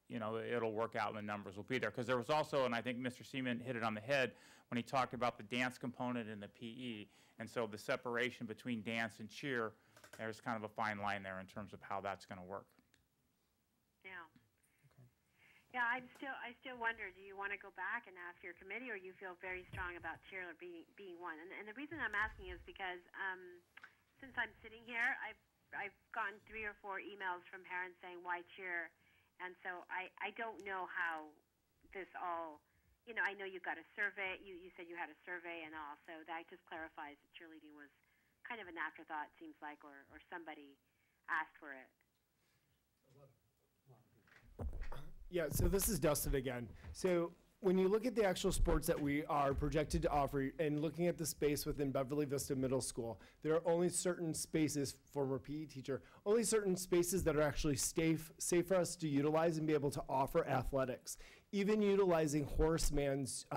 you know, it'll work out and the numbers will be there. Because there was also, and I think Mr. Seaman hit it on the head when he talked about the dance component and the PE. And so the separation between dance and cheer, there's kind of a fine line there in terms of how that's going to work. Yeah. Yeah, I still wonder, do you want to go back and ask your committee, or you feel very strong about cheer being one? And the reason I'm asking is because since I'm sitting here, I've gotten 3 or 4 emails from parents saying, why cheer? And so I don't know how this all, you know, I know you got a survey, you said you had a survey and all, so that just clarifies that cheerleading was kind of an afterthought, seems like, or somebody asked for it. Yeah, so this is Dustin again. So when you look at the actual sports that we are projected to offer and looking at the space within Beverly Vista Middle School, there are only certain spaces, former PE teacher, only certain spaces that are actually safe for us to utilize and be able to offer athletics. Even utilizing Horace Mann's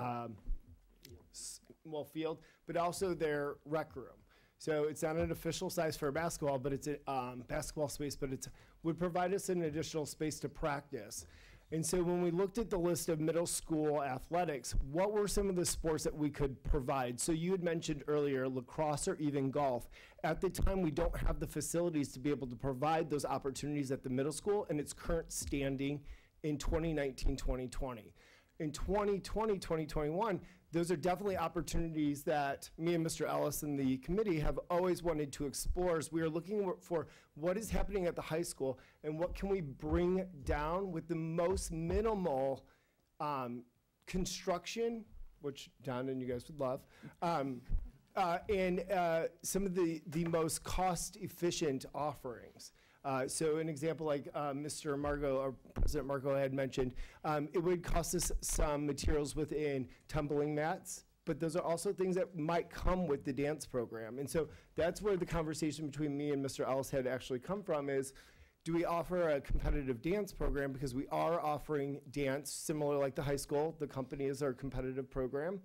field, but also their rec room. So it's not an official size for basketball, but it's a basketball space, but it would provide us an additional space to practice. And so when we looked at the list of middle school athletics, what were some of the sports that we could provide? So you had mentioned earlier lacrosse or even golf. At the time, we don't have the facilities to be able to provide those opportunities at the middle school and its current standing in 2019-2020. In 2020, 2021, those are definitely opportunities that me and Mr. Ellis and the committee have always wanted to explore as we are looking for what is happening at the high school and what can we bring down with the most minimal construction, which Don and you guys would love, and some of the most cost-efficient offerings. So an example like Mr. Margot, or President Margot had mentioned, it would cost us some materials within tumbling mats, but those are also things that might come with the dance program. And so that's where the conversation between me and Mr. Ellis had actually come from is, do we offer a competitive dance program because we are offering dance similar like the high school, the company is our competitive program,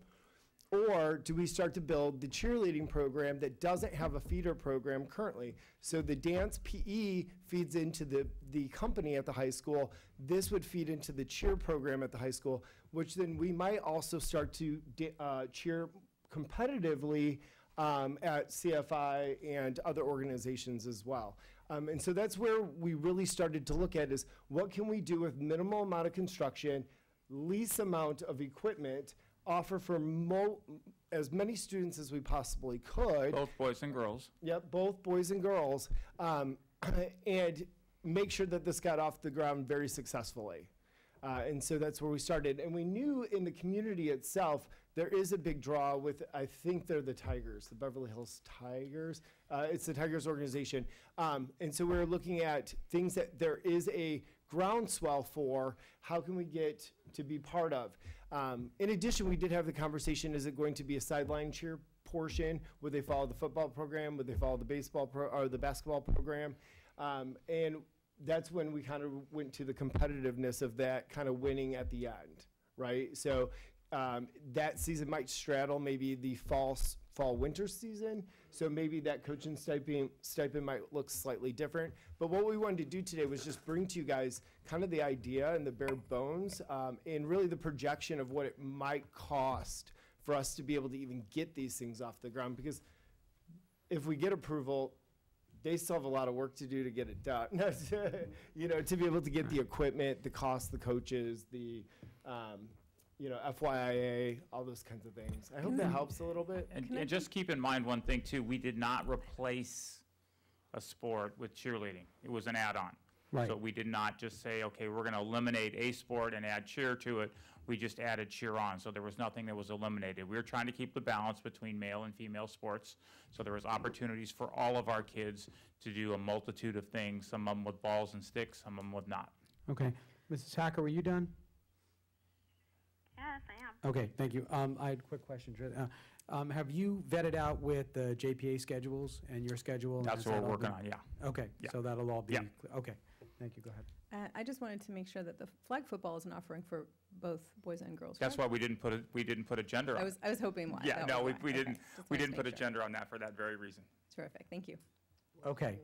or do we start to build the cheerleading program that doesn't have a feeder program currently? So the dance PE feeds into the company at the high school. This would feed into the cheer program at the high school, which then we might also start to cheer competitively at CFI and other organizations as well. And so that's where we really started to look at is what can we do with minimal amount of construction, least amount of equipment, offer for as many students as we possibly could. Both boys and girls. Yep, both boys and girls, and make sure that this got off the ground very successfully. And so that's where we started. And we knew in the community itself, there is a big draw with, I think they're the Tigers, the Beverly Hills Tigers. It's the Tigers organization. And so we're looking at things that there is a groundswell for, how can we get to be part of. In addition, we did have the conversation, is it going to be a sideline cheer portion? Would they follow the football program? Would they follow the baseball or the basketball program? And that's when we kind of went to the competitiveness of that kind of winning at the end, right? So that season might straddle maybe the fall fall-winter season. So maybe that coaching stipend might look slightly different. But what we wanted to do today was just bring to you guys kind of the idea and the bare bones, and really the projection of what it might cost for us to be able to even get these things off the ground. Because if we get approval, they still have a lot of work to do to get it done. You know, to be able to get the equipment, the cost, the coaches, the, you know, FYIA, all those kinds of things. I hope that helps a little bit. And just keep in mind one thing too, we did not replace a sport with cheerleading. It was an add-on. Right. So we did not just say, okay, we're gonna eliminate a sport and add cheer to it. We just added cheer on, so there was nothing that was eliminated. We were trying to keep the balance between male and female sports, so there was opportunities for all of our kids to do a multitude of things, some of them with balls and sticks, some of them with not. Okay. Mrs. Hacker, were you done? Yes, I am. Okay, thank you. I had a quick question. Have you vetted out with the JPA schedules and your schedule? and That's has what that we're all working been- on, yeah. Okay, Yeah. so that'll all be, Yeah. okay. Thank you, go ahead. I just wanted to make sure that the flag football is an offering for both boys and girls, That's right? why we didn't put a gender on. I was hoping why. Yeah, that no, was we why. Okay, didn't, just we wanted to didn't put a make sure. gender on that for that very reason. Terrific, thank you. Okay.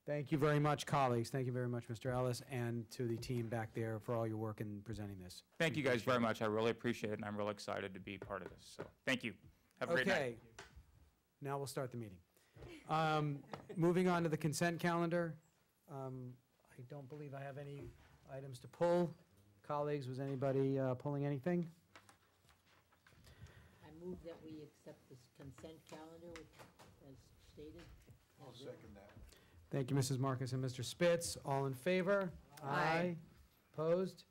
Thank you very much, colleagues. Thank you very much, Mr. Ellis, and to the team back there for all your work in presenting this. Thank you guys very much. I really appreciate it, and I'm really excited to be part of this. So, thank you. Have a great night. Okay. Now we'll start the meeting. Moving on to the consent calendar. I don't believe I have any items to pull. Colleagues, was anybody pulling anything? I move that we accept this consent calendar as stated. I'll second that. Thank you, Mrs. Marcus and Mr. Spitz. All in favor? Aye. Opposed?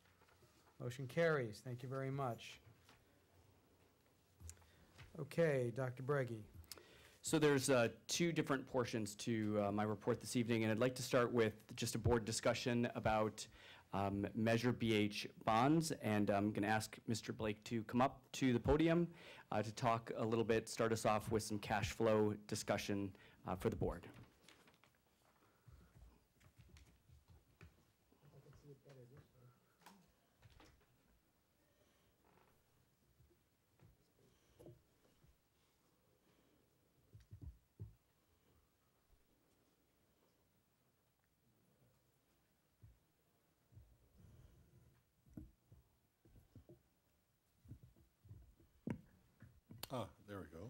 Motion carries. Thank you very much. Okay, Dr. Breggy. So there's two different portions to my report this evening, and I'd like to start with just a board discussion about Measure BH bonds, and I'm going to ask Mr. Blake to come up to the podium to talk a little bit, start us off with some cash flow discussion for the board. There we go.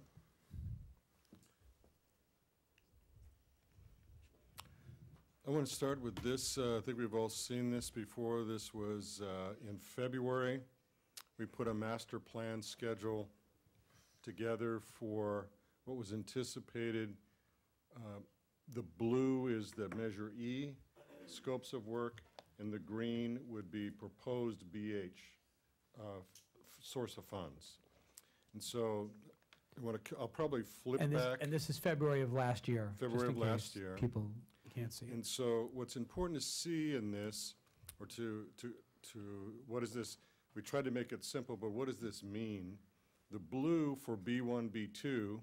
I want to start with this. I think we've all seen this before. This was in February. We put a master plan schedule together for what was anticipated. The blue is the Measure E, scopes of work, and the green would be proposed BH, source of funds. And so I'll probably flip back. And this is February of last year. just February of in last case year. People can't see it. And so what's important to see in this, or to what is this, we tried to make it simple, but what does this mean? The blue for B1, B2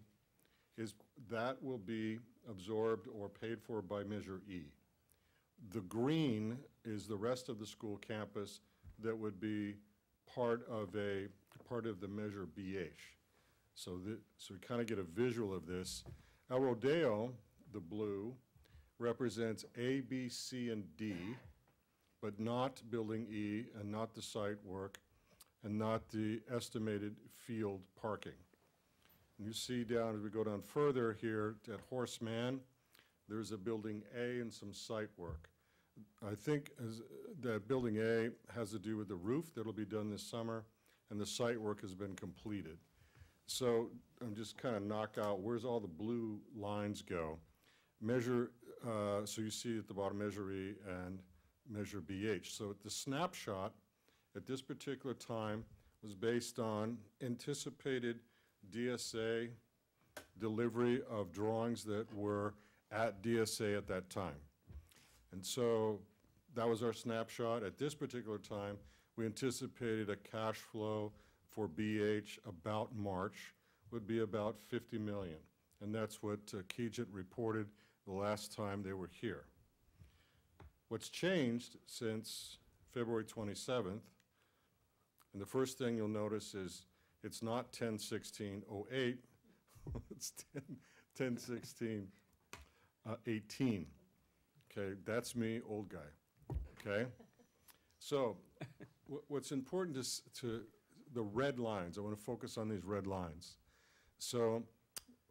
is, that will be absorbed or paid for by Measure E. The green is the rest of the school campus that would be part of the Measure BH. So we kind of get a visual of this. El Rodeo, the blue, represents A, B, C, and D, but not Building E and not the site work and not the estimated field parking. And you see down, as we go down further here at Horseman, there's a Building A and some site work. I think that Building A has to do with the roof that'll be done this summer, and the site work has been completed. So I'm just kind of knock out, where's all the blue lines go? Measure, so you see at the bottom Measure E and Measure BH. So the snapshot at this particular time was based on anticipated DSA delivery of drawings that were at DSA at that time. And so that was our snapshot. At this particular time, we anticipated a cash flow for BH about March would be about 50 million. And that's what Kgeet reported the last time they were here. What's changed since February 27th, and the first thing you'll notice is it's not 10/16/08, it's 10/16/18. Okay, that's me, old guy. Okay? So, what's important is to the red lines. I want to focus on these red lines. So,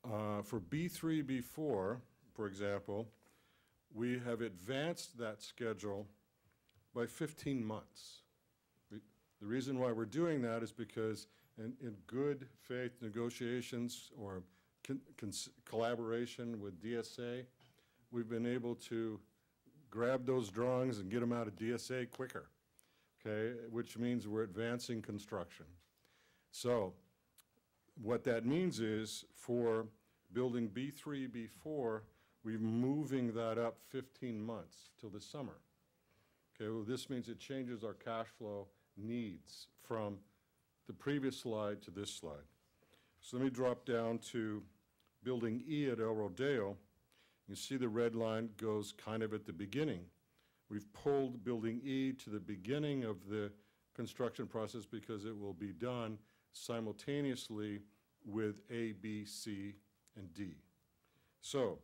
for B3, B4, for example, we have advanced that schedule by 15 months. The reason why we're doing that is because in good faith negotiations or collaboration with DSA, we've been able to grab those drawings and get them out of DSA quicker, okay, which means we're advancing construction. So what that means is for building B3, B4, we're moving that up 15 months till the summer. Okay, well, this means it changes our cash flow needs from the previous slide to this slide. So let me drop down to Building E at El Rodeo. You see the red line goes kind of at the beginning. We've pulled Building E to the beginning of the construction process because it will be done simultaneously with A, B, C, and D. So,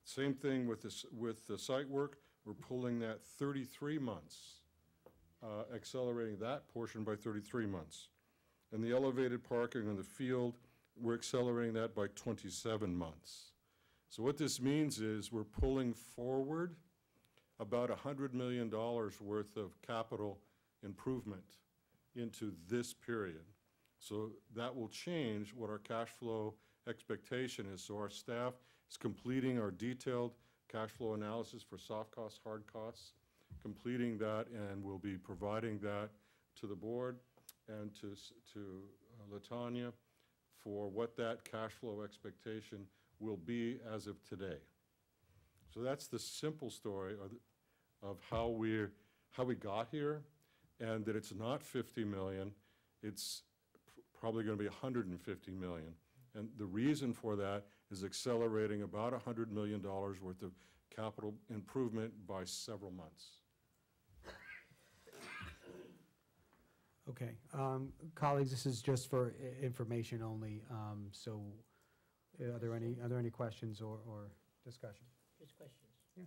same thing with the site work. We're pulling that 33 months, accelerating that portion by 33 months. And the elevated parking in the field, we're accelerating that by 27 months. So what this means is we're pulling forward about $100 million worth of capital improvement into this period. So that will change what our cash flow expectation is. So our staff is completing our detailed cash flow analysis for soft costs, hard costs, completing that, and we'll be providing that to the board and to LaTanya for what that cash flow expectation will be as of today. So that's the simple story of how we got here, and that it's not 50 million, it's probably going to be 150 million. And the reason for that is accelerating about $100 million worth of capital improvement by several months. Okay, colleagues, this is just for information only. So, are there any questions or discussion? Just questions. Yeah.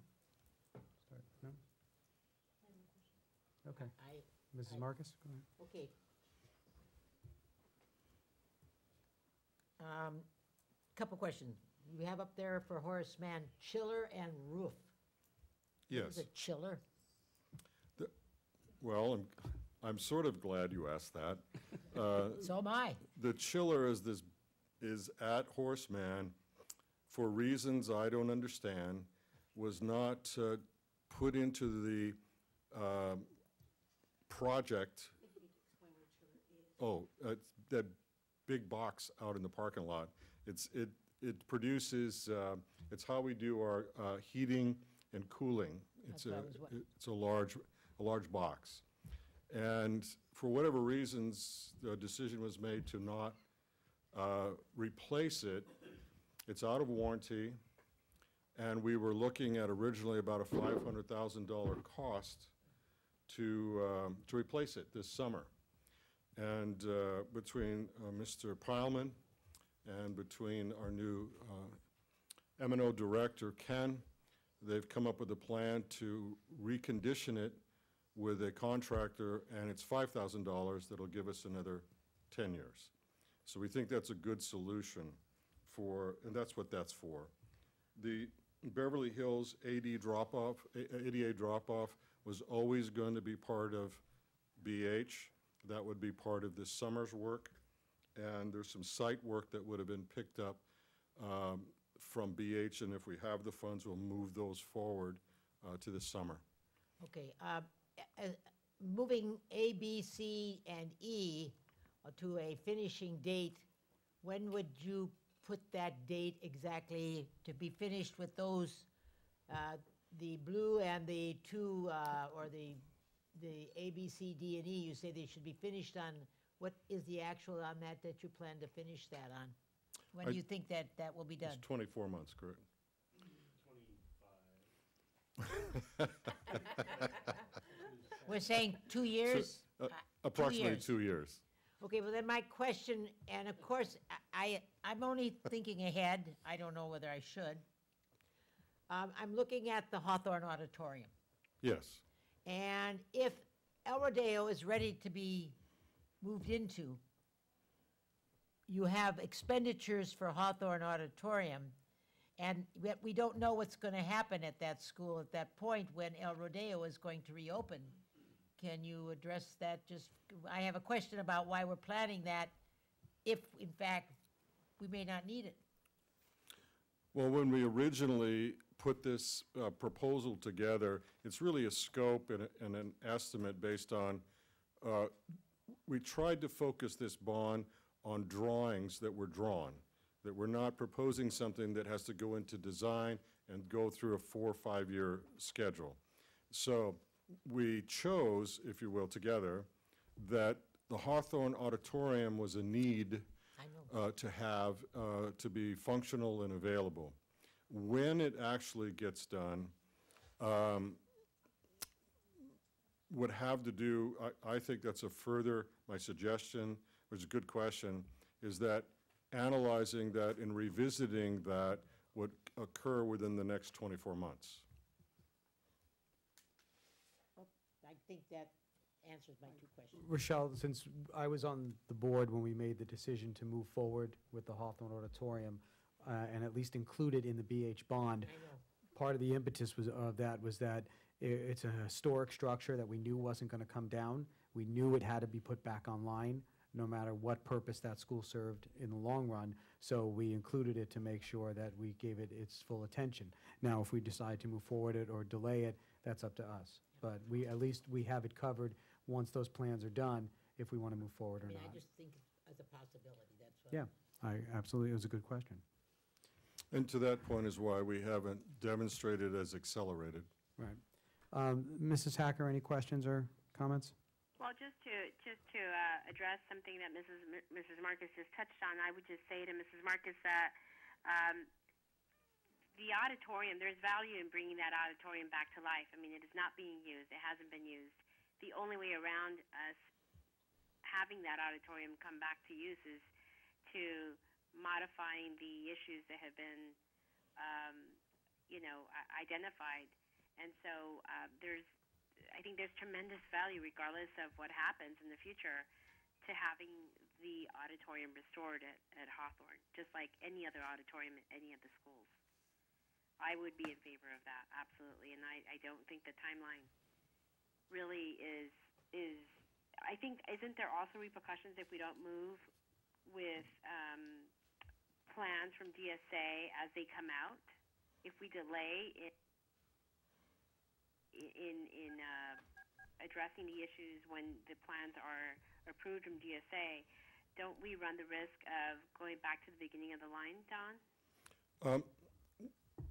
Start. No. Okay. Mrs. Marcus, go ahead. Okay. Couple questions. You have up there for Horace Mann, chiller and roof. Yes. What is a chiller? Well, I'm sort of glad you asked that. So am I. The chiller is at Horace Mann, for reasons I don't understand, was not put into the project. Oh, that big box out in the parking lot. It produces, it's how we do our heating and cooling. It's a large box. And for whatever reasons, the decision was made to not replace it. It's out of warranty, and we were looking at originally about a $500,000 cost to replace it this summer. And between Mr. Pileman and between our new M&O director, Ken, they've come up with a plan to recondition it with a contractor, and it's $5,000 that'll give us another 10 years. So we think that's a good solution for, and that's what that's for. The Beverly Hills ADA drop-off was always going to be part of BH. That would be part of this summer's work. And there's some site work that would have been picked up from BH, and if we have the funds, we'll move those forward to the summer. Okay. Moving A, B, C, and E to a finishing date, when would you put that date exactly to be finished with those, the blue and the two, or the A, B, C, D, and E? You say they should be finished on, what is the actual on that you plan to finish that on? When do you think that will be done? It's 24 months, correct? 25. We're saying 2 years? Approximately 2 years. 2 years. Okay, well then my question, and of course, I'm only thinking ahead. I don't know whether I should. I'm looking at the Hawthorne Auditorium. Yes. And if El Rodeo is ready to be moved into, you have expenditures for Hawthorne Auditorium, and yet we don't know what's going to happen at that school at that point when El Rodeo is going to reopen. Can you address that? I have a question about why we're planning that if, in fact, we may not need it. Well, when we originally put this proposal together, it's really a scope and an estimate based on, we tried to focus this bond on drawings that were drawn, that we're not proposing something that has to go into design and go through a 4 or 5 year schedule. So we chose, if you will, together, that the Hawthorne Auditorium was a need to have, to be functional and available. When it actually gets done, would have to do, I think that's a further, my suggestion, which is a good question, is that analyzing that and revisiting that would occur within the next 24 months. I think that answers my 2 questions. Rochelle, since I was on the board when we made the decision to move forward with the Hawthorne Auditorium, and at least include it in the BH bond, part of the impetus of that was that it's a historic structure that we knew wasn't going to come down. We knew it had to be put back online, no matter what purpose that school served in the long run. So we included it to make sure that we gave it its full attention. Now, if we decide to move forward it or delay it, that's up to us. But at least we have it covered once those plans are done, if we want to move forward or not. I just think as a possibility, that's what. Yeah, absolutely, it was a good question. And to that point is why we haven't demonstrated as accelerated. Right. Mrs. Hacker, any questions or comments? Well, just to address something that Mrs. Marcus just touched on, I would just say to Mrs. Marcus that the auditorium, there's value in bringing that auditorium back to life. I mean, it is not being used. It hasn't been used. The only way around us having that auditorium come back to use is to modifying the issues that have been, identified. And so I think there's tremendous value, regardless of what happens in the future, to having the auditorium restored at Hawthorne, just like any other auditorium at any of the schools. I would be in favor of that, absolutely. And I don't think the timeline really is I think, isn't there also repercussions if we don't move with plans from DSA as they come out? If we delay in addressing the issues when the plans are approved from DSA, don't we run the risk of going back to the beginning of the line, Don?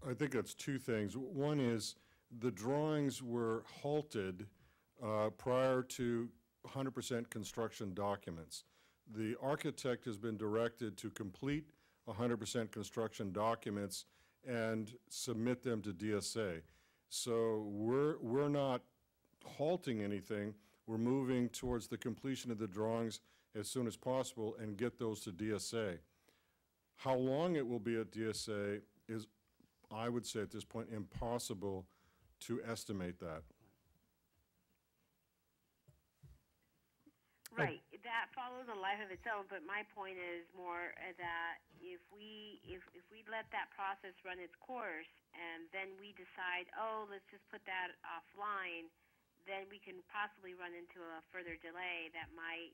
I think that's 2 things. One is the drawings were halted prior to 100% construction documents. The architect has been directed to complete 100% construction documents and submit them to DSA. So we're not halting anything. We're moving towards the completion of the drawings as soon as possible and get those to DSA. How long it will be at DSA is, I would say at this point, impossible to estimate that. Right, that follows a life of its own. But my point is more that if we let that process run its course, and then we decide, oh, let's just put that offline, then we can possibly run into a further delay that might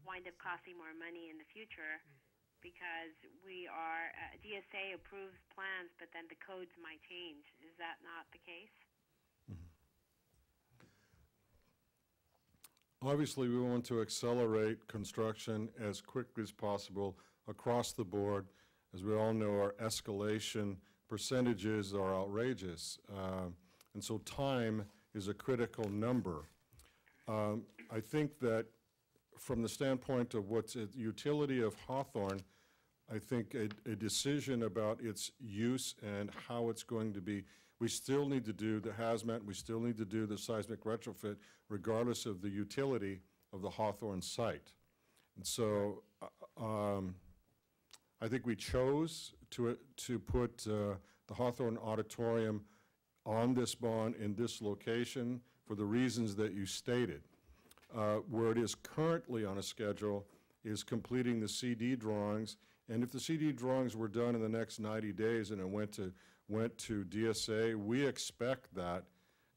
wind up costing more money in the future, because we are DSA approves plans, but then the codes might change. Is that not the case? Obviously, we want to accelerate construction as quickly as possible across the board. As we all know, our escalation percentages are outrageous. And so time is a critical number. I think that from the standpoint of what's the utility of Hawthorne, I think a decision about its use and how it's going to be, we still need to do the hazmat, we still need to do the seismic retrofit, regardless of the utility of the Hawthorne site. And so I think we chose to put the Hawthorne Auditorium on this bond in this location for the reasons that you stated. Where it is currently on a schedule is completing the CD drawings, and if the CD drawings were done in the next 90 days and it went to DSA, we expect that.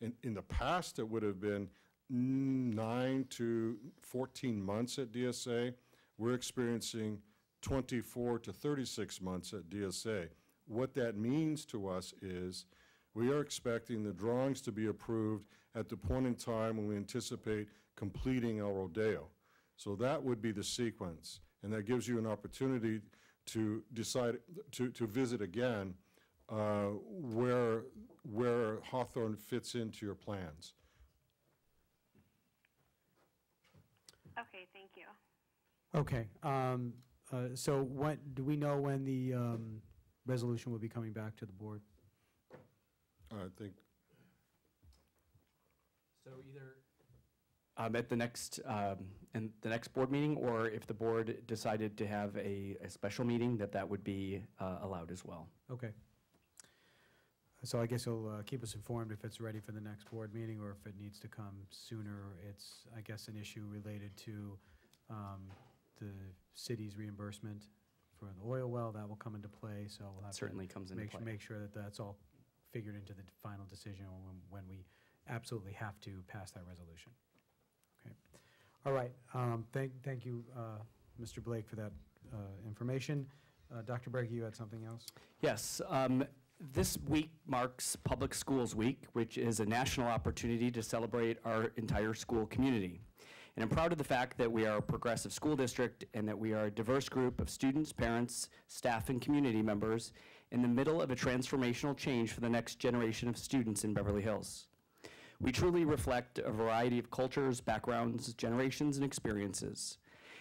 In the past, it would have been 9 to 14 months at DSA. We're experiencing 24 to 36 months at DSA. What that means to us is we are expecting the drawings to be approved at the point in time when we anticipate completing El Rodeo. So that would be the sequence, and that gives you an opportunity to decide to visit again where Hawthorne fits into your plans. Okay, thank you. Okay, so when, do we know when the resolution will be coming back to the board? I think. So either at the next in the next board meeting, or if the board decided to have a special meeting, that would be allowed as well. Okay. So I guess you'll keep us informed if it's ready for the next board meeting, or if it needs to come sooner. It's, I guess, an issue related to the city's reimbursement for the oil well. That will come into play, so we'll have Certainly comes into play. make sure that that's all figured into the final decision when we absolutely have to pass that resolution. Okay. All right. Thank you, Mr. Blake, for that information. Dr. Berge, you had something else? Yes. This week marks Public Schools Week, which is a national opportunity to celebrate our entire school community. And I'm proud of the fact that we are a progressive school district and that we are a diverse group of students, parents, staff, and community members in the middle of a transformational change for the next generation of students in Beverly Hills. We truly reflect a variety of cultures, backgrounds, generations, and experiences.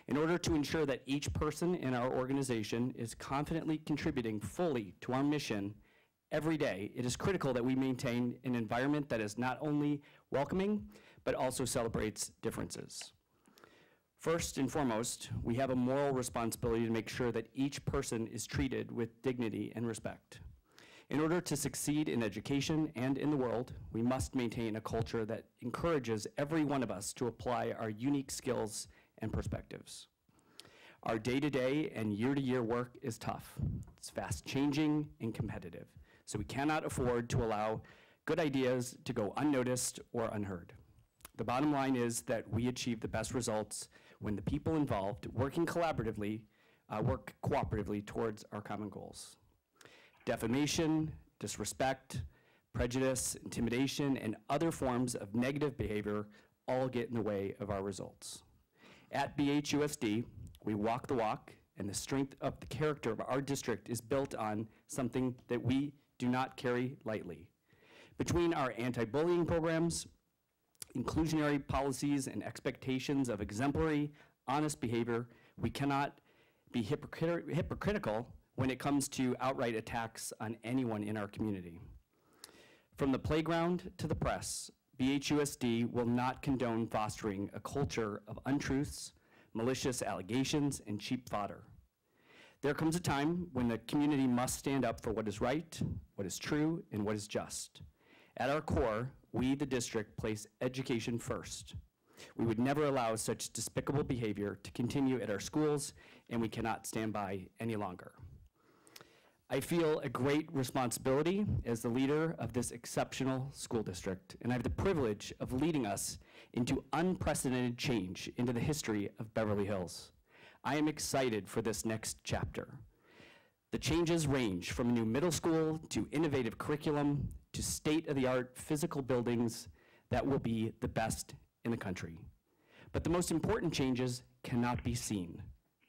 In order to ensure that each person in our organization is confidently contributing fully to our mission every day, it is critical that we maintain an environment that is not only welcoming, but also celebrates differences. First and foremost, we have a moral responsibility to make sure that each person is treated with dignity and respect. In order to succeed in education and in the world, we must maintain a culture that encourages every one of us to apply our unique skills and perspectives. Our day-to-day and year-to-year work is tough. It's fast-changing and competitive, so we cannot afford to allow good ideas to go unnoticed or unheard. The bottom line is that we achieve the best results when the people involved work cooperatively towards our common goals. Defamation, disrespect, prejudice, intimidation, and other forms of negative behavior all get in the way of our results. At BHUSD, we walk the walk, and the strength of the character of our district is built on something that we do not carry lightly. Between our anti-bullying programs, inclusionary policies, and expectations of exemplary, honest behavior, we cannot be hypocritical when it comes to outright attacks on anyone in our community. From the playground to the press, BHUSD will not condone fostering a culture of untruths, malicious allegations, and cheap fodder. There comes a time when the community must stand up for what is right, what is true, and what is just. At our core, we, the district, place education first. We would never allow such despicable behavior to continue at our schools, and we cannot stand by any longer. I feel a great responsibility as the leader of this exceptional school district, and I have the privilege of leading us into unprecedented change into the history of Beverly Hills. I am excited for this next chapter. The changes range from a new middle school to innovative curriculum to state-of-the-art physical buildings that will be the best in the country. But the most important changes cannot be seen.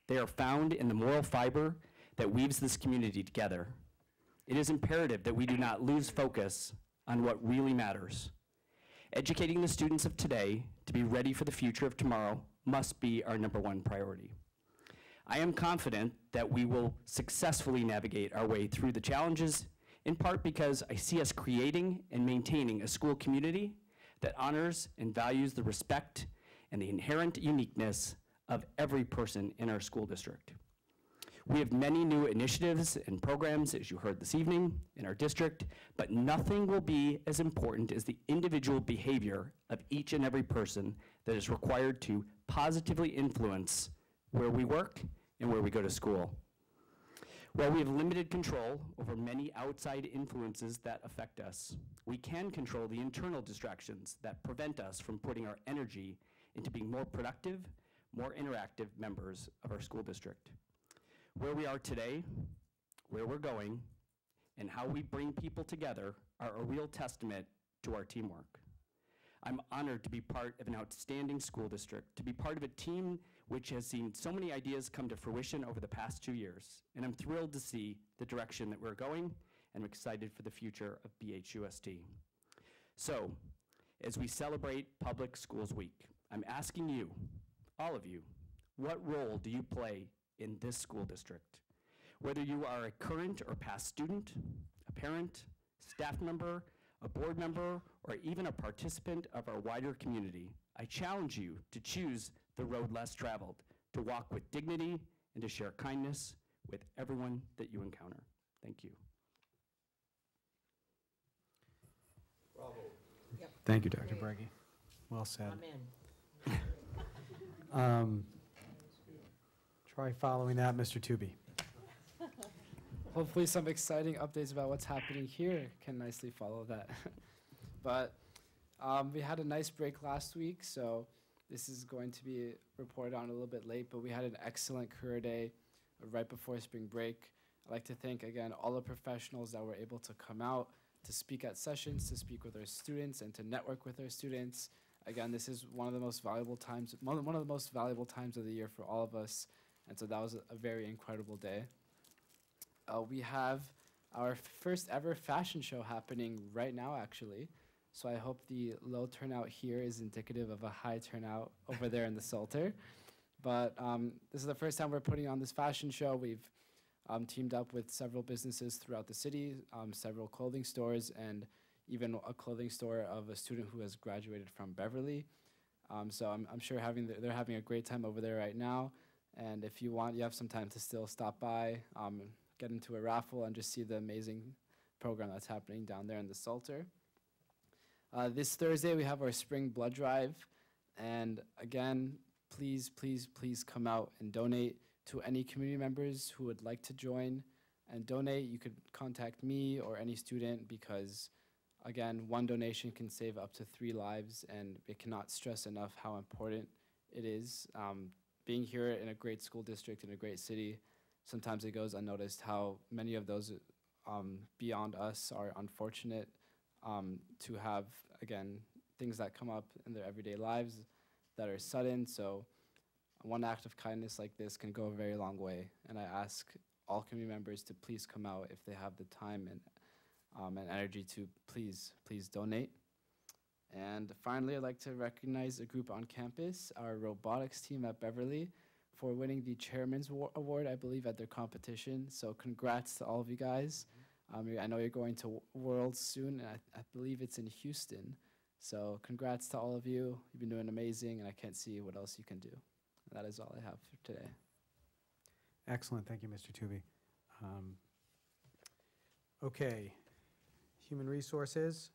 They are found in the moral fiber that weaves this community together. It is imperative that we do not lose focus on what really matters. Educating the students of today to be ready for the future of tomorrow must be our #1 priority. I am confident that we will successfully navigate our way through the challenges, in part because I see us creating and maintaining a school community that honors and values the respect and the inherent uniqueness of every person in our school district. We have many new initiatives and programs, as you heard this evening, in our district, but nothing will be as important as the individual behavior of each and every person that is required to positively influence where we work and where we go to school. While we have limited control over many outside influences that affect us, we can control the internal distractions that prevent us from putting our energy into being more productive, more interactive members of our school district. Where we are today, where we're going, and how we bring people together are a real testament to our teamwork. I'm honored to be part of an outstanding school district, to be part of a team which has seen so many ideas come to fruition over the past 2 years, and I'm thrilled to see the direction that we're going, and I'm excited for the future of BHUSD. So, as we celebrate Public Schools Week, I'm asking you, all of you, what role do you play in this school district? Whether you are a current or past student, a parent, staff member, a board member, or even a participant of our wider community, I challenge you to choose the road less traveled, to walk with dignity and to share kindness with everyone that you encounter. Thank you. Bravo. Yep. Thank you, Dr. Breggy. Well said. Amen. Try following that, Mr. Tooby. Hopefully some exciting updates about what's happening here can nicely follow that. But we had a nice break last week, so this is going to be reported on a little bit late, but we had an excellent career day right before spring break. I'd like to thank, again, all the professionals that were able to come out to speak at sessions, to speak with our students, and to network with our students. Again, this is one of the most valuable times, one of the most valuable times of the year for all of us, and so that was a very incredible day. We have our first ever fashion show happening right now, actually. So I hope the low turnout here is indicative of a high turnout over there in the Salter. But this is the first time we're putting on this fashion show. We've teamed up with several businesses throughout the city, several clothing stores, and even a clothing store of a student who has graduated from Beverly. So I'm sure they're having a great time over there right now. And if you want, you have some time to still stop by, get into a raffle, and just see the amazing program that's happening down there in the Salter. This Thursday, we have our spring blood drive. And again, please, please, please come out and donate to any community members who would like to join and donate. You could contact me or any student because, again, one donation can save up to 3 lives, and it cannot stress enough how important it is. Being here in a great school district, in a great city, sometimes it goes unnoticed how many of those beyond us are unfortunate to have, again, things that come up in their everyday lives that are sudden. So one act of kindness like this can go a very long way. And I ask all community members to please come out if they have the time and energy to please donate. And finally, I'd like to recognize a group on campus, our robotics team at Beverly, for winning the Chairman's Award, I believe, at their competition. So congrats to all of you guys. I know you're going to Worlds soon, and I believe it's in Houston. So congrats to all of you. You've been doing amazing, and I can't see what else you can do. And that is all I have for today. Excellent. Thank you, Mr. Tooby. Okay. Human Resources.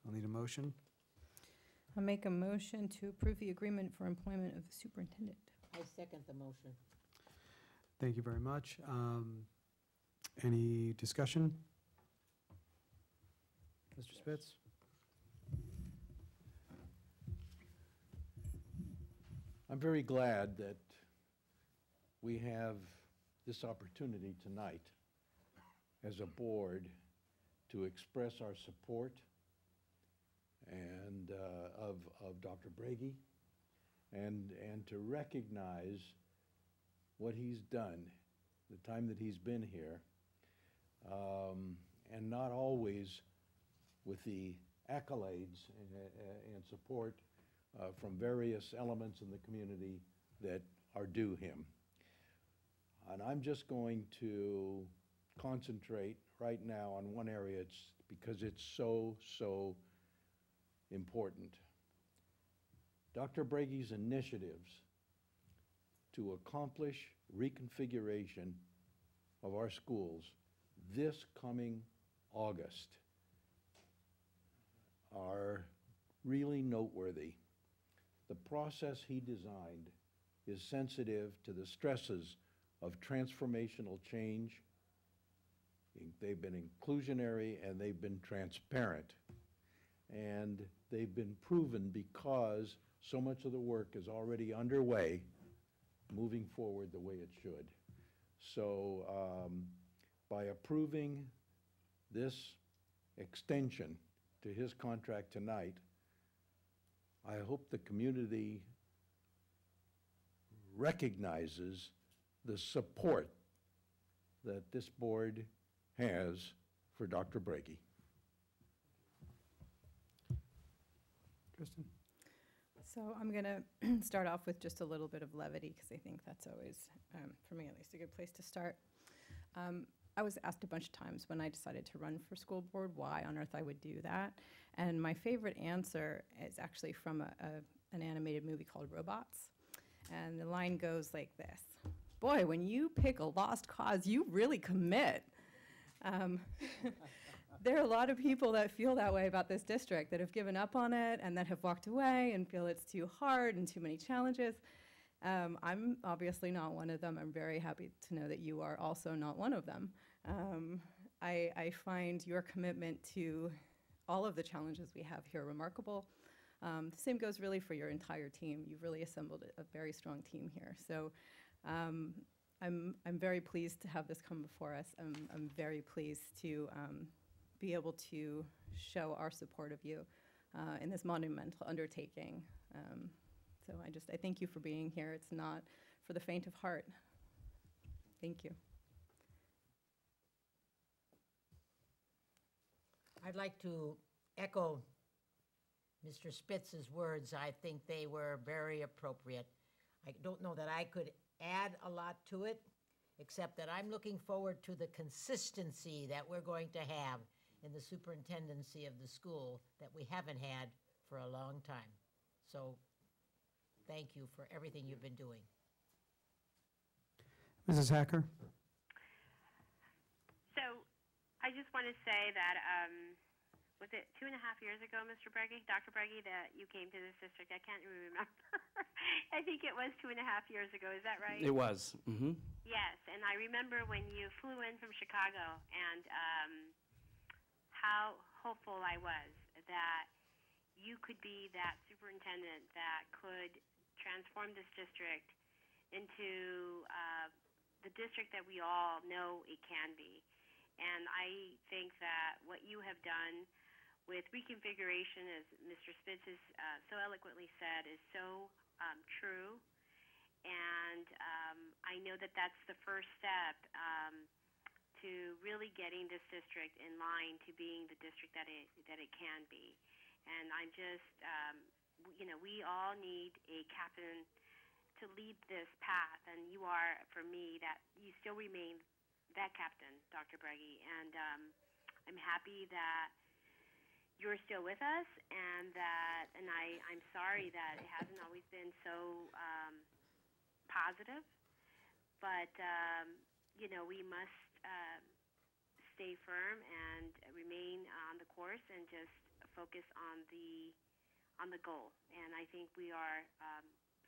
I'll need a motion. I'll make a motion to approve the agreement for employment of the superintendent. I second the motion. Thank you very much. Any discussion? Mr. Spitz? I'm very glad that we have this opportunity tonight as a board to express our support and of Dr. Breggy and to recognize what he's done, the time that he's been here, and not always with the accolades and support from various elements in the community that are due him. And I'm just going to concentrate right now on one area because it's so important. Dr. Breggy's initiatives to accomplish reconfiguration of our schools this coming August are really noteworthy. The process he designed is sensitive to the stresses of transformational change. They've been inclusionary and they've been transparent. And they've been proven because so much of the work is already underway, moving forward the way it should. So by approving this extension to his contract tonight, I hope the community recognizes the support that this board has for Dr. Breggy. Kristen? So I'm going to start off with just a little bit of levity because I think that's always, for me at least, a good place to start. I was asked a bunch of times when I decided to run for school board why on earth I would do that. And my favorite answer is actually from an animated movie called Robots. And the line goes like this: boy, when you pick a lost cause, you really commit. There are a lot of people that feel that way about this district, that have given up on it and that have walked away and feel it's too hard and too many challenges. I'm obviously not one of them. I'm very happy to know that you are also not one of them. I find your commitment to all of the challenges we have here remarkable. The same goes really for your entire team. You've really assembled a very strong team here. So I'm very pleased to have this come before us. I'm very pleased to be able to show our support of you in this monumental undertaking. So I thank you for being here. It's not for the faint of heart. Thank you. I'd like to echo Mr. Spitz's words. I think they were very appropriate. I don't know that I could add a lot to it, except that I'm looking forward to the consistency that we're going to have in the superintendency of the school that we haven't had for a long time. So thank you for everything you've been doing. Mrs. Hacker? So I just want to say that, was it 2.5 years ago, Mr. Breggy, Dr. Breggy, that you came to this district? I can't even remember. I think it was 2.5 years ago. Is that right? It was. Mm-hmm. Yes, and I remember when you flew in from Chicago and how hopeful I was that you could be that superintendent that could transform this district into the district that we all know it can be. And I think that what you have done with reconfiguration, as Mr. Spitz has so eloquently said, is so true. And I know that that's the first step to really getting this district in line to being the district that it can be. And I'm just, we all need a captain to lead this path, and you are, for me, that you still remain that captain, Dr. Breggy. And I'm happy that you're still with us, and I'm sorry that it hasn't always been so positive. But, we must stay firm and remain on the course and just focus on the goal. And I think we are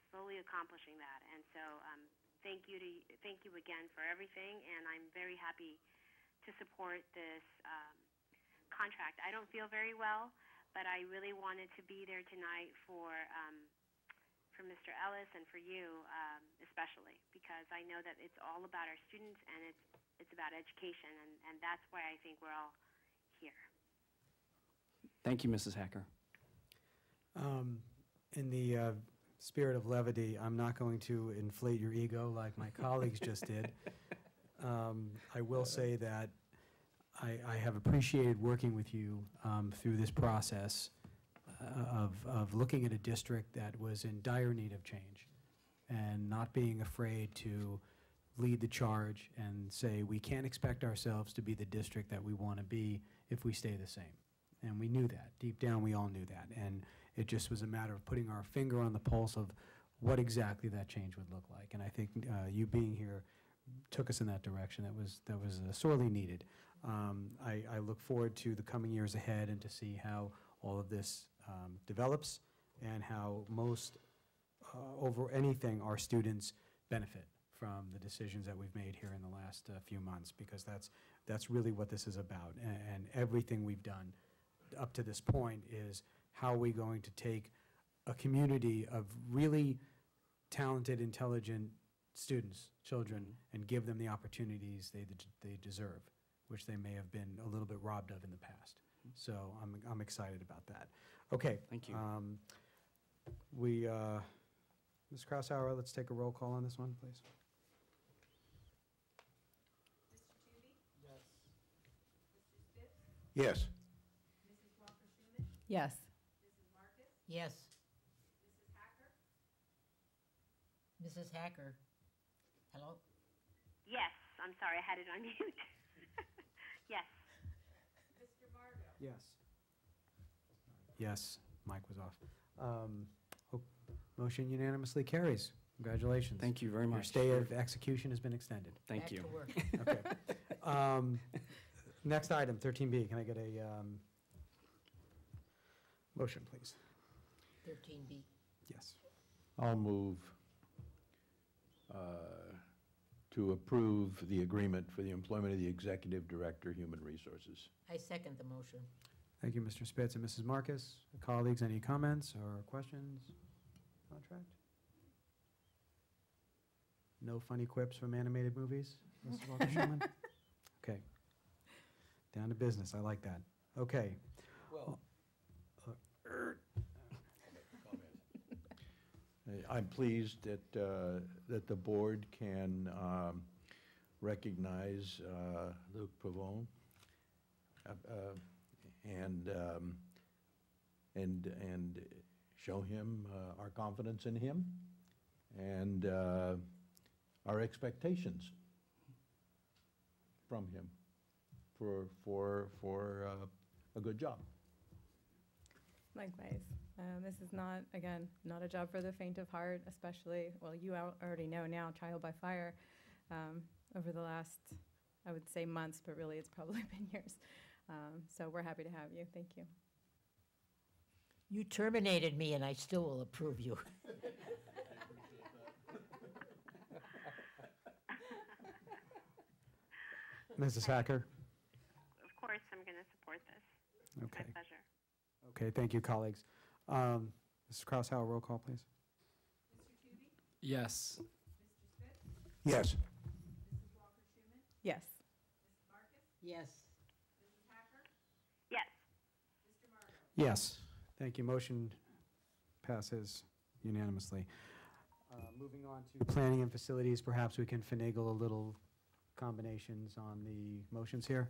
slowly accomplishing that. And so thank you again for everything, and I'm very happy to support this contract. I don't feel very well, but I really wanted to be there tonight for Mr. Ellis and for you especially, because I know that it's all about our students and it's about education, and that's why I think we're all here. Thank you, Mrs. Hacker. In the spirit of levity, I'm not going to inflate your ego like my colleagues just did. I will say that I have appreciated working with you through this process of looking at a district that was in dire need of change and not being afraid to lead the charge and say we can't expect ourselves to be the district that we want to be if we stay the same. And we knew that. Deep down, we all knew that. And it just was a matter of putting our finger on the pulse of what exactly that change would look like. And I think you being here took us in that direction. That was sorely needed. I look forward to the coming years ahead and to see how all of this develops and how most, over anything, our students benefit from the decisions that we've made here in the last few months, because that's really what this is about. And everything we've done up to this point is how are we going to take a community of really talented, intelligent students, children, and give them the opportunities they deserve, which they may have been a little bit robbed of in the past. So I'm excited about that. Okay. Thank you. Ms. Krausauer, let's take a roll call on this one, please. Yes. Yes. Yes. Mrs. Hacker? Hello? Yes, I'm sorry, I had it on mute. Yes. Yes. Yes, mic was off. Motion unanimously carries. Congratulations. Thank you very Your much. stay of execution has been extended. Thank Back you. to work. Okay. Next item, 13B. Can I get a motion, please? 13B. Yes. I'll move to approve the agreement for the employment of the Executive Director, Human Resources. I second the motion. Thank you, Mr. Spitz and Mrs. Marcus. Colleagues, any comments or questions? Contract? No funny quips from animated movies, Mrs. Walker-Schumann? Okay. Down to business. I like that. Okay. Well, I'm pleased that the board can recognize Luc Pavone and show him our confidence in him and our expectations from him for a good job. Likewise. This is not, again, not a job for the faint of heart, especially, well, you already know now, trial by fire, over the last, I would say months, but really it's probably been years. So we're happy to have you. Thank you. You terminated me, and I still will approve you. Mrs. Hacker? Of course, I'm going to support this. Okay. My pleasure. Okay, thank you, colleagues. Mrs. Krausauer, roll call, please. Yes. Yes. Yes. Yes. Yes. Yes. Thank you. Motion passes unanimously. Moving on to planning and facilities, perhaps we can finagle a little combinations on the motions here.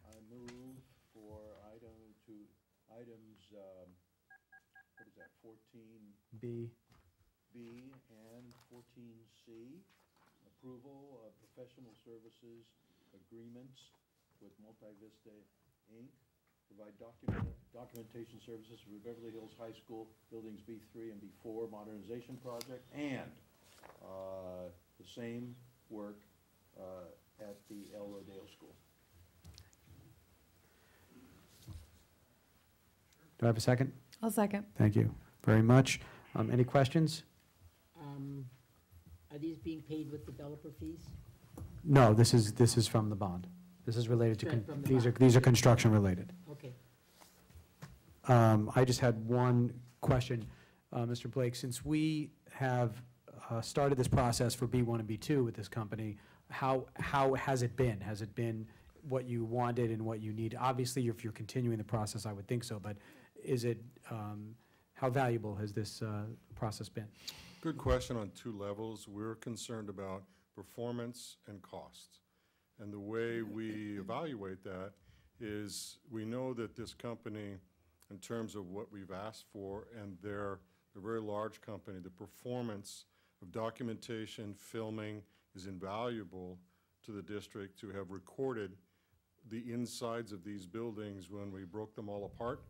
I move for items, what is that, 14B and 14C, approval of professional services agreements with Multivista Inc., provide documentation services for Beverly Hills High School Buildings B3 and B4 modernization project, and the same work at the El Rodeo School. Do I have a second? I'll second. Thank you very much. Any questions? Are these being paid with developer fees? No, this is from the bond. This is related to, From the these are bond. construction related. Okay. I just had one question, Mr. Blake. Since we have started this process for B1 and B2 with this company, how has it been? Has it been what you wanted and what you need? Obviously, if you're continuing the process, I would think so, but is it, how valuable has this process been? Good question on two levels. We're concerned about performance and cost. And the way we evaluate that is we know that this company, in terms of what we've asked for, and they're a very large company, the performance of documentation, filming is invaluable to the district to have recorded the insides of these buildings when we broke them all apart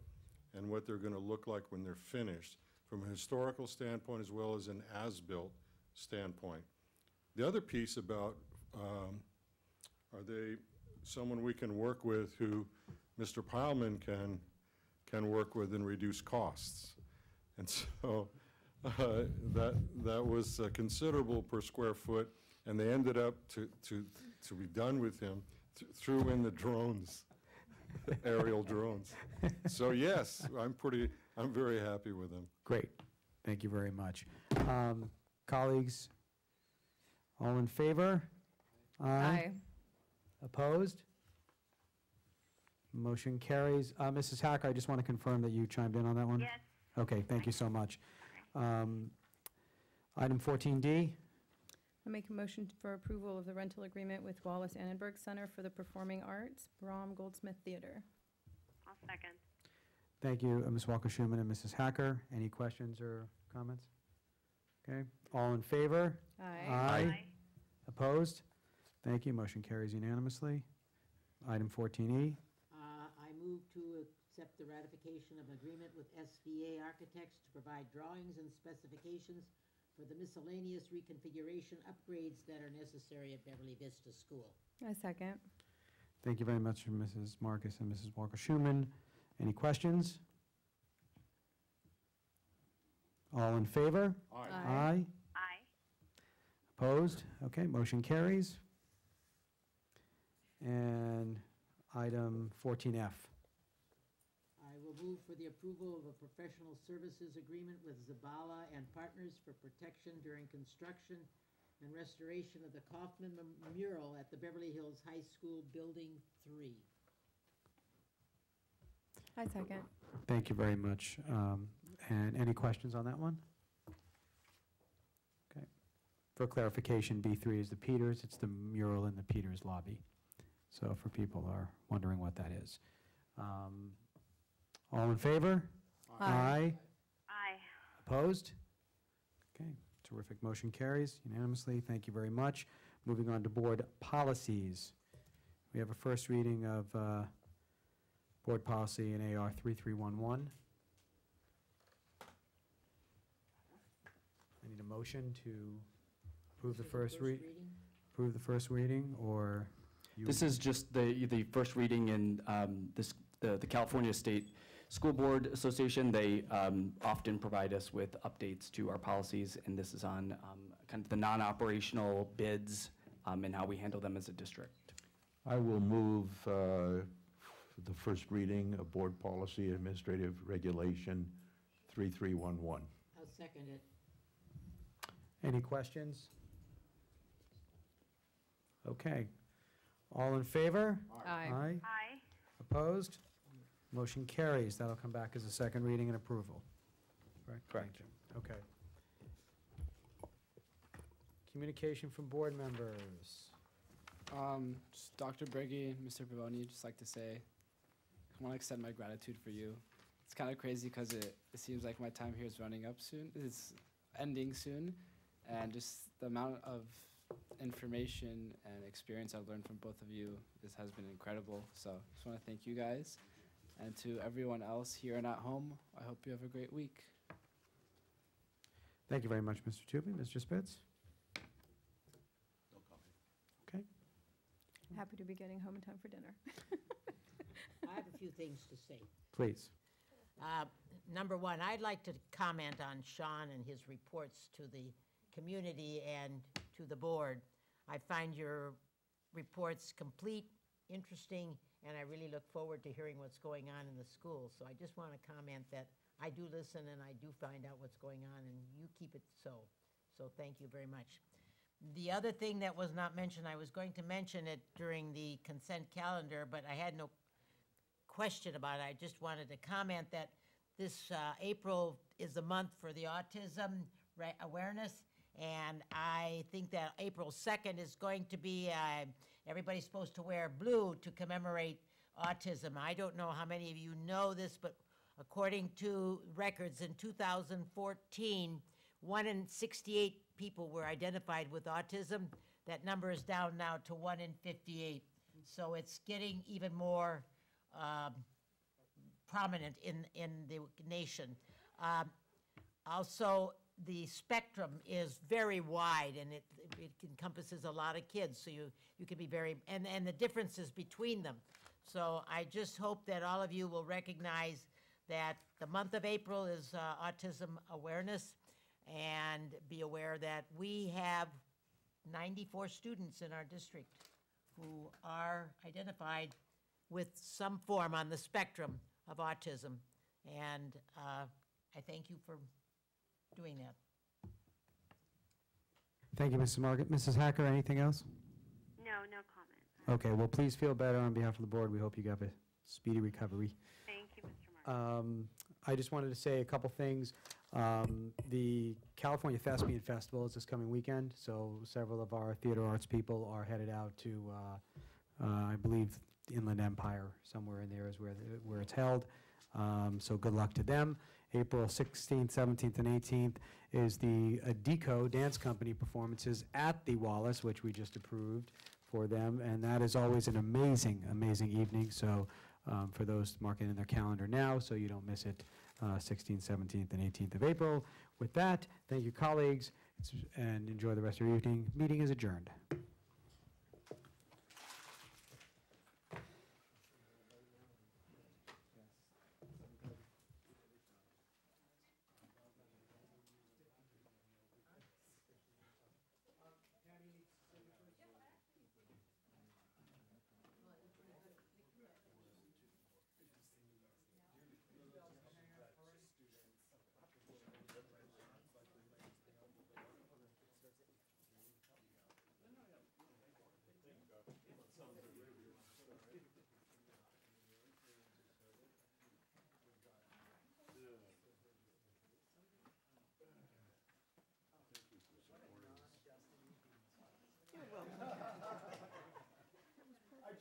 and what they're going to look like when they're finished. from a historical standpoint as well as an as-built standpoint. The other piece about, are they someone we can work with who Mr. Pileman can work with and reduce costs? And so that was considerable per square foot, and they ended up to be done with him, threw in the drones, aerial drones. So yes, I'm very happy with them. Great. Thank you very much. Colleagues, all in favor? Aye. Opposed? Motion carries. Mrs. Hacker, I just want to confirm that you chimed in on that one? Yes. Okay, thank you so much. Item 14D. I make a motion for approval of the rental agreement with Wallace Annenberg Center for the Performing Arts, Brom Goldsmith Theater. I'll second. Thank you, Ms. Walker-Schuman and Mrs. Hacker. Any questions or comments? Okay, all in favor? Aye. Aye. Opposed? Thank you, motion carries unanimously. Item 14E. I move to accept the ratification of agreement with SVA Architects to provide drawings and specifications for the miscellaneous reconfiguration upgrades that are necessary at Beverly Vista School. I second. Thank you very much, Mrs. Marcus and Mrs. Walker-Schuman. Any questions? All in favor? Aye. Aye. Aye. Opposed? Okay, motion carries. And item 14F. I will move for the approval of a professional services agreement with Zabala and Partners for protection during construction and restoration of the Kaufman mural at the Beverly Hills High School Building 3. I second. Thank you very much. And any questions on that one? Okay. For clarification, B3 is the Peters. It's the mural in the Peters lobby. So for people who are wondering what that is. All in favor? Aye. Aye. Opposed? Okay, terrific. Motion carries unanimously. Thank you very much. Moving on to board policies. We have a first reading of board policy in AR 3311. I need a motion to approve the first reading? Approve the first reading, or? This is just the first reading in the California State School Board Association. They often provide us with updates to our policies, and this is on kind of the non-operational bids and how we handle them as a district. I will move the first reading of Board Policy Administrative Regulation 3311. I'll second it. Any questions? Okay. All in favor? Aye. Aye. Aye. Opposed? Motion carries. That'll come back as a second reading and approval. Correct. Okay. Communication from board members. Just Dr. Briggy and Mr. Pavoni, just like to say, I want to extend my gratitude for you. It's kind of crazy because it seems like my time here is running up soon. It's ending soon. And just the amount of information and experience I've learned from both of you, this has been incredible. So just want to thank you guys. And to everyone else here and at home, I hope you have a great week. Thank you very much, Mr. Tubin. Mr. Spitz? No comment. Okay. Happy to be getting home in time for dinner. I have a few things to say. Please. Number one, I'd like to comment on Sean and his reports to the community and to the board. I find your reports complete, interesting, and I really look forward to hearing what's going on in the school. So I just want to comment that I do listen and I do find out what's going on, and you keep it so. So thank you very much. The other thing that was not mentioned, I was going to mention it during the consent calendar, but I had no question about it. I just wanted to comment that this April is the month for the autism awareness, and I think that April 2nd is going to be, everybody's supposed to wear blue to commemorate autism. I don't know how many of you know this, but according to records in 2014, 1 in 68 people were identified with autism. That number is down now to 1 in 58. So it's getting even more prominent in the nation. Also, the spectrum is very wide, and it encompasses a lot of kids, so you can be very, and the differences between them. So I just hope that all of you will recognize that the month of April is Autism Awareness, and be aware that we have 94 students in our district who are identified with some form on the spectrum of autism. And I thank you for doing that. Thank you, Mrs. Margaret. Mrs. Hacker, anything else? No, no comment. Okay, well, please feel better on behalf of the board. We hope you have a speedy recovery. Thank you, Mr. Martin. I just wanted to say a couple things. The California Thespian Festival is this coming weekend, so several of our theater arts people are headed out to, I believe, Inland Empire, somewhere in there is where it's held. So good luck to them. April 16th, 17th, and 18th is the Deco Dance Company performances at the Wallace, which we just approved for them, and that is always an amazing, amazing evening. So for those, mark it in their calendar now so you don't miss it, 16th, 17th, and 18th of April. With that, thank you, colleagues, and enjoy the rest of your evening. Meeting is adjourned.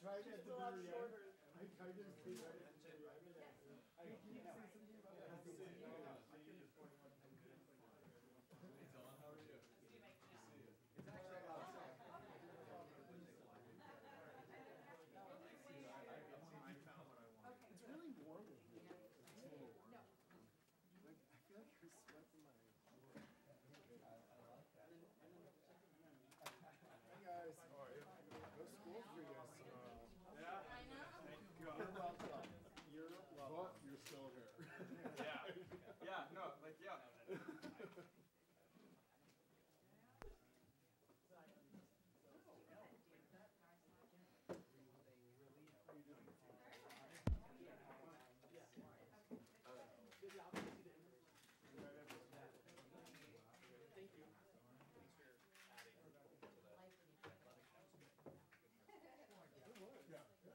tried at the very end. I tried to speak right at the very end. I can you say something about that? It's really warm. In here. It's a little warm. Like, I feel like you're sweating my. Hey guys. How are you? No school for you guys tomorrow. Yeah. I know. Thank God. You're welcome. You're welcome. But you're still here. Yeah.